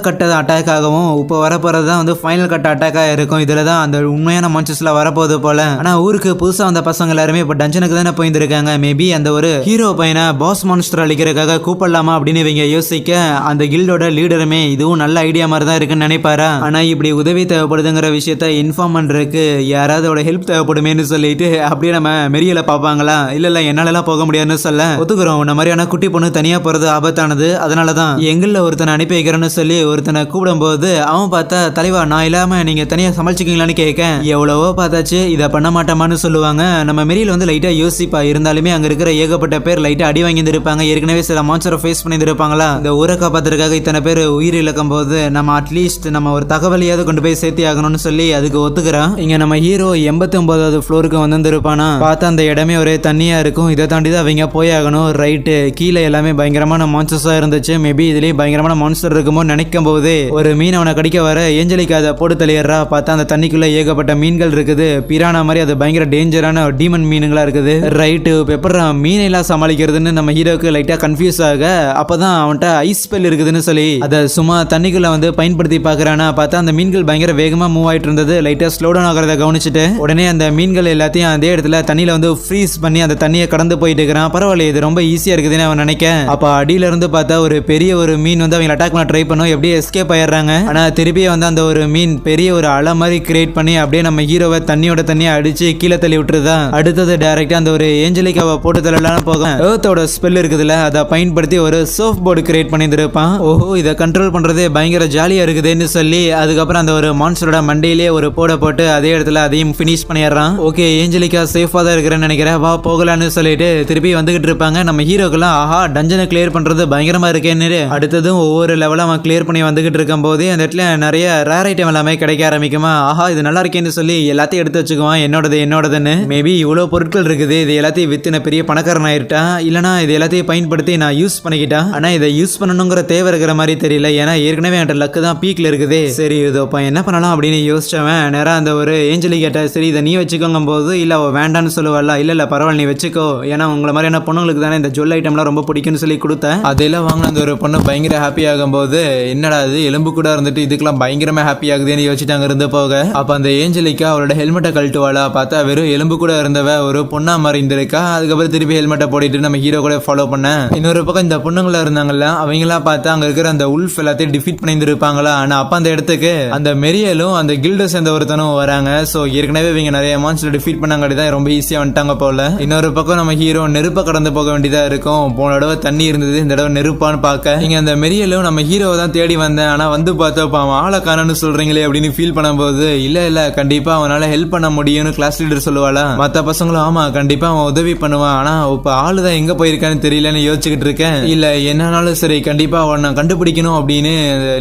S1: கட்ட அட்டாக் ஆகவும் இப்போ வரப்போறது தான் வந்து ஃபைனல் கட்ட அட்டாக்கா இருக்கும். இதுல தான் அந்த உண்மையான மான்ஸ்டர்ஸ்ல வரப்போகுது போல. ஆனா ஊருக்கு புதுசா வந்த பசங்க எல்லாருமே இப்போ டஞ்சனுக்கு தானே போயிருந்திருக்காங்க. மேபி அந்த ஒரு ஹீரோ பையனை பாஸ் மான்ஸ்டர் அழிக்கிறதுக்காக கூப்பிடலாமா அப்படின்னு இவங்க யோசிக்க, அந்த கில்டோட லீடருமே இதுவும் நல்ல ஐடியா மாதிரி தான் இருக்குன்னு நினைப்பாரா. ஆனா இப்படி உதவி தேவைப்படுதுங்கிற விஷயத்த இன்ஃபார்ம் பண்றதுக்கு யாராவது ஹெல்ப் தேவைப்படுமேன்னு சொல்லிட்டு அப்படியே நம்ம மெரியல பார்ப்பாங்களா. இல்ல என்னால போக முடியாதுன்னு சொல்ல ஒத்துக்கிறோம், இந்த மாதிரியான குட்டி பொண்ணு தனியா போறது ஆபத்தானது, அதனாலதான் எங்கள்ல ஒருத்தனை அனுப்பி வைக்கிறேன்னு சொல்லி ஒருத்தனை கூப்பிடும் போது அவன் பார்த்தா தலைவா நான் இல்லாம நீங்க தனியா சமாளிச்சுக்கீங்களான்னு கேட்க, எவ்வளவோ பார்த்தாச்சு இதை பண்ண மாட்டோமான்னு சொல்லுவாங்க. நம்ம மெரியல் வந்து லைட்டா யோசிப்பா. இருந்தாலுமே அங்க இருக்கிற ஏகப்பட்ட பேர் லைட்டா அடி வாங்கி இருப்பாங்க, ஏற்கனவே சில மான்ஸ்டரை ஃபேஸ் பண்ணி இருப்பாங்களா. இந்த ஊரை காப்பாத்துறதுக்காக இத்தனை பேர் உயிர் இழக்கும் போது நம்ம அட்லீஸ்ட் நம்ம ஒரு தகவலையாவது கொண்டு போய் சேர்த்தி ஆகணும்னு சொல்லி அதுக்கு ஒத்துக்கிறான். இங்க நம்ம ஹீரோ 89வது ஃப்ளோருக்கு வந்திருப்பானா. பார்த்தா அந்த இடமே ஒரே தண்ணியா இருக்கும். இதை தாண்டி தான் அவங்க போய் ஆகணும். ரைட்டு, கீழே எல்லாமே பயங்கரமான மான்ஸ்டர்ஸா இருந்துச்சு. மேபி இதுலயே பயங்கரமான மான்ஸ்டர் இருக்குமோ நினைக்கும் போது ஒரு மீன் அவனை கடிக்க வர ஏஞ்சலிக்கு அதை போட்டு தள்ளிடுறா. பார்த்தா அந்த தண்ணிக்குள்ள ஏகப்பட்ட மீன்கள் இருக்குது, பிரானா மாதிரி. அது பயங்கர டேஞ்சரான டீமன் மீனுங்களா இருக்குது. ரைட்டு, பெப்பர் மீன் எல்லாம் சமாளிக்கிறதுன்னு நம்ம ஹீரோக்கு லைட்டா கன்ஃபியூஸ் ஆக, அப்பதான் அவன்கிட்ட ஐஸ் ஸ்பெல் இருக்குதுன்னு சொல்லி அதை சும்மா தண்ணிக்குள்ள வந்து பயன்படுத்தி பாக்குறானா. பார்த்தா அந்த மீன்கள் பயங்கர வேகமா மூவ் ஆயிட்டு இருந்தது. லைட்டா ஸ்லோ டவுன் ஆகிறத கவனிச்சுட்டு உடனே அந்த மீன்கள் எல்லாத்தையும் அதே இடத்துல தண்ணியில வந்து ஃப்ரீஸ் பண்ணி அந்த தண்ணியை கடந்து போயிட்டு இருக்கிறான். பரவாயில்ல, இது ரொம்ப ஈஸியா இருக்குதுன்னு அவன் நினைக்க, அப்ப அடியில இருந்து பார்த்தா ஒரு பெரிய ஒரு மீன் வந்து அவங்க அட்டாக் பண்ண ட்ரை பண்ணும். எப்படியே எஸ்கேப் ஆயிடுறாங்க. ஆனா திருப்பி வந்து அந்த ஒரு மீன் பெரிய ஒரு அலை மாதிரி கிரியேட் பண்ணி அப்படியே நம்ம ஹீரோவை தண்ணியோட தண்ணியை அடிச்சு கீழே தள்ளி விட்டுருதா. அடுத்தது டைரக்டா அந்த ஒரு ஏஞ்சலிக்காவை போட்டு தள்ளலாம் போக எர்த்தோட ஸ்பெல் இருக்குதுல்ல, அதை பயன்படுத்தி ஒரு சர்ஃப் போர்டு கிரியேட் பண்ணி இருப்பான். ஓஹோ, இதை கண்ட்ரோல் பண்றதே பயங்கர ஜாலியா இருக்குதுன்னு சொல்லி அதுக்கப்புறம் அந்த ஒரு மான்ஸ்டரோட மண்டையிலேயே ஒரு போட போட்டு அதே இடத்துல அதையும் ஃபினிஷ் பண்ணிடுறான். ஓகே, ஏஞ்சலிக்கா சேஃபா தான் இருக்கிறேன்னு நினைக்கிறேன், வா போகலான்னு சொல்லிட்டு திருப்பி வந்துகிட்டு இருப்பாங்க. நம்ம ஹீரோக்கெல்லாம் ஆஹா டஞ்சனை கிளியர் பண்றது பயங்கரமா இருக்கேன்னு அடுத்ததும் ஒவ்வொரு லெவலும் அவன் கிளியர் பண்ணி வந்துகிட்டு இருக்கும் போதே அந்த இடத்துல நிறைய ரேர் ஐட்டம் எல்லாமே கிடைக்க ஆரம்பிக்குமா. ஆஹா இது நல்லா இருக்கேன்னு சொல்லி எல்லாத்தையும் எடுத்து வச்சுக்குவான், என்னோடதுன்னு. மேபி இவ்வளவு பொருட்கள் இருக்குது, இது எல்லாத்தையும் வித்து பெரிய பணக்காரன் ஆயிட்டா, இல்லனா இது எல்லாத்தையும் பயன்படுத்தி நான் யூஸ் பண்ணிக்கிட்டா. ஆனா இதை யூஸ் பண்ணணுங்கிற தேவை இருக்கிற மாதிரி தெரியல, ஏன்னா ஏற்கனவே என்கிட்ட லக்கு தான் பீக்ல இருக்குது. சரி இதோப்பா என்ன பண்ணலாம் அப்படின்னு யோசிச்சவன் நேரா அந்த ஒரு ஏஞ்சலி கேட்ட, சரி இதை நீ வச்சுக்கோங்க போது இல்ல அவ வேண்டான்னு சொல்லுவாள். இல்ல பரவாயில்ல நீ வச்சுக்கோ, ஏன்னா உங்களை மாதிரியான பொண்ணுங்களுக்கு தானே இந்த ஜுவல் ஐட்டம்லாம் ரொம்ப பிடிக்கும்னு சொல்லி கொடுத்தேன். அதெல்லாம் வாங்கின அந்த ஒரு பொண்ணு பயங்கர ஹாப்பி ஆகும் போது என்னடா அது எலும்பு கூட இருந்துட்டு இதுக்கெல்லாம் பயங்கரமா ஹாப்பி ஆகுதுன்னு யோசிச்சுட்டாங்க இருந்து போக. அப்ப அந்த ஏஞ்சலிக்கா அவளோட ஹெல்மெட்டை கழட்டுவாளா. பார்த்தா வெறும் எலும்பு கூட இருந்தவ ஒரு பொண்ணா மறைந்திருக்கா. அதுக்கப்புறம் திருப்பி ஹெல்மெட்டை போட்டுட்டு நம்ம ஹீரோ கூட ஃபாலோ பண்ண. இன்னொரு பக்கம் இந்த பொண்ணுங்களா இருந்தாங்கல்ல, அவங்களா பார்த்தா அங்க இருக்கிற அந்த உல்ஃப் எல்லாத்தையும் டிஃபீட் பண்ணிருப்பாங்களா. ஆனா அப்ப அந்த இடத்துக்கு அந்த மெரியலும் அந்த கில்ட சேர்ந்த ஒருத்தனும் வராங்க. சோ ஏற்கனவே இவங்க நிறைய மான்ஸ்டர் டிஃபீட் பண்ணாங்கதான் ரொம்ப ஈஸியா வந்துட்டாங்க போல. இன்னொரு பக்கம் நம்ம ஹீரோ நெருப்ப கடந்து போக வேண்டியதா இருக்கும். போன தடவை தண்ணி இருந்தது, இந்த தடவை நெருப்பான்னு பார்க்க இங்க அந்த மெரியலும் நம்ம ஹீரோவை தான் தேடி வந்தேன். ஆனா வந்து பார்த்தா அவன் ஆளை காணன்னு சொல்றீங்களே அப்படின்னு ஃபீல் பண்ணும்போது இல்ல கண்டிப்பா அவனால ஹெல்ப் பண்ண முடியும்னு கிளாஸ் லீடர் சொல்லுவாளா. மத்த பசங்களும் ஆமா கண்டிப்பா அவன் உதவி பண்ணுவான், ஆனா இப்ப ஆளுதான் எங்க போயிருக்கான்னு தெரியலன்னு யோசிச்சுக்கிட்டு இருக்கேன். இல்ல என்னன்னாலும் சரி கண்டிப்பா அவனை கண்டுபிடிக்கணும் அப்படின்னு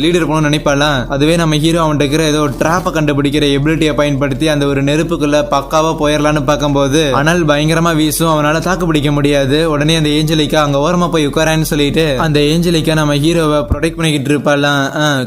S1: லீடர் போகணும்னு நினைப்பாளா. அதுவே நம்ம ஹீரோ அவன்கிட்ட இருக்கிற ஏதோ டிராப்பை கண்டுபிடிக்கிற எபிலிட்டியை பயன்படுத்தி அந்த ஒரு நெருப்புக்குள்ள பக்காவா போயிடலான்னு பார்க்கும்போது அனல் பயங்கரமா வீசும், அவனால தாக்கு பிடிக்க முடியாது. உடனே அந்த ஏஞ்சலிக்கா அங்க ஓரமா போய் உட்காரான்னு சொல்லிட்டு அந்த ஏஞ்சலிக்கா நம்ம ஹீரோவை ப்ரொடெக்ட் பண்ணிக்கிட்டு இருப்பாளாம்.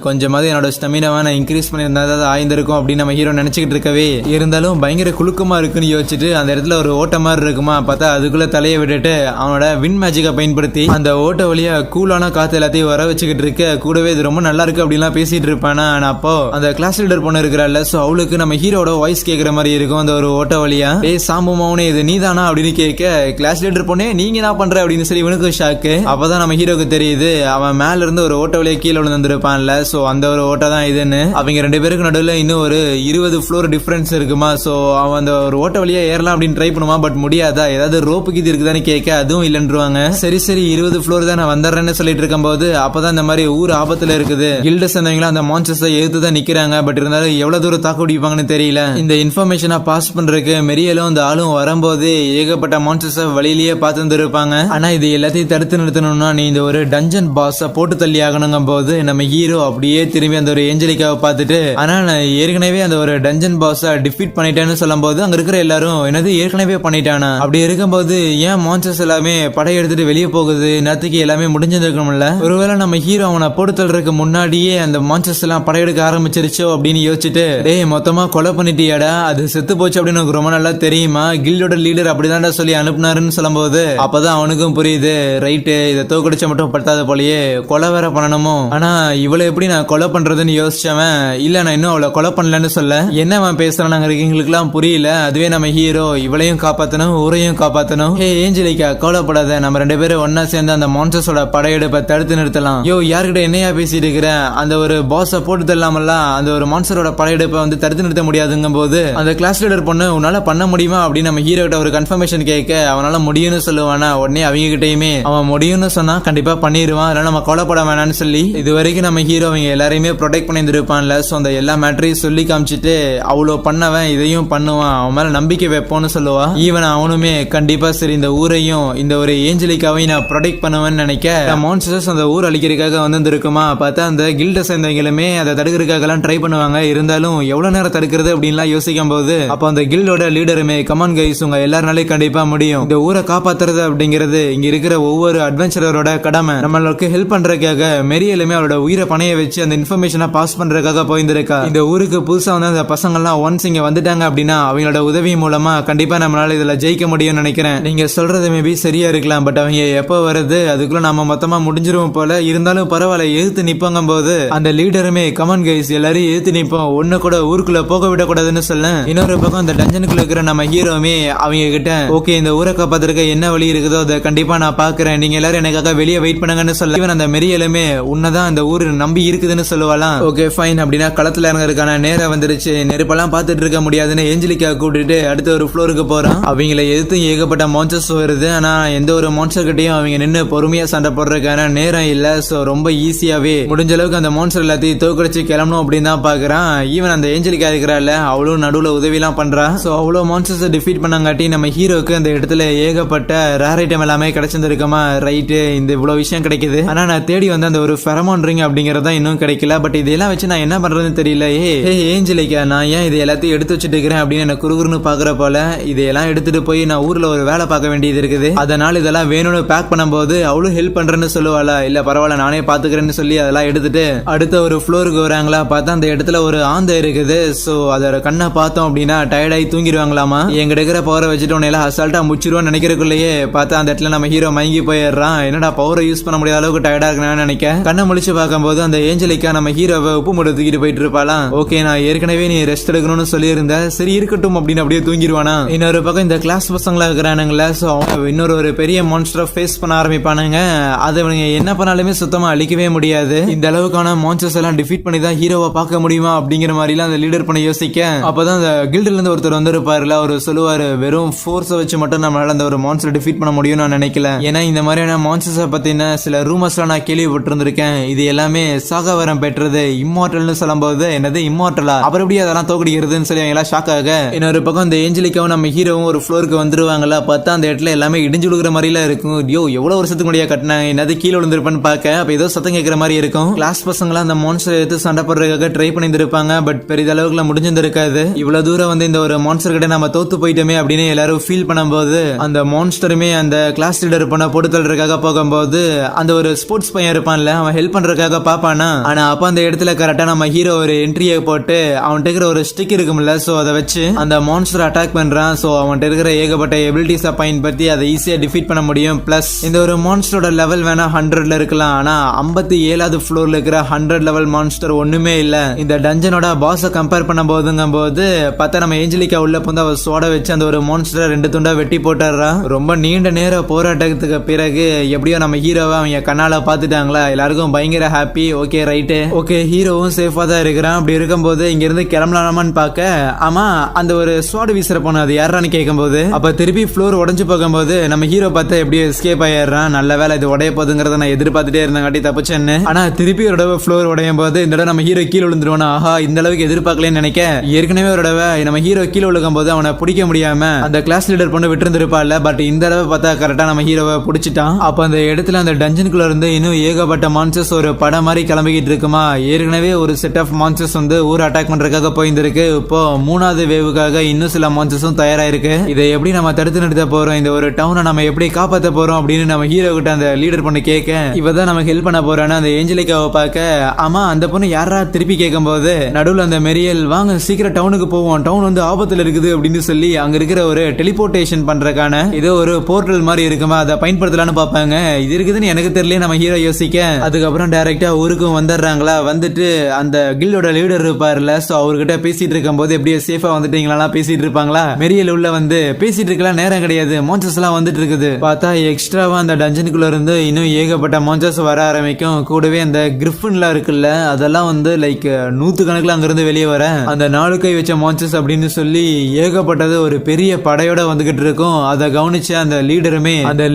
S1: கொஞ்சமாவது என்னோட ஸ்டெமினாவை நான் இன்க்ரீஸ் பண்ணியிருந்தா தான் ஆயிருந்திருக்கும் அப்படின்னு நம்ம ஹீரோ நினைச்சுக்கிட்டு இருக்கவே, இருந்தாலும் பயங்கர குலுக்கமா இருக்குன்னு யோசிச்சுட்டு அந்த இடத்துல ஒரு ஓட்ட மாதிரி இருக்குமா. பார்த்தா அதுக்குள்ள தலையை விட்டுட்டு அவனோட வின் மேஜிக்கை பயன்படுத்தி அந்த ஓட்ட வழியா கூலான காத்து எல்லாத்தையும் வர வச்சுக்கிட்டு இருக்க. கூடவே இது ரொம்ப நல்லா இருக்கு அப்படின்லாம் பேசிட்டு இருப்பானா. அப்போ அந்த கிளாஸ் லீடர் பொண்ணு இருக்கிறாள், சோ அவளுக்கு நம்ம ஹீரோட வாய்ஸ் கேட்கிற மாதிரி இருக்கும் அந்த ஒரு ஓட்ட வழியா. சாம்புமாவனே இது நீதானா அப்படின்னு கேட்க, கிளாஸ் லீடர் பொண்ணே நீங்க என்ன பண்ற அப்படின்னு சொல்லி இவனுக்கு ஷாக்கு. அப்பதான் நம்ம ஹீரோக்கு தெரியுது அவன் மேல இருந்து ஒரு ஓட்ட வழியா கீழே விழுந்திருப்பான்ல. சோ அந்த ஒரு ஓட்ட தான் இது. முடியாதுன்னு. அவங்க 2 பேருக்கு நடுவில் இன்னும் ஒரு 20 ஃப்ளோர் டிஃபரன்ஸ் இருக்குமா. சோ அவன் அந்த ஒரு ஓட்ட வழியா ஏறலாம் அப்படின்னு ட்ரை பண்ணுவான். பட் முடியாதா, ஏதாவது ரோப்புக்கு இது இருக்குதான்னு கேட்க அதுவும் இல்லைன்றுவாங்க. சரி 20 ஃப்ளோர் தான் நான் வந்துடுறேன்னு சொல்லிட்டு இருக்கும் போது அப்பதான் இந்த மாதிரி ஊர் ஆபத்துல இருக்குது. கில்ட சேர்ந்தவங்களா அந்த மான்ஸ்டர்ஸை எதிர்த்து தான் நிக்கிறாங்க. பட் இருந்தாலும் எவ்வளவு தூரம் தாக்கு பிடிப்பாங்கன்னு தெரியல. இந்த இன்ஃபர்மேஷனா பாஸ் பண்றதுக்கு மெரியலும் இந்த ஆளும் வரும்போது ஏகப்பட்ட மான்ஸ்டர்ஸை வழியிலேயே பார்த்து இருப்பாங்க. ஆனா இது எல்லாத்தையும் தடுத்து நிறுத்தணும்னா நீ இந்த ஒரு டஞ்சன் பாஸ போட்டு தள்ளி ஆகணுங்கும் போது நம்ம ஹீரோ அப்படியே திரும்பி அந்த ஒரு ஏஞ்சலிக்காவை பார்த்துட்டு, ஆனா நான் ஏற்கனவே அந்த ஒரு டஞ்சன் பாஸ டிஃபீட் பண்ணிட்டேன்னு சொல்லும் போது அங்க இருக்கிற எல்லாரும் என்னது ஏற்கனவே பண்ணிட்டானா, அப்படி இருக்கும்போது ஏன் மான்ஸ்டர்ஸ் எல்லாமே படையெடுத்துட்டு வெளியே போகுது, நேரத்துக்கு எல்லாமே முடிஞ்சிருக்கணும்ல. ஒருவேளை நம்ம ஹீரோ அவனை போட்டு தள்ளுறதுக்கு முன்னாடியே அந்த மான்ஸ்டர்ஸ் எல்லாம் படையெடுக்க ஆரம்பிச்சிருச்சோ அப்படின்னு யோசிச்சுட்டு, டேய் மொத்தமா கொலை பண்ணிட்டியாடா, அது செத்து போச்சு அப்படின்னு எனக்கு ரொம்ப நல்லா தெரியுமா, கில்டோட லீடர் அப்படிதான்டா சொல்லி அனுப்புனாருன்னு சொல்லும் போது அப்பதான் அவனுக்கும் புரியுது, ரைட்டு இதை தோக்கடிச்ச மட்டும் படுத்தாத போலயே கொலை வேற பண்ணணுமோ. ஆனா இவளை எப்படி நான் கொலை பண்றதுன்னு யோசிச்சவன், இல்ல நான் இன்னும் அவளை கொலை பண்ணலன்னு சொல்ல என்ன அவன் பேசுறான் எங்களுக்கு எல்லாம் புரியல. அதுவே நம்ம ஹீரோ இவளையும் காப்பாத்தணும் ஊரையும் காப்பாத்தணும். ஹே ஏஞ்சலிக்கா கவலைப்படாத, நம்ம 2 பேரும் ஒன்னா சேர்ந்து அந்த மான்ஸ்டர்ஸோட படையெடுப்பை தடுத்து நிறுத்தலாம். யோ யார்கிட்ட என்னையா பேசிட்டு இருக்கிற, அந்த ஒரு பாஸ போட்டு தரலாமல்ல, அந்த ஒரு மான்ஸ்டரோட படையெடுப்பை வந்து தடுத்து நிறுத்த முடியாதுங்கும் போது அந்த கிளாஸ் லீடர் பொண்ணு உன்னால பண்ண முடியுமா அப்படின்னு நம்ம ஹீரோ கிட்ட ஒரு கன்ஃபர்மேஷன் கேட்க அவனால முடியும்னு சொல்லுவானா. உடனே அவங்க கிட்டயுமே அவன் முடியும்னு சொன்னா கண்டிப்பா பண்ணிடுவான், அதனால நம்ம கொலைப்பட வேணாம்னு சொல்லி இது வரைக்கும் நம்ம ஹீரோ அவங்க எல்லாரையுமே ப்ரொடெக்ட் பண்ணி இருப்பான்ல. சோ அந்த எல்லா மேட்டரையும் சொல்லி காமிச்சிட்டு அவ்வளோ பண்ணவன் இதையும் பண்ணுவான், அவன் மேல நம்பிக்கை வைப்போம்னு சொல்லுவா. ஈவன் அவனுமே கண்டிப்பா சரி இந்த ஊரையும் இந்த ஒரு ஏஞ்சலிக்காவையும் நான் ப்ரொடெக்ட் பண்ணுவேன்னு நினைக்க மான்ஸ்டர்ஸ் அந்த ஊர் அழிக்கிறதுக்காக வந்துருக்குமா. பார்த்தா அந்த கில்ட சேர்ந்தவங்களுமே அதை தடுக்கிறதுக்காக எல்லாம் ட்ரை பண்ணுவாங்க. இருந்தாலும் எவ்வளவு நேரம் தடுக்கிறது அப்படின்லாம் யோசிக்கும் போது அப்ப அந்த கில்டோட லீடருமே கமான் கைஸ் உங்க எல்லாருனாலே கண்டிப்பா முடியும், இந்த ஊரை காப்பாத்துறது அப்படிங்கிறது இங்க இருக்கிற ஒவ்வொரு அட்வென்ச்சரோட கடமை, நம்மளுக்கு ஹெல்ப் பண்றதுக்காக மெரியலுமே அவரோட உயிரை பணைய வச்சு அந்த இன்ஃபர்மேஷனை பாஸ் பண்றதுக்காக போயிருந்திருக்கா. இந்த ஊருக்கு புதுசா வந்து அந்த பசங்க எல்லாம் ஒன்ஸ் இங்க வந்துட்டாங்க அப்படின்னா அவங்களோட உதவி மூலமா கண்டிப்பா நம்மளால இதுல ஜெயிக்க முடியும்னு நினைக்கிறேன். நீங்க சொல்றது மேபி சரியா இருக்கலாம், பட் அவங்க எப்ப வருது அதுக்குள்ள நம்ம மொத்தமா முடிஞ்சிருவோம் போல. இருந்தாலும் பரவாயில்ல எதிர்த்து நிப்போங்கும் போது அந்த லீடருமே கமான் கைஸ் எல்லாரும் எதிர்த்து நிப்போம், ஒண்ணு கூட ஊருக்குள்ள போக விடக்கூடாதுன்னு சொல்ல. இன்னொரு பக்கம் அந்த டஞ்சனுக்குள்ள இருக்கிற நம்ம ஹீரோமே அவங்க கிட்ட ஓகே இந்த ஊரை காப்பாத்துறதுக்கு என்ன வழி இருக்குதோ அதை கண்டிப்பா நான் பாக்குறேன், நீங்க எல்லாரும் எனக்காக வெளியே வெயிட் பண்ணுங்கன்னு சொல்ல. இவன் அந்த மெரியலுமே உன்னதான் அந்த ஊரு நம்பி இருக்குதுன்னு சொல்லுவாளாம். ஓகே ஃபைன் அப்படின்னா களத்துல இறங்குறதுக்கான நேரம் வந்துருச்சு, நெருப்பெல்லாம் பார்த்துட்டு இருக்க முடியாதுன்னு ஏஞ்சலிக்கா கூட்டிட்டு அடுத்த ஒரு ஃப்ளோருக்கு போறான். அவங்களை எதிர்த்து ஏகப்பட்ட மான்ஸ்டர்ஸ் வருது. ஆனா எந்த ஒரு மான்ஸ்டர் கிட்டையும் அவங்க நின்று பொறுமையா சண்டை போடுறதுக்கான நேரம் இல்ல. சோ ரொம்ப ஈஸியாவே முடிஞ்ச அளவுக்கு அந்த மான்ஸ்டர் எல்லாத்தையும் தோக்கடிச்சு கிளம்பணும் அப்படின்னு தான் பாக்குறான். ஈவன் அந்த ஏஞ்சலிக்கா இருக்கிறாள் அவளும் நடுவுல உதவி எல்லாம் பண்றா. சோ அவ்வளவு மான்ஸ்டர்ஸ் டிஃபீட் பண்ணாங்காட்டி நம்ம ஹீரோக்கு அந்த இடத்துல ஏகப்பட்ட ரேர் ஐட்டம் எல்லாமே கிடைச்சிருக்குமா. ரைட்டு இந்த இவ்வளவு விஷயம் கிடைக்குது. ஆனா நான் தேடி வந்து அந்த ஒரு ஃபெரமோன் ரிங் அப்படிங்கறத இன்னும் கிடைக்கல. பட் இதெல்லாம் வச்சு நான் என்ன பண்றதுன்னு தெரியல. ஏஞ்சலிக்கா நான் ஏன் இது எல்லாத்தையும் எடுத்து வச்சுட்டு இருக்கிறேன் அப்படின்னு என்ன குறுகுறுன்னு பாக்குற போல இதெல்லாம் எடுத்துட்டு போய் நான் ஊர்ல ஒரு வேலை பார்க்க வேண்டியது இருக்குது. அதனால இதெல்லாம் வேணும்னு பேக் பண்ணும்போது அவளும் ஹெல்ப் பண்றேன்னு சொல்லுவாளா. இல்ல பரவாயில்ல நானே பாத்துக்கிறேன்னு சொல்லி அதெல்லாம் எடுத்துட்டு அடுத்த ஒரு ஃப்ளோருக்கு வராங்களா. பார்த்தா அந்த இடத்துல ஒரு ஆந்தை இருக்குது. சோ அதோட கண்ணை பார்த்தோம் அப்படின்னா டயர்டாகி தூங்கிடுவாங்களாமா. எங்க எடுக்கிற பவரை வச்சுட்டு உன்னை எல்லாம் அசால்ட்டா முச்சிருவோன்னு நினைக்கிறதுக்குள்ளேயே பார்த்தா அந்த இடத்துல நம்ம ஹீரோ மயங்கி போயிடுறான். என்னடா பவரை யூஸ் பண்ண முடியாத அளவுக்கு டயர்டா இருக்கணும்னு நினைக்க கண்ணை முழிச்சு பார்க்கும்போது அந்த ஏஞ்சலிக்கா நம்ம ஹீரோவை உப்பு மூட்டை தூக்கிட்டு போயிட்டு இருப்பாளாம். ஓகே நான் ஏற்கனவே நீ ரெஸ்ட் எடுக்கணும்னு சொல்லியிருந்த, சரி இருக்கட்டும் அப்படின்னு அப்படியே தூங்கிடுவானா. இன்னொரு பக்கம் இந்த கிளாஸ் பசங்களா இருக்கிறானுங்களா. சோ அவங்க இன்னொரு ஒரு பெரிய மான்ஸ்டரை ஃபேஸ் பண்ண ஆரம்பிப்பானுங்க. அதை இவங்க என்ன பண்ணாலுமே சுத்தமா அழிக்கவே முடியாது. இந்த அளவுக்கான மான்ஸ்டர்ஸ் எல்லாம் டிஃபீட் பண்ணி தான் ஹீரோவை பார்க்க முடியுமா அப்படிங்கிற மாதிரி எல்லாம் அந்த லீடர் பண்ண யோசிக்க அப்பதான் அந்த கில்டுல இருந்து ஒருத்தர் வந்திருப்பாருல. அவர் சொல்லுவாரு வெறும் ஃபோர்ஸை வச்சு மட்டும் நம்மளால அந்த ஒரு மான்ஸ்டர் டிஃபீட் பண்ண முடியும்னு நான் நினைக்கல. ஏன்னா இந்த மாதிரியான மான்ஸ்டர்ஸை பத்தின சில ரூமர்ஸ் எல்லாம் நான் கேள்விப்பட்டிருந்திருக்கேன். இது எல்லாமே சாக வரம் பெற்றது இம்மார்டல்னு சொல்லும் போது என்னது இம்மார்டலா அப்புறம் எப்படி அதெல்லாம் தோக்கடிக்கிறதுன்னு சொல்லி அவங்க எல்லாம் ஷாக் ஆக. இன்னொரு பக்கம் இந்த ஏஞ்சலிக்காவும் நம்ம ஹீரோவும் ஒரு ஃப்ளோருக்கு வந்துருவாங்களா. பார்த்தா அந்த இடத்துல எல்லாமே இடிஞ்சு விழுகிற மாதிரிலாம் இருக்கும். யோ எவ்வளவு வருஷத்துக்கு முடியா கட்டினாங்க, என்னது கீழே விழுந்திருப்பான்னு பார்க்க அப்ப ஏதோ சத்தம் கேட்கிற மாதிரி இருக்கும். கிளாஸ் பசங்களா அந்த மான்ஸ்டர் எடுத்து சண்டை போடுறதுக்காக ட்ரை பண்ணிருப்பாங்க. பட் பெரிய அளவுக்குலாம் முடிஞ்சிருக்காது. இவ்வளவு தூரம் வந்து இந்த ஒரு மான்ஸ்டர் கிட்ட நம்ம தோத்து போயிட்டோமே அப்படின்னு எல்லாரும் ஃபீல் பண்ணும்போது அந்த மான்ஸ்டருமே அந்த கிளாஸ் லீடர் பண்ண போட்டுத்தல்றதுக்காக போகும்போது அந்த ஒரு ஸ்போர்ட்ஸ் பையன் இருப்பான்ல அவன் ஹெல்ப் பண்றதுக்காக பாப்பானா. ஆனா அப்ப அந்த இடத்துல கரெக்டா நம்ம ஹீரோ ஒரு என்ட்ரியை போட்டு அவன்கிட்ட இருக்கிற ஒரு ஸ்டிக் இருக்கும்ல. சோ அதை வச்சு அந்த மான்ஸ்டர் அட்டாக் பண்றான். சோ அவன்கிட்ட இருக்கிற ஏகப்பட்ட எபிலிட்டிஸ் பயன்படுத்தி அதை ஈஸியா டிஃபீட் பண்ண முடியும். பிளஸ் இந்த ஒரு மான்ஸ்டரோட லெவல் வேணா 100ல இருக்கலாம். ஆனா 57வது ஃப்ளோர்ல இருக்கிற 100 லெவல் மான்ஸ்டர் ஒண்ணுமே இல்ல. இந்த டஞ்சனோட பாஸ கம்பேர் பண்ண போதுங்கும் போது பார்த்தா நம்ம ஏஞ்சலிக்கா உள்ள வந்து அவ சோட வச்சு அந்த ஒரு மான்ஸ்டரை 2 துண்டா வெட்டி போட்டுறா. ரொம்ப நீண்ட நேர போராட்டத்துக்கு பிறகு எப்படியோ நம்ம ஹீரோவை அவங்க கண்ணால பாத்துட்டாங்களா. எல்லாருக்கும் பயங்கர happy. Okay right okay hero ஹீரோவும் சேஃபா தான் இருக்கிறான். அப்படி இருக்கும்போது இங்க இருந்து கிளம்பலாமான்னு பார்க்க, ஆமா அந்த ஒரு ஸ்வாட் வீசுற பொண்ணு அது யாரான்னு கேட்கும்போது, அப்ப திருப்பி ஃப்ளோர் உடஞ்சு போகும்போது நம்ம ஹீரோ பார்த்தா எப்படியோ எஸ்கேப் ஆயிடுறான். நல்ல வேலை இது உடைய போகுதுங்கிறத நான் எதிர்பார்த்துட்டே இருந்தேன் காட்டி தப்பிச்சேன்னு. ஆனா திருப்பி ஒரு தடவை ஃப்ளோர் உடையும் போது இந்த தடவை நம்ம ஹீரோ கீழே விழுந்துருவானா, ஆஹா இந்த அளவுக்கு எதிர்பார்க்கலன்னு நினைக்க, ஏற்கனவே ஒரு தடவை நம்ம ஹீரோ கீழே விழுகும் போது அவனை பிடிக்க முடியாம அந்த கிளாஸ் லீடர் பொண்ணு விட்டு இருந்திருப்பாள். பட் இந்த தடவை பார்த்தா கரெக்டா நம்ம ஹீரோவை பிடிச்சிட்டான். அப்ப அந்த இடத்துல அந்த டஞ்சனுக்குள்ள இருந்து இன்னும் ஏகப்பட்ட மான்ஸ்டர்ஸ் ஒரு படம் மாதிரி கிளம்பிக்கிட்டு இருக்குமா. ஏற்கனவே ஒரு செட் ஆஃப் மான்ஸ்டர்ஸ் வந்து ஊர் அட்டாக் பண்றதுக்காக போயிருந்திருக்கு. இப்போ 3வது வேவுக்காக இன்னும் சில மான்ஸ்டர்ஸும் தயாராயிருக்கு. இதை எப்படி நம்ம தடுத்து நிறுத்த போறோம், இந்த ஒரு டவுனை நம்ம எப்படி காப்பாற்ற போறோம் அப்படின்னு நம்ம ஹீரோ கிட்ட அந்த லீடர் பொண்ணு கேட்க, இவதான் நமக்கு ஹெல்ப் பண்ண போறான்னு அந்த ஏஞ்சலிக்காவை பார்க்க, ஆமா அந்த பொண்ணு யாரா திருப்பி கேட்கும் போது நடுவில் அந்த மெரியல் வாங்க சீக்கிரம் டவுனுக்கு போவோம், டவுன் வந்து ஆபத்துல இருக்குது அப்படின்னு சொல்லி அங்க இருக்கிற ஒரு டெலிபோர்டேஷன் பண்றதுக்கான ஏதோ ஒரு போர்ட்டல் மாதிரி இருக்குமா, அதை பயன்படுத்தலாம்னு பார்ப்பாங்க. இது இருக்குதுன்னு எனக்கு தெரியல நம்ம ஹீரோ யோசிக்க, அதுக்கப்புறம் டைரக்டா ஊருக்கும் வந்துடுறாங்களா. வந்துட்டு அந்த கில்டோட லீடர் இருப்பாருல, சோ அவர்கிட்ட பேசிட்டு இருக்கும் போது எப்படியே சேஃபா வந்துட்டீங்களா பேசிட்டு இருப்பாங்களா. மெரியல் உள்ள வந்து பேசிட்டு இருக்கலாம், நேரம் கிடையாது, மான்ஸ்டர்ஸ் எல்லாம் வந்துட்டு இருக்குது. பார்த்தா எக்ஸ்ட்ராவா அந்த டஞ்சனுக்குள்ள இருந்து இன்னும் ஏகப்பட்ட மான்ஸ்டர்ஸ் வர ஆரம்பிக்கும். கூடவே அந்த கிரிஃபின்லாம் இருக்குல்ல, அதெல்லாம் வந்து லைக் 100 கணக்குல அங்கிருந்து வெளியே வர அந்த 4 கை வச்ச மான்ஸ்டர்ஸ் அப்படின்னு சொல்லி ஏகப்பட்டது ஒரு பெரிய படையோட வந்துகிட்டு இருக்கும். அதை கவனிச்ச அந்த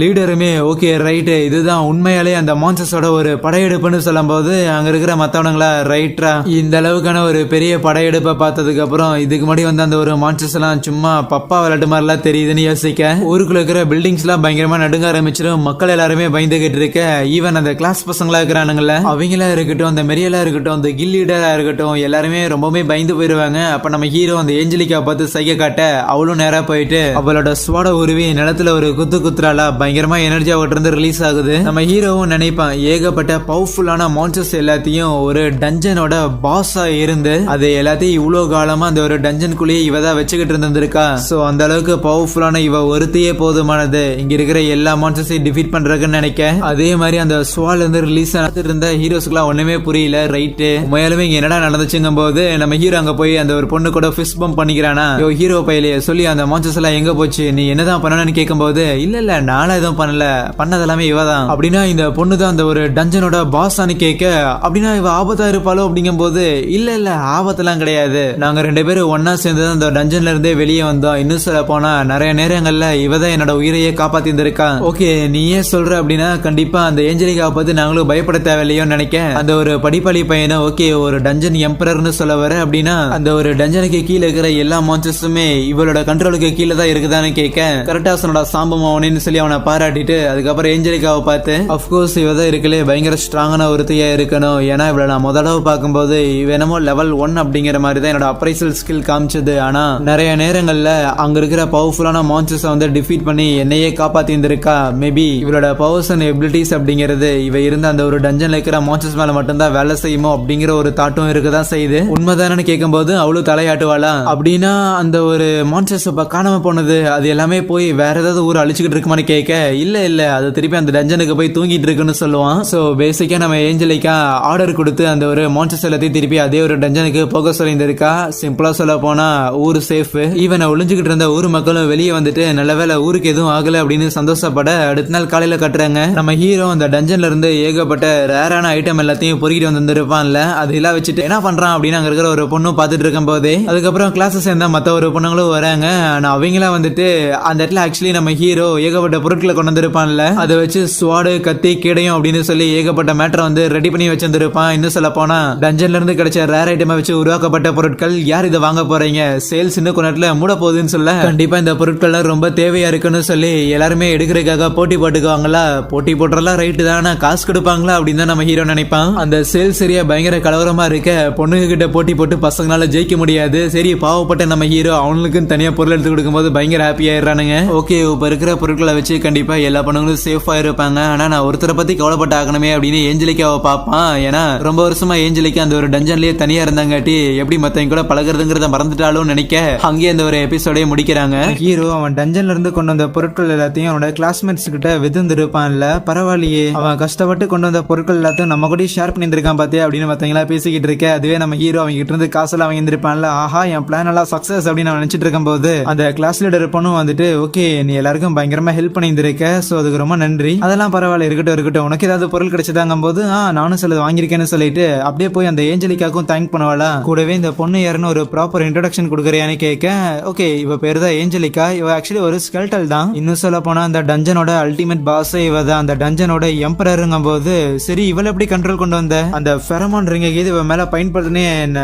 S1: லீடருமே ஓகே ரைட் இதுதான் உண்மையாலே அந்த மான்ஸ்டர்ஸோட ஒரு படையெடுப்புன்னு சொல்லும் போது அங்க இருக்கிற மத்தவனுங்களா ரைட்ரா இந்த அளவுக்கான ஒரு பெரிய படையெடுப்பை பார்த்ததுக்கு அப்புறம் இதுக்கு முன்னாடி வந்து அந்த ஒரு மான்ஸ்டர்ஸ் எல்லாம் சும்மா பப்பா விளையாட்டு மாதிரிலாம் தெரியுதுன்னு யோசிக்க, ஊருக்குள்ள இருக்கிற பில்டிங்ஸ் எல்லாம் பயங்கரமா நடுங்க ஆரம்பிச்சிடும். மக்கள் எல்லாருமே பயந்துகிட்டு இருக்க, ஈவன் அந்த கிளாஸ் பசங்களா இருக்கிறானுங்கள அவங்களா இருக்கட்டும், அந்த மெரியலா இருக்கட்டும், அந்த கில் லீடரா இருக்கட்டும், எல்லாருமே ரொம்பவே பயந்து போயிருவாங்க. அப்ப நம்ம ஹீரோ அந்த ஏஞ்சலிக்கா பார்த்து சைக்க காட்ட, அவளும் நேரா போயிட்டு அவளோட ஸ்வாட உருவி நிலத்துல ஒரு குத்துறாளா, பயங்கரமா எனர்ஜி அவகிட்ட இருந்து ரிலீஸ் ஆகுது. நம்ம ஹீரோவும் நினைப்பான் ஏகப்பட்ட பவர்ஃபுல்லான மான்ஸ்டர்ஸ் எல்லாத்தையும் ஒரு டஞ்சனோட பாஸா இருந்து அது எல்லாத்தையும் இவ்வளவு காலமா அந்த ஒரு டஞ்சனுக்குள்ளேயே இவதான் வச்சுக்கிட்டு இருந்திருக்கா. சோ அந்த அளவுக்கு பவர்ஃபுல்லான இவ ஒருத்தையே போதுமானது இங்க இருக்கிற எல்லா மான்ஸ்டர்ஸையும் டிஃபீட் பண்றதுன்னு நினைக்க, அதே மாதிரி அந்த ஸ்வால இருந்து ரிலீஸ் ஆனது இருந்த ஹீரோஸ்க்குலாம் ஒண்ணுமே புரியல. ரைட்டு உண்மையாலுமே இங்க என்னடா நடந்துச்சுங்கும் போது நம்ம ஹீரோ அங்க போய் அந்த ஒரு பொண்ணு கூட ஃபிஸ்ட் பம்ப் பண்ணிக்கிறானா, ஹீரோ பையிலேயே சொல்லி அந்த மான்ஸ்டர்ஸ் எல்லாம் எங்க போச்சு, நீ என்னதான் பண்ணணும்னு கேட்கும் போது, இல்ல நானும் எதுவும் பண்ணல, பண்ணதெல்லாமே இவதான். அப்படின்னா இந்த பொண்ணு தான் அந்த ஒரு டஞ்சனோட பாஸான்னு கேட்க, அப்படின்னா இவ ஆபத்தா இருப்பாளோ அப்படிங்கும் போது, இல்ல ஆபத்தெல்லாம் கிடையாது, நாங்க 2 பேரும் ஒன்னா சேர்ந்து அந்த டஞ்சன்ல இருந்தே வெளியே வந்தோம். இன்னும் சொல்ல போனா நிறைய நேரங்கள்ல இவதான் என்னோட உயிரையே காப்பாத்தி இருந்திருக்கா. ஓகே நீயே சொல்ற அப்படின்னா கண்டிப்பா அந்த ஏஞ்சலிக்காவை பார்த்து நாங்களும் பயப்பட தேவையில்லையோன்னு நினைக்க, அந்த ஒரு படிப்பாளி பையனை ஓகே ஒரு டஞ்சன் எம்பரர்னு சொல்ல வர அப்படின்னா அந்த ஒரு டஞ்சனுக்கு கீழே இருக்கிற எல்லா மான்ஸ்டர்ஸுமே இவளோட கண்ட்ரோலுக்கு கீழே தான் இருக்குதான்னு கேட்க, கரெக்டா சொன்னோட சாம்பம் அவனு சொல்லி அவனை பாராட்டிட்டு அதுக்கப்புறம் ஏஞ்சலிக்காவை பார்த்து, அப்கோர்ஸ் இவதான் இருக்கலே பயங்கர ஸ்ட்ராங்கான ஒருத்தையா இருக்கணும், ஏன்னா இவளை நான் முதலாவது பார்க்கும்போது இவனமோ லெவல் 1 அப்படிங்கிற மாதிரி தான் என்னோட அப்ரைசல் ஸ்கில் காமிச்சது. ஆனா நிறைய நேரங்கள்ல அங்க இருக்கிற பவர்ஃபுல்லான மான்ஸ்டர்ஸ் வந்து டிஃபீட் பண்ணி என்னையே காப்பாத்தி இருந்திருக்கா. மேபி இவளோட பவர்ஸ் அண்ட் எபிலிட்டிஸ் அப்படிங்கிறது இவ இருந்த அந்த ஒரு டஞ்சன்ல இருக்கிற மான்ஸ்டர்ஸ் மேல மட்டும்தான் வேலை செய்யுமோ அப்படிங்கிற ஒரு தாட்டும் இருக்குதான் செய்யுது. உண்மைதானு கேட்கும்போது அவளும் தலையாட்டுவாளா, அப்படின்னா அந்த ஒரு மான்ஸ்டர்ஸ் காணாம போனது அது எல்லாமே போய் வேற ஏதாவது ஊர் அழிச்சுக்கிட்டு இருக்குமான்னு கேட்க, இல்ல அது திருப்பி அந்த டஞ்சனுக்கு போய் தூங்கிட்டு இருக்குன்னு சொல்லுவான். சோ பேசிக்கா நம்ம ஏஞ்சலிக்கா ஆர்டர் கொடுத்து அந்த ஒரு மான்ஸ்டர்ஸ் எல்லாத்தையும் திருப்பி அதே ஒரு டஞ்சனுக்கு போக சொல்லியிருந்திருக்கா. சிம்பிளா சொல்ல போனா ஊர் சேஃப், ஈவன் ஒளிஞ்சுக்கிட்டு இருந்த ஊர் மக்களும் வெளியே வந்துட்டு நல்லவேளை ஊருக்கு எதுவும் ஆகல அப்படின்னு சந்தோஷப்பட, அடுத்த நாள் காலையில கட்டுறாங்க. நம்ம ஹீரோ அந்த டஞ்சன்ல இருந்து ஏகப்பட்ட ரேரான ஐட்டம் எல்லாத்தையும் பொறுக்கிட்டு வந்திருப்பான்ல, அது எல்லாம் வச்சுட்டு என்ன பண்றான் அப்படின்னு அங்க இருக்கிற ஒரு பொண்ணும் பார்த்துட்டு இருக்கும் போதே, அதுக்கப்புறம் கிளாஸஸ் சேர்ந்தா மத்த ஒரு பொண்ணுங்களும் வராங்க. ஆனா அவங்களா வந்துட்டு அந்த இடத்துல ஆக்சுவலி நம்ம ஹீரோ ஏகப்பட்ட பொருட்களை கொண்டு வந்திருப்பான்ல, அதை வச்சு ஸ்வாடு கத்தி கீடையும் அப்படின்னு சொல்லி ஏகப்பட்ட மேட்டரை வந்து ரெடி பண்ணி வச்சிருந்திருப்பான். இன்னும் சொல்ல போனா டஞ்சன்ல இருந்து கிடைச்ச ரேர் ஐட்டமை வச்சு உருவாக்கப்பட்ட பொருட்கள், யார் இதை வாங்க போறீங்க, சேல்ஸ் இன்னும் கொஞ்ச நேரத்துல மூட போகுதுன்னு சொல்ல, கண்டிப்பா இந்த பொருட்கள் ரொம்ப தேவையா இருக்குன்னு சொல்லி எல்லாருமே எடுக்கிறதுக்காக போட்டி போட்டுக்குவாங்களா. போட்டி போட்டுறலாம் ரைட்டு தான், காசு கொடுப்பாங்களா அப்படின்னு தான் நம்ம ஹீரோ நினைப்பான். அந்த சேல்ஸ் சரியா பயங்கர கலவரமா இருக்க, பொண்ணுங்க கிட்ட போட்டி போட்டு பசங்களால ஜெயிக்க முடியாது. சரி பாவப்பட்ட நம்ம ஹீரோ அவனுக்குன்னு தனியா பொருள் எடுத்து கொடுக்கும்போது பயங்கர ஹாப்பி ஆயிடுறானுங்க. ஓகே இப்ப இருக்கிற பொருட்களை வச்சு கண்டிப்பா எல்லா பொண்ணுங்களும் சேஃபா இருப்பாங்க. ஆனா நான் ஒருத்தரை பத்தி கவலைப்பட்ட ஆகணுமே அப்படின்னு ஏஞ்சலிக்காவை பார்ப்பான். ஏன்னா ரொம்ப வருஷமா ஏஞ்சலிக்கா அந்த ஒரு டஞ்சன்லயே தனியா இருந்தாங்காட்டி எப்படி மத்தவங்க கூட பழகுறதுங்கிறத மறந்துட்டாலும் நினைக்க, அங்கேயே அந்த ஒரு எபிசோடய முடிக்கிறாங்க. ஹீரோ அவன் டஞ்சன்ல இருந்து கொண்டு வந்த பொருட்கள் எல்லாத்தையும் அவனோட கிளாஸ்மேட்ஸ் கிட்ட விதிர்ந்திருப்பான்ல, பரவாயில்லையே அவன் கஷ்டப்பட்டு கொண்டு வந்த பொருட்கள் எல்லாத்தையும் நம்ம கூட ஷேர் பண்ணிருக்கான் பாத்தியா அப்படின்னு மத்தவங்களா பேசிக்கிட்டு இருக்க, அதுவே நம்ம ஹீரோ அவங்க கிட்ட இருந்து காசெல்லாம் வாங்கியிருப்பான்ல, ஆஹா என் பிளான் எல்லாம் சக்சஸ் அப்படின்னு நான் நினைச்சிட்டு இருக்கும் போது அந்த கிளாஸ் லீடர் பொண்ணும் வந்துட்டு, ஓகே நீ எல்லாருக்கும் பயங்கரமா ஹெல்ப் பண்ணியிருக்க, சோ அதுக்கு ரொம்ப நன்றி, அதெல்லாம் பரவாயில்ல இருக்கட்டும் உனக்கு ஏதாவது பொருள் கிடைச்சதாங்கும் போது நானும் சிலது வாங்கியிருக்கேன்னு சொல்லிட்டு அப்படியே போய் அந்த ஏஞ்சலிக்காக்கும் தேங்க் பண்ணுவாளா. கூடவே இந்த பொண்ணு யாருன்னு ஒரு ப்ராப்பர் இன்ட்ரோடக்ஷன் கொடுக்குறியான்னு கேட்க, ஓகே இவ பேரு தான் ஏஞ்சலிக்கா, இவ ஆக்சுவலி ஒரு ஸ்கெல்டல் தான். இன்னும் சொல்ல போனா அந்த டஞ்சனோட அல்டிமேட் பாஸ் இவ தான், அந்த டஞ்சனோட எம்பரருங்கும் போது சரி இவளை எப்படி கண்ட்ரோல் கொண்டு வந்த, அந்த ஃபெரமான் ரிங்க இவ மேல பயன்படுத்தினே என்ன,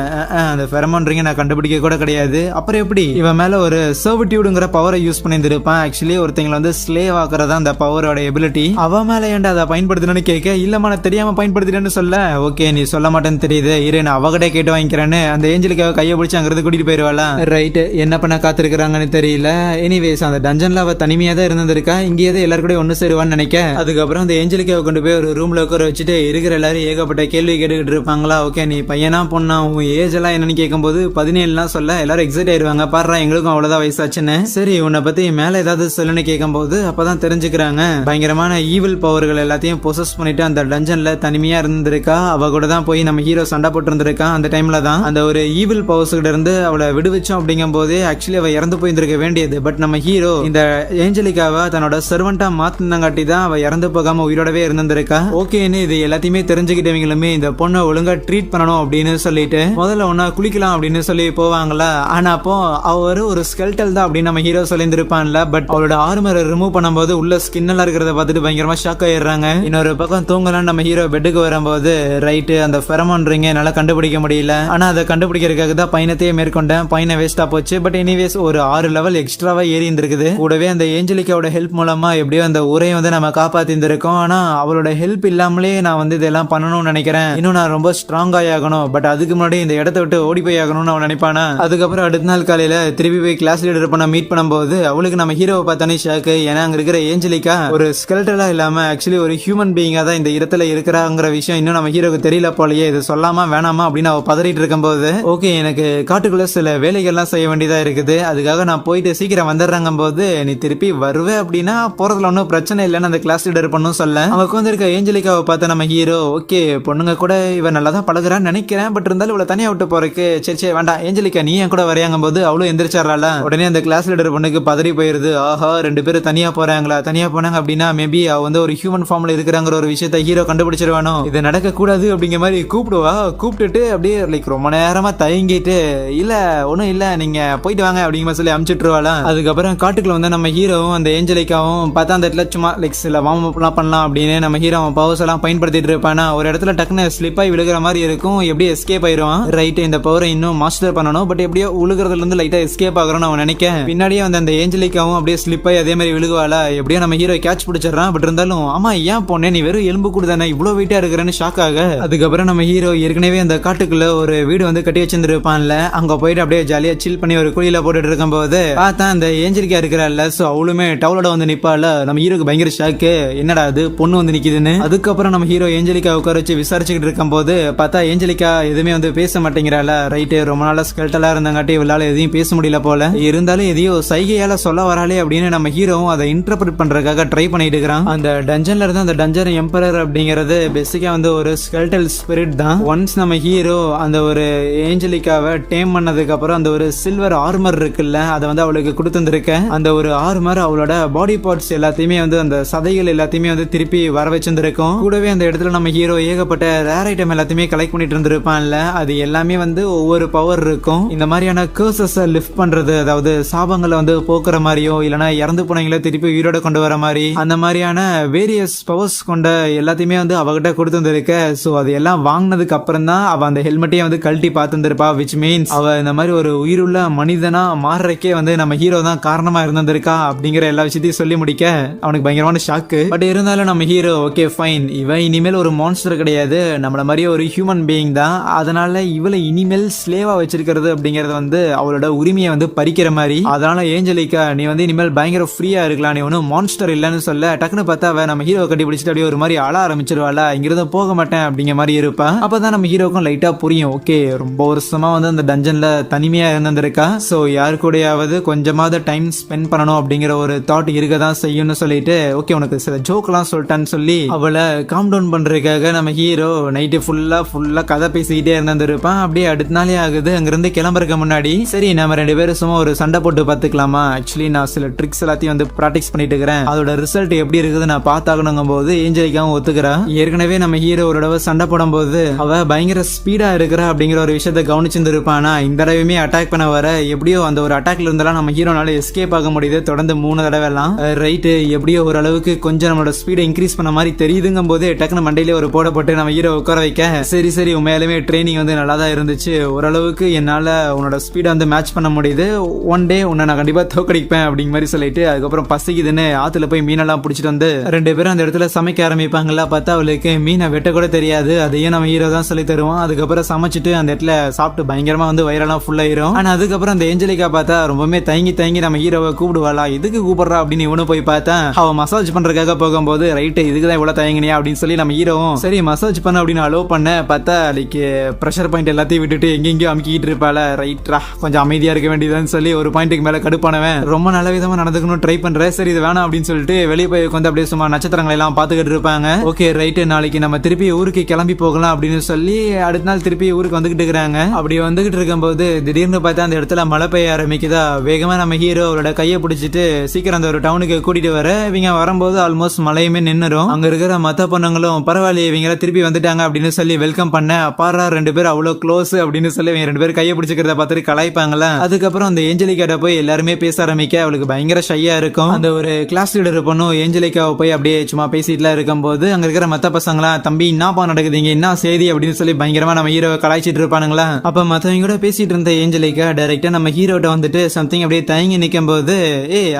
S1: அந்த ஃபெரமான் ரிங்க நான் கண்டுபிடிக்க கூட கிடையாது. அப்புறம் எப்படி இவன் மேல ஒரு சர்விட்யூடுங்கிற பவரை யூஸ் பண்ணிருப்பான். ஆக்சுவலி ஒருத்தங்களை வந்து ஸ்லேவ் ஆக்குறதா அந்த பவரோட எபிலிட்டி. அவ மேல ஏன்டா அதை பயன்படுத்தணும்னு கேட்க, இல்லம்மா நான் தெரியாம பயன்படுத்திட்டேன்னு சொல்ல, ஓகே நீ சொல்ல மாட்டேன்னு தெரியுது, இரு நான் அவகிட்ட கேட்டு வாங்கிக்கிறேன்னு அந்த ஏஞ்சலிக்காவை கையை பிடிச்சி அங்கிருந்து கூட்டிட்டு போயிருவாளா. ரைட், என்ன பண்ண காத்திருக்கிறாங்கன்னு தெரியல. எனிவேஸ் அந்த டஞ்சன்ல அவ தனிமையா தான் இருந்திருக்கா, இங்கேயே எல்லாரும் கூட ஒன்னு சேருவான்னு நினைக்க, அதுக்கப்புறம் அந்த ஏஞ்சலிக்காவை கொண்டு போய் ஒரு ரூம்ல உட்கார வச்சுட்டு இருக்கிற எல்லாரும் ஏகப்பட்ட கேள்வி கேட்டுக்கிட்டு இருப்பாங்களா. ஓகே நீ பையனா பொண்ணா, உன் ஏஜ் எல்லாம் என்னன்னு கேட்கும்போது 17 சொல்ல எல்லாரும் எக்ஸைட் ஆயிருவாங்க, பாடுறா எங்களுக்கும் அவ்வளவுதான் வயசாச்சுன்னு. சரி உன்னை பத்தி மேல ஏதாவது சொல்லுன்னு கேட்கும்போது அப்பதான் தெரிஞ்சுக்கிறாங்க பயங்கரமான ஈவில் பவர்கள் எல்லாத்தையும் பொசஸ் பண்ணிட்டு அந்த டஞ்சன்ல தனிமையா இருந்திருக்கா. அவ கூட தான் போய் நம்ம ஹீரோ சண்டை போட்டு இருந்திருக்கான். அந்த டைம்ல தான் அந்த ஒரு ஈவில் பவர்ஸ் கிட்ட இருந்து அவளை விடுவிச்சோம். அப்படிங்கும் போதே ஆக்சுவலி அவ இறந்து போயிருந்திருக்க வேண்டியது. பட் நம்ம ஹீரோ இந்த ஏஞ்சலிக்காவை தன்னோட சர்வெண்டா மாத்தினங்காட்டி தான் அவ இறந்து போகாம உயிரோடவே இருந்திருக்கா. ஓகேன்னு இது எல்லாத்தையுமே தெரிஞ்சுக்கிட்டவங்களுமே இந்த பொண்ணை ஒழுங்கா ட்ரீட் பண்ணணும் அப்படின்னு சொல்லிட்டு முதல்ல ஒன்னா குளிக்கலாம் அப்படின்னு சொல்லி போவாங்களா. ஆனா அப்போ அவர் ஒரு ஸ்கெல்டல் தான் அப்படின்னு நம்ம ஹீரோ சொல்லியிருந்திருப்பான்ல. பட் அவளோட ஆர்மரை ரிமூவ் பண்ணும்போது உள்ள ஸ்கின் எல்லாம் இருக்கிறத பார்த்துட்டு பயங்கரமா ஷாக் ஆயிடுறாங்க. இன்னொரு பக்கம் தூங்கலாம் நம்ம ஹீரோ பெட்டுக்கு வரும்போது ரைட்டு அந்த ஃபெரமான் ரிங்க என்னால கண்டுபிடிக்க முடியல, ஆனா அதை கண்டுபிடிக்கிறதுக்காக தான் பயணத்தையே மேற்கொண்டேன், பயணம் வேஸ்டா போச்சு. பட் எனிவேஸ் ஒரு 6 லெவல் எக்ஸ்ட்ராவா ஏறி இருந்திருக்குது. கூடவே அந்த ஏஞ்சலிக்காவோட ஹெல்ப் மூலமா எப்படியோ அந்த ஊரையும் வந்து நம்ம காப்பாத்தி இருந்திருக்கோம். ஆனா அவளோட ஹெல்ப் இல்லாமலே நான் வந்து இதெல்லாம் பண்ணணும்னு நினைக்கிறேன், இன்னும் நான் ரொம்ப ஸ்ட்ராங் ஆகணும், பட் அதுக்கு முன்னாடி இந்த இடத்த விட்டு ஓடி போய் ஆகணும்னு அவன் நினைப்பானா. அதுக்கப்புறம் அடுத்த நாள் காலையில திருப்பி போய் கிளாஸ் லீடர் பண்ண மீட் பண்ணும்போது அவளுக்கு நம்ம ஹீரோவை பார்த்தானே ஷாக்கு. ஏன்னா அங்க இருக்கிற ஏஞ்சலிக்கா ஒரு ஸ்கெல்டலா இல்லாம ஆக்சுவலி ஒரு ஹியூமன் பீயிங்கா தான் இந்த இடத்துல இருக்கிறாங்கிற விஷயம் இன்னும் நம்ம ஹீரோக்கு தெரியல போலயே. இது சொல்லாமா வேணாமா அப்படின்னு அவ பதறிட்டு இருக்கும்போது, ஓகே எனக்கு காட்டுக்குள்ள சில வேலைகள்லாம் செய்ய வேண்டியதா இருக்குது, அதுக்காக நான் போயிட்டு சீக்கிரம் வந்துடுறாங்க போது நீ திருப்பி வருவே அப்படின்னா போறதுல ஒன்றும் பிரச்சனை இல்லைன்னு அந்த கிளாஸ் லீடர் பண்ணும் சொல்ல, அவங்க வந்து இருக்க ஏஞ்சலிக்காவை பார்த்த நம்ம ஹீரோ ஓகே பொண்ணுங்க கூட இவன் நல்லா தான் பழகுறான்னு நினைக்கிறேன், பட் இருந்தாலும் இவ்வளவு தனியா விட்டு போறதுக்கு சரி வேண்டாம் ஏஞ்சலிக்கா நீ என் கூட வரையாங்கும் போது அவளும் எந்திரிச்சாரால. உடனே அந்த கிளாஸ் லீடர் பொண்ணுக்கு பதறி போயிருது, ஆஹா 2 பேரும் தனியா போறாங்களா, தனியா போனாங்க அப்படின்னா மேபி அவ வந்து ஒரு ஹியூமன் ஃபார்ம்ல இருக்கிறாங்கிற ஒரு விஷயத்த ஹீரோ கண்டுபிடிச்சிருவானோ, இது நடக்க கூடாது அப்படிங்கிற மாதிரி கூப்பிடுவா. கூப்பிட்டுட்டு அப்படியே லைக் ரொம்ப நேரமா தயங்கிட்டு இல்ல ஒன்னும் இல்ல நீங்க போயிட்டு வாங்க அப்படிங்கிற சொல்லி அமுச்சிட்டுருவாளா. அதுக்கப்புறம் காட்டுக்குள்ள வந்து நம்ம ஹீரோவும் அந்த ஏஞ்சலிக்காவும் பார்த்தா அந்த இடத்துல சும்மா லைக் சில வார்ம் அப் எல்லாம் பண்ணலாம் அப்படின்னு நம்ம ஹீரோ பவர்ஸ் எல்லாம் பயன்படுத்திட்டு இருப்பானா. ஒரு இடத்துல டக்குன்னு ஸ்லிப் ஆகி விழுகிற மாதிரி இருக்கும், எப்படி எஸ்கேப் ஆயிருவான். ரைட் இந்த பவரை இன்னும் மாஸ்டர் பண்ணணும், பட் எப்படியோ உழுகிறதுல இருந்து லைட்டா எஸ்கேப் ஆகிறோம் அவன் நினைக்க, பின்னாடியே வந்து அந்த ஏஞ்சலிக்காவும் அப்படியே ஸ்லிப் ஆகி அதே மாதிரி விழுகுவாளா. எப்படியோ நம்ம ஹீரோ கேட்ச் பிடிச்சிடறான். பட் இருந்தாலும் ஆமா ஏன் போனே நீ வெறும் எலும்பு கூட தானே இவ்வளவு வெயிட்டா இருக்கிறேன்னு ஷாக் ஆக, அதுக்கப்புறம் நம்ம ஹீரோ ஏற்கனவே அந்த காட்டுக்குள்ள ஒரு வீடு வந்து கட்டி வச்சிருப்பான்ல, அங்க போயிட்டு அப்படியே ஜாலியா சில் பண்ணி ஒரு குழியில போட்டுட்டு இருக்கும் போது பார்த்தா அந்த ஏஞ்சலிக்கா இருக்கிறாள்ல, சோ அவளுமே டவலோட வந்து நிப்பால. நம்ம ஹீரோக்கு பயங்கர ஷாக்கு, என்னடா அது பொண்ணு வந்து நிக்குதுன்னு. அதுக்கப்புறம் நம்ம ஹீரோ ஏஞ்சலிக்கா உட்கார வச்சு விசாரிச்சுக்கிட்டு இருக்கும் போது பார்த்தா ஏஞ்சலிக்கா எதுவுமே வந்து பேச மாட்டேங்கிறாள. ரைட்டு ரொம்ப நாளா ஸ்கெல்டலா இருந்தங்காட்டி இவளால எதையும் பேச முடியல போல, இருந்தாலும் எதையோ சைகையால சொல்ல வராளே அப்படின்னு நம்ம ஹீரோவும் அதை இன்டர்பிரட் பண்றதுக்காக ட்ரை பண்ணிட்டு இருக்கிறான். அந்த டஞ்சன்ல இருந்து அந்த டஞ்சன் எம்பரர் அப்படிங்கிறது பேசிக்கா வந்து ஒரு ஸ்கெல்டல் ஸ்பிரிட் தான். ஒன்ஸ் நம்ம ஹீரோ அந்த ஒரு ஏஞ்சலிக்காவை டேம் பண்ணதுக்கு அப்புறம் அந்த ஒரு சில்வர் ஆர்மர் இருக்குல்ல அதை வந்து அவளுக்கு கொடுத்துருக்க, அந்த ஒரு ஆர்மர் அவளோட பாடி பார்ட்ஸ் எல்லாத்தையுமே வந்து அந்த சதைகள் எல்லாத்தையுமே வந்து திருப்பி வர வச்சிருந்திருக்கும். கூடவே அந்த இடத்துல நம்ம ஹீரோ ஏகப்பட்ட ரேர் ஐட்டம் எல்லாத்தையுமே கலெக்ட் பண்ணிட்டு இருந்திருப்பான்ல, அது எல்லாமே வந்து ஒவ்வொரு பவர் இருக்கும். இந்த மாதிரியான கர்சஸ் லிஃப்ட் பண்றது, அதாவது சாபங்களை வந்து போக்குற மாதிரியோ இல்லைன்னா இறந்து போனவங்கள திருப்பி உயிரோட கொண்டு வர மாதிரி அந்த மாதிரியான வேரியஸ் பவர்ஸ் கொண்ட எல்லாத்தையுமே வந்து அவகிட்ட கொடுத்துருக்க. சோ அது எல்லாம் வாங்கினதுக்கு அப்புறம் தான் அவ அந்த ஹெல்மெட்டையே வந்து கழட்டி பார்த்துருப்பா. விச் மீன்ஸ் அவ இந்த மாதிரி ஒரு உயிருள்ள மனிதனா மாறுறக்கே வந்து நம்ம ஹீரோ தான் காரணமா இருந்திருக்கா அப்படிங்கிற எல்லா விஷயத்தையும் சொல்லி முடிக்க அவனுக்கு பயங்கரமான ஷாக்கு. பட் இருந்தாலும் நம்ம ஹீரோ ஓகே ஃபைன், இவன் இனிமேல் ஒரு மான்ஸ்டர் கிடையாது, நம்மள மாதிரியே ஒரு ஹியூமன் பீயிங் தான், அதனால இவளை இனிமேல் ஸ்லேவா வச்சிருக்கிறது அப்படிங்கறது வந்து அவளோட உரிமையை வந்து பறிக்கிற மாதிரி. அதனால ஏஞ்சலிக்கா நீ வந்து இனிமேல் பயங்கர ஃப்ரீயா இருக்கலாம், நீ ஒன்னும் மான்ஸ்டர் இல்லன்னு சொல்ல டக்குன்னு பார்த்தா அவ நம்ம ஹீரோ கட்டி பிடிச்சிட்டு அப்படியே ஒரு மாதிரி அழ ஆரம்பிச்சிருவாளா, இங்கிருந்து போக மாட்டேன் அப்படிங்கிற மாதிரி இருப்பா. அப்பதான் நம்ம ஹீரோக்கும் லைட்டா புரியும், ஓகே ரொம்ப வருஷமா வந்து அந்த டஞ்சன்ல தனிமையா இருந்திருக்கா, சோ யாரு கூடயாவது கொஞ்சமாவது டைம் ஸ்பெண்ட் பண்ணணும் அப்படிங்கிற ஒரு தாட் இருக்கதான் செய்யும்னு சொல்லிட்டு ஓகே உனக்கு சில ஜோக் எல்லாம் சொல்லிட்டான்னு சொல்லி அவளை காம் டவுன் பண்றதுக்காக நம்ம ஹீரோ நைட்டு ஃபுல்லா கதை பேசிக்கிட்டே இருந்திருப்பான். அப்படியே அடுத்த நாளே ஆகுது. அங்கிருந்து கிளம்புறதுக்கு முன்னாடி சரி நம்ம 2 பேரும் சும்மா ஒரு சண்டை போட்டு பாத்துக்கலாமா, ஆக்சுவலி நான் சில ட்ரிக்ஸ் எல்லாத்தையும் வந்து பிராக்டிஸ் பண்ணிட்டு இருக்கிறேன், அதோட ரிசல்ட் எப்படி இருக்குது நான் பார்த்தாகணுங்கும் போது ஏஞ்சலிக்காவும் ஒத்துக்கிறா. ஏற்கனவே நம்ம ஹீரோ ஒரு தடவை சண்டை போடும் போது போது அவ பயங்கர ஸ்பீடா இருக்கிறா அப்படிங்கிற ஒரு விஷயத்த கவனிச்சிருந்திருப்பானா. இந்த தடவையுமே அட்டாக் பண்ண வர எப்படியோ அந்த ஒரு அட்டாக்ல இருந்தெல்லாம் நம்ம ஹீரோனால எஸ்கேப் ஆக முடியுது. தொடர்ந்து 3 தடவை எல்லாம் ரைட்டு எப்படியோ ஓரளவுக்கு கொஞ்சம் நம்மளோட ஸ்பீடை இன்க்ரீஸ் பண்ண மாதிரி தெரியுதுங்கும் போது டக்குனு மண்டையிலே ஒரு போட போட்டு நம்ம ஹீரோ உட்கார வைக்க, சரி உண்மையாலுமே ட்ரைனிங் வந்து நல்லா தான் இருந்துச்சு, ஓரளவுக்கு என்னால உன்னோட ஸ்பீடை வந்து மேட்ச் பண்ண முடியுது, ஒன் டே உன்னை நான் கண்டிப்பா தோக்கடிப்பேன் அப்படிங்கிற மாதிரி சொல்லிட்டு அதுக்கப்புறம் பசிக்குதுன்னு ஆத்துல போய் மீனெல்லாம் பிடிச்சிட்டு வந்து 2 பேரும் அந்த இடத்துல சமைக்க ஆரம்பிப்பாங்கல்ல. பார்த்தா அவளுக்கு மீனை வெட்ட கூட தெரியாது. அதையும் நம்ம ஹீரோ தான் சொல்லி தருவோம். அதுக்கப்புறம் சமைச்சிட்டு அந்த இடத்துல சாப்பிட்டு பயங்கரமா வந்து வயிறெல்லாம் ஃபுல் ஆயிரும். ஆனா அதுக்கப்புறம் அந்த ஏஞ்சலிக்கா பார்த்தா ரொம்பவே தயங்கி நம்ம ஹீரோவை கூப்பிடுவாளா, இதுக்கு கூப்பிடுறா அப்படின்னு இவனு போய் பார்த்தா அவ மசாஜ் பண்றதுக்காக போகும்போது ரைட்டு இதுக்குதான் இவ்வளவு தயங்கினியா அப்படின்னு சொல்லி நம்ம ஹீரோவும் சரி மசாஜ் பண்ண அப்படின்னு அலோவ் பண்ண பார்த்தா லைக் ப்ரெஷர் பாயிண்ட் எல்லாத்தையும் விட்டுட்டு எங்கெங்கயோ அமுக்கிட்டு இருப்பாள. ரைட்ரா கொஞ்சம் அமைதியா இருக்க வேண்டியதுன்னு சொல்லி ஒரு பாயிண்ட்டுக்கு மேல கடுப்பானவன் ரொம்ப நல்ல விதமா நடந்துக்கணும் ட்ரை பண்றேன், சரி இது வேணாம் அப்படின்னு சொல்லிட்டு வெளியே போய் வந்து அப்படியே சும்மா நட்சத்திரங்களை எல்லாம் பாத்துக்கிட்டு இருப்பாங்க. ஓகே ரைட்டு நாளைக்கு நம்ம திருப்பி ஊருக்கு கிளம்பி போகலாம் அப்படின்னு சொல்லி அடுத்த நாள் திருப்பி ஊருக்கு வந்துகிட்டு இருக்காங்க. அப்படி வந்துகிட்டு இருக்கும்போது திடீர்னு பார்த்தா அந்த இடத்துல மழை பெய்ய ஆரம்பிக்குதா. வேகமா நம்ம ஹீரோ அவரோட கையை பிடிச்சிட்டு சீக்கிரம் அந்த ஒரு டவுனுக்கு கூட்டிட்டு வர இவங்க வரும்போது ஆல்மோஸ்ட் மழையுமே நின்னுரும். அங்க இருக்கிற மத்த பொண்ணுங்களும் பரவாயில்ல இவங்க திருப்பி வந்துட்டாங்க அப்படின்னு சொல்லி வெல்கம் பண்ண, பாரா 2 பேரும் அவ்வளவு க்ளோஸ் அப்படின்னு சொல்லி இவங்க 2 பேரும் கையை பிடிச்சிக்கிறத பார்த்துட்டு கலாய்ப்பாங்களா. அதுக்கப்புறம் அந்த ஏஞ்சலிக்காட்ட போய் எல்லாருமே பேச ஆரம்பிக்க அவளுக்கு பயங்கர ஷையா இருக்கும். அந்த ஒரு கிளாஸ் லீடர் பொண்ணும் ஏஞ்சலிக்காவை போய் அப்படியே சும்மா பேசிட்டுலாம் இருக்கும்போது அங்க இருக்கிற மத்த பசங்களா தம்பி என்னப்பா நடக்குதுங்க என்ன செய்தி அப்படின்னு சொல்லி பயங்கரமா நம்ம ஹீரோவை கலாய்ச்சிட்டு இருப்பானுங்களா. அப்ப மத்தவங்க கூட பேசிட்டு இருந்த ஏஞ்சலிக்கா டைரக்டா நம்ம ஹீரோட்ட வந்துட்டு சம்திங் அப்படியே தயங்கி நிக்கும் போது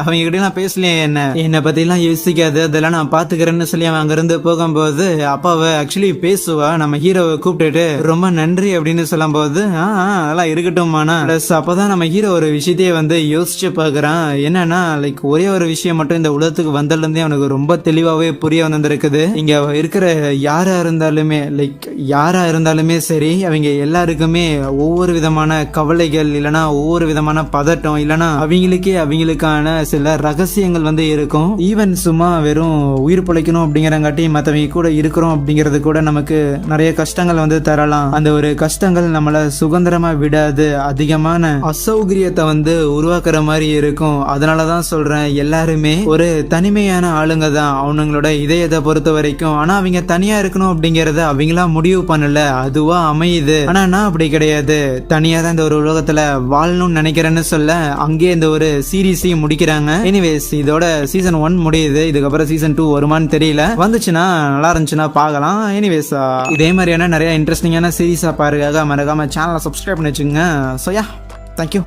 S1: அவங்க கிட்ட எல்லாம் பேசலையே என்ன பத்தி எல்லாம் யோசிக்காது அதெல்லாம் நான் பாத்துக்கிறேன்னு சொல்லி அவன் அங்க இருந்து போகும்போது அப்பாவை ஆக்சுவலி பேசுவா. நம்ம ஹீரோவை கூப்பிட்டுட்டு ரொம்ப நன்றி அப்படின்னு சொல்லும் போது அதெல்லாம் இருக்கட்டும்மானா. பிளஸ் அப்பதான் நம்ம ஹீரோ ஒரு விஷயத்தையே வந்து யோசிச்சு பாக்குறான். என்னன்னா லைக் ஒரே ஒரு விஷயம் மட்டும் இந்த உலகத்துக்கு வந்ததுல இருந்தே அவனுக்கு ரொம்ப தெளிவாவே புரிய வந்திருக்குது. இங்க இருக்கிற யாரா இருந்தாலுமே சரி அவங்க எல்லாருக்குமே ஒவ்வொரு விதமான கவலைகள் இல்லனா ஒவ்வொரு விதமான பதட்டம் இல்லனா அவங்களுக்கான சில ரகசியங்கள் வந்து இருக்கும். ஈவன் சும்மா வெறும் உயிர் பிழைக்கணும் அப்படிங்கிறங்காட்டி மற்றவங்க கூட இருக்கிறோம் அப்படிங்கிறது கூட நமக்கு நிறைய கஷ்டங்கள் வந்து தரலாம். அந்த ஒரு கஷ்டங்கள் நம்மள சுதந்திரமா விடாது, அதிகமான அசௌகரியத்தை வந்து உருவாக்குற மாதிரி இருக்கும். அதனாலதான் சொல்றேன் எல்லாருமே ஒரு தனிமையான ஆளுங்க தான் அவங்களோட இதயத்தை பொறுத்த வரைக்கும். ஆனா அவங்க தனியா இருக்கணும் அப்படிங்கறத அவங்களா முடிவு பண்ணல, அதுவா அமையுது. ஆனா நான் அப்படி கிடையாது, தனியா தான் இந்த ஒரு உலகத்துல வாழணும்னு நினைக்கிறேன்னு சொல்ல அங்கேயே இந்த ஒரு சீரீஸையும் முடிக்கிறாங்க. எனிவேஸ் இதோட சீசன் 1 முடியுது. இதுக்கப்புறம் சீசன் 2 வருமானு தெரியல, வந்துச்சுன்னா நல்லா இருந்துச்சுன்னா பார்க்கலாம். எனிவேஸ் இதே மாதிரியான நிறைய இன்ட்ரெஸ்டிங்கான சீரீஸா பாருங்க, மறக்காம சேனலை சப்ஸ்கிரைப் பண்ணி வச்சுங்க. So yeah thank you.